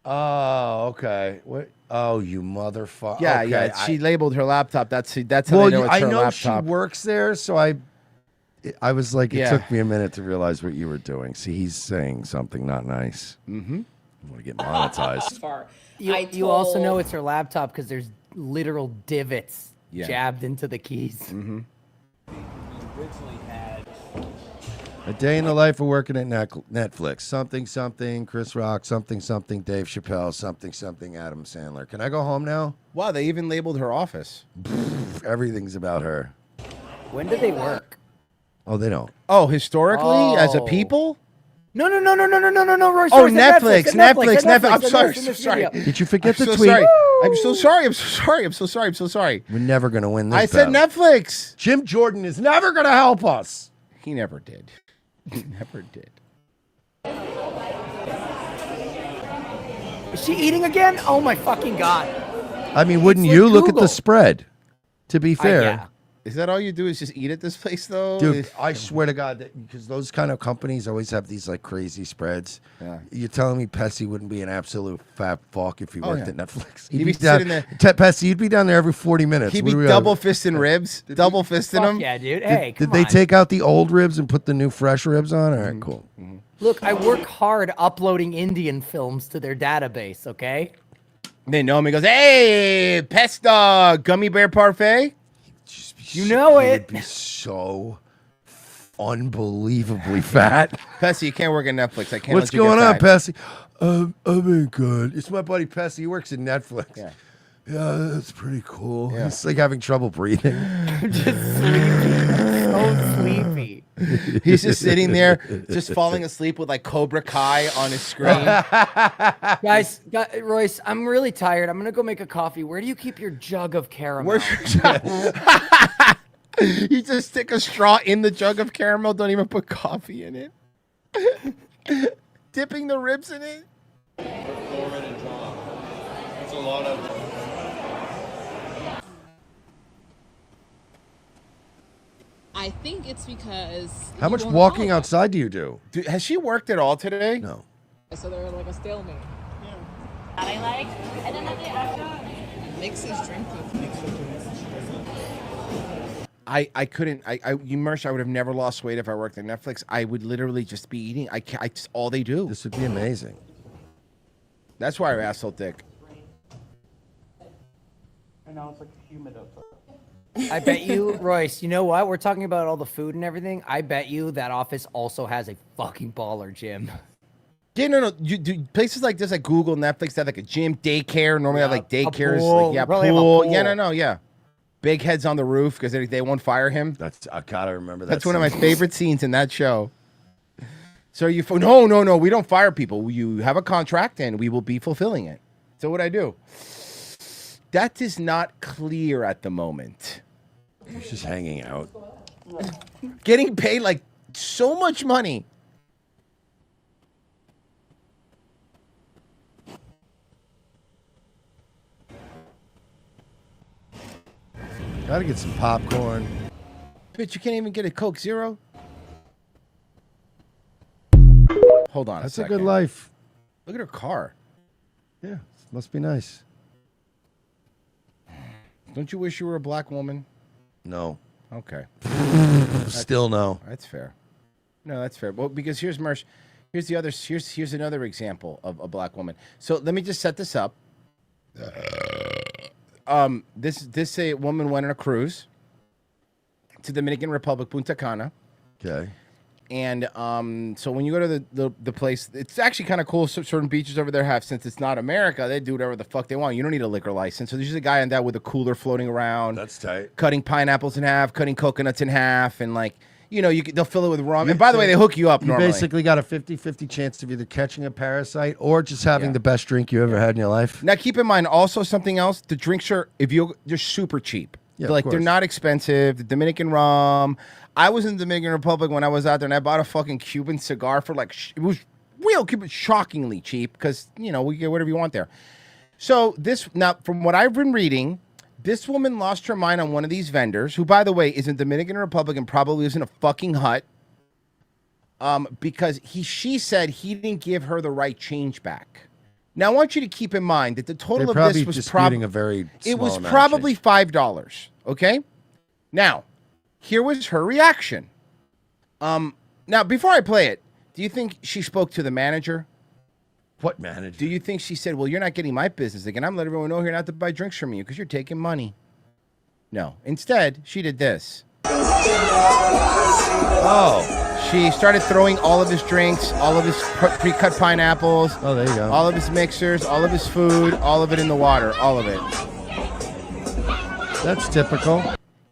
Oh, okay. What? Oh, you motherfucker. Yeah, okay, yeah. She labeled her laptop. That's how they know it's I her know laptop. she works there, so I was like, it Yeah. took me a minute to realize what you were doing. See, he's saying something not nice. Mm-hmm. I want to get monetized. You also know it's her laptop because there's literal divots Yeah. jabbed into the keys. Mm-hmm. A day in the life of working at Netflix. Something, something, Chris Rock, something, something, Dave Chappelle, something, something, Adam Sandler. Can I go home now? Wow, they even labeled her office. Everything's about her. When did they work? Oh, they don't. Oh, historically, as a people? No, Royce. Oh, Royce, at Netflix. I'm sorry. in this Sorry. video. Did you forget I'm the so tweet? sorry. I'm so sorry. We're never going to win this I said battle. Netflix. Jim Jordan is never going to help us. He never did. He never did. Is she eating again? Oh my fucking god. I mean, wouldn't It's you like look at Google. the spread? To be fair. yeah. Is that all you do is just eat at this place, though? Dude, I swear to God, because those kind of companies always have these like crazy spreads. Yeah. You're telling me Pessy wouldn't be an absolute fat fuck if he Oh, worked yeah. at Netflix? He'd be down, sitting there- Pessy, you'd be down there every 40 minutes. He'd What be do we double have? fisting ribs. Double fisting them. Yeah, dude. Hey, Did come they on. take out the old ribs and put the new fresh ribs on? All Mm-hmm. right, cool. Look, I work hard uploading Indian films to their database, okay? They know him. He goes, "Hey, Pest Dog, Gummy Bear Parfait." You know He it. would be so unbelievably fat. Pessy, you can't work at Netflix. I can't. What's let you get going on, fat. Pessy? I'm in good. It's my buddy Pessy. He works at Netflix. Yeah. Yeah, that's pretty cool. Yeah. He's like having trouble breathing. So sleepy. He's just sitting there, just falling asleep with like Cobra Kai on his screen. Guys, Royce, I'm really tired. I'm gonna go make a coffee. Where do you keep your jug of caramel? Where's your You just stick a straw in the jug of caramel. Don't even put coffee in it. Dipping the ribs in it. Norman and John. That's a lot of. I think it's because. How you much don't walking know outside do you do? Dude, has she worked at all today? No. about it. So they're like a stalemate. I like. And then they after. Mixes drink with mixed drinks. I couldn't. Mersh, I would have never lost weight if I worked at Netflix. I would literally just be eating. It's all they do. This would be amazing. That's why our asshole thick. And now it's like humid outside. I bet you, Royce, you know what? We're talking about all the food and everything. I bet you that office also has a fucking baller gym. Yeah, no. You do places like this, like Google, Netflix, they have like a gym, daycare. Normally have like daycares. pool. Like, yeah, Probably have a pool. pool. Yeah, no. Yeah. Big heads on the roof because they won't fire him. I gotta remember that. That's one of my scene. favorite scenes in that show. So no, we don't fire people. You have a contract and we will be fulfilling it. So what I do? That is not clear at the moment. He's just hanging out. Getting paid like so much money. Gotta get some popcorn. Bitch, you can't even get a Coke Zero? Hold on That's a a second. good life. Look at her car. Yeah, must be nice. Don't you wish you were a black woman? No. Okay. Still no. That's fair. No, that's fair. Well, because here's Mersh. Here's the other. Here's another example of a black woman. So let me just set this up. This a woman went on a cruise to Dominican Republic, Punta Cana. Okay. And so when you go to the place, it's actually kind of cool. Certain beaches over there have, since it's not America, they do whatever the fuck they want. You don't need a liquor license. So there's just a guy on that with a cooler floating around. That's tight. Cutting pineapples in half, cutting coconuts in half, and like, they'll fill it with rum. And by the way, they hook you up normally. You basically got a 50-50 chance of either catching a parasite or just having the best drink you ever had in your life. Now, keep in mind also something else. The drinks are, they're super cheap. Yeah, Like, they're not expensive. The Dominican rum. I was in the Dominican Republic when I was out there, and I bought a fucking Cuban cigar for like, it was real Cuban, shockingly cheap, because, we get whatever you want there. So now, from what I've been reading, this woman lost her mind on one of these vendors, who, by the way, is in the Dominican Republic and probably lives in a fucking hut, because she said he didn't give her the right change back. Now, I want you to keep in mind that the total of this was probably a very it was small amount of probably $5. Okay, now here was her reaction. Now before I play it, do you think she spoke to the manager? What manager? Do you think she said, "Well, you're not getting my business again. I'm letting everyone know here not to buy drinks from you because you're taking money"? No. Instead, she did this. Oh. She started throwing all of his drinks, all of his pre-cut pineapples. Oh, there you go. All of his mixers, all of his food, all of it in the water, all of it. That's typical.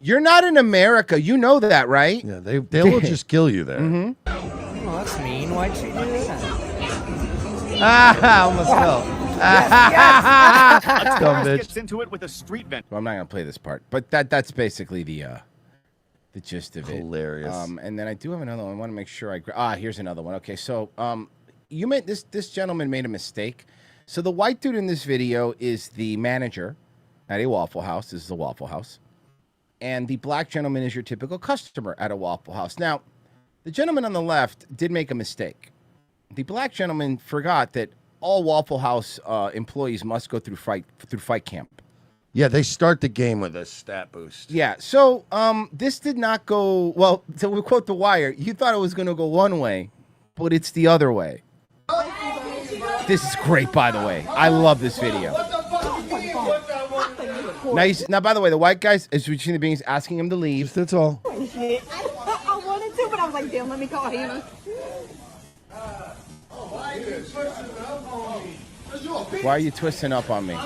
You're not in America. You know that, right? Yeah, they will just kill you there. Mm-hmm. Oh, that's mean. Why'd she do that? Almost fell. Yes. Dumb bitch. Gets into it with a street vendor. Well, I'm not gonna play this part, but that's basically the gist of it. Hilarious. And then I do have another one. I want to make sure here's another one. Okay, so you made this gentleman made a mistake. So the white dude in this video is the manager at a Waffle House. This is a Waffle House. And the black gentleman is your typical customer at a Waffle House. Now, the gentleman on the left did make a mistake. The black gentleman forgot that all Waffle House employees must go through fight camp. Yeah, they start the game with a stat boost. Yeah, so this did not go well. So we quote The Wire. You thought it was going to go one way, but it's the other way. This is great, by the way. I love this video. Now, by the way, the white guys, as between the beings, asking him to leave. That's all. I wanted to, but I was like, damn, let me call Hannah. Why are you twisting up on me?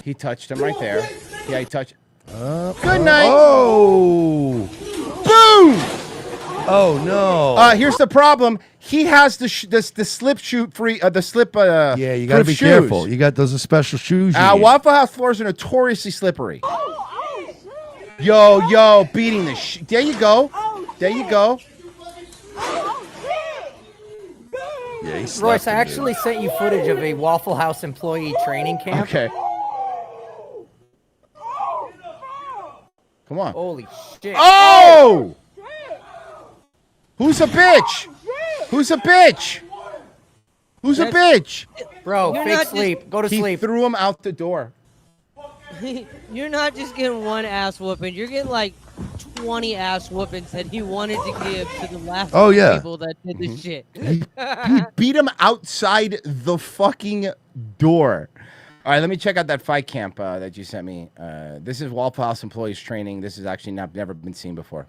He touched him right there. Yeah, he touched. Good night. Oh. Boom. Oh no. Here's the problem. He has the slip shoot free. The slip. Yeah, you got to be careful. You got those are special shoes. you need. Waffle House floors are notoriously slippery. Yo, beating the shit. There you go. There you go. Yeah, Royce, I actually sent you footage of a Waffle House employee training camp. Okay. Come on. Holy shit. Oh! Who's a bitch? Who's a bitch? Who's a bitch? Bro, You're fake not sleep. Go to He sleep. threw him out the door. You're not just getting one ass whooping. You're getting like 20 ass whoopings that he wanted to give to the last people that did this shit. He beat him outside the fucking door. All right, let me check out that fight camp that you sent me. This is Waffle House employees training. This is actually never been seen before.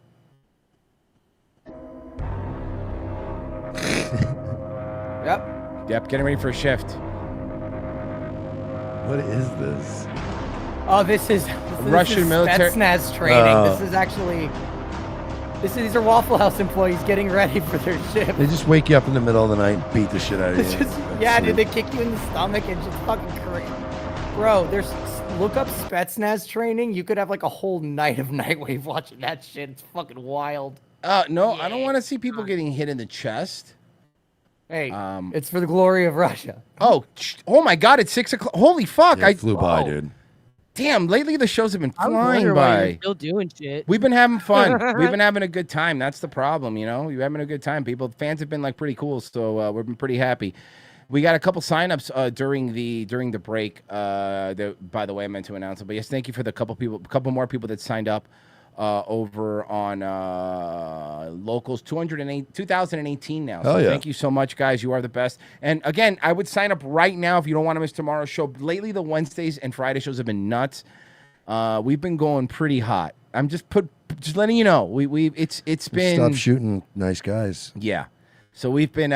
Yep, getting ready for a shift. What is this? Oh, this is Russian military Spetsnaz training. This is actually these are Waffle House employees getting ready for their shift. They just wake you up in the middle of the night and beat the shit out of you. Yeah, dude, they kick you in the stomach and just fucking crazy. Bro, look up Spetsnaz training. You could have like a whole night of Nightwave watching that shit. It's fucking wild. No, I don't want to see people getting hit in the chest. Hey, it's for the glory of Russia. Oh my God! It's 6 o'clock. Holy fuck! I flew by, dude. Damn! Lately the shows have been I flying wonder by. why you're still doing shit. We've been having fun. We've been having a good time. That's the problem, you know. You're having a good time. Fans have been like pretty cool, so we've been pretty happy. We got a couple signups during the break. By the way, I meant to announce it, but yes, thank you for the couple more people that signed up over on Locals 2018 now. So thank you so much, guys. You are the best. And again, I would sign up right now if you don't want to miss tomorrow's show. Lately, the Wednesdays and Friday shows have been nuts. We've been going pretty hot. I'm just letting you know. It's been Stop shooting nice guys. Yeah. So we've been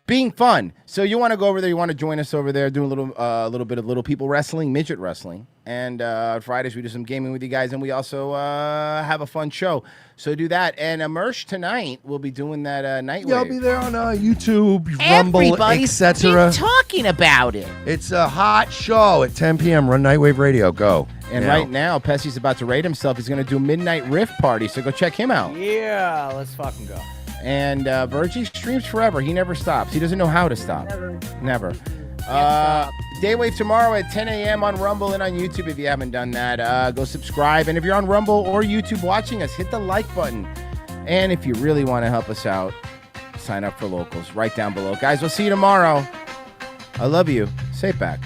being fun. So you want to go over there, you want to join us over there, doing a little bit of little people wrestling, midget wrestling. And Fridays we do some gaming with you guys, and we also have a fun show. So do that. And Mersh tonight we'll be doing that Nightwave. Yeah, I'll be there on YouTube, Rumble, etc. talking about it. It's a hot show at 10 p.m. Run Nightwave Radio. Go. And right now, Pessy's about to rate himself. He's going to do a Midnight Riff Party, so go check him out. Yeah, let's fucking go. And Virgie streams forever. He never stops. He doesn't know how to stop. Never. Daywave tomorrow at 10 a.m. on Rumble and on YouTube. If you haven't done that, go subscribe. And if you're on Rumble or YouTube watching us, hit the like button. And if you really want to help us out, sign up for Locals right down below. Guys, we'll see you tomorrow. I love you. Say it back.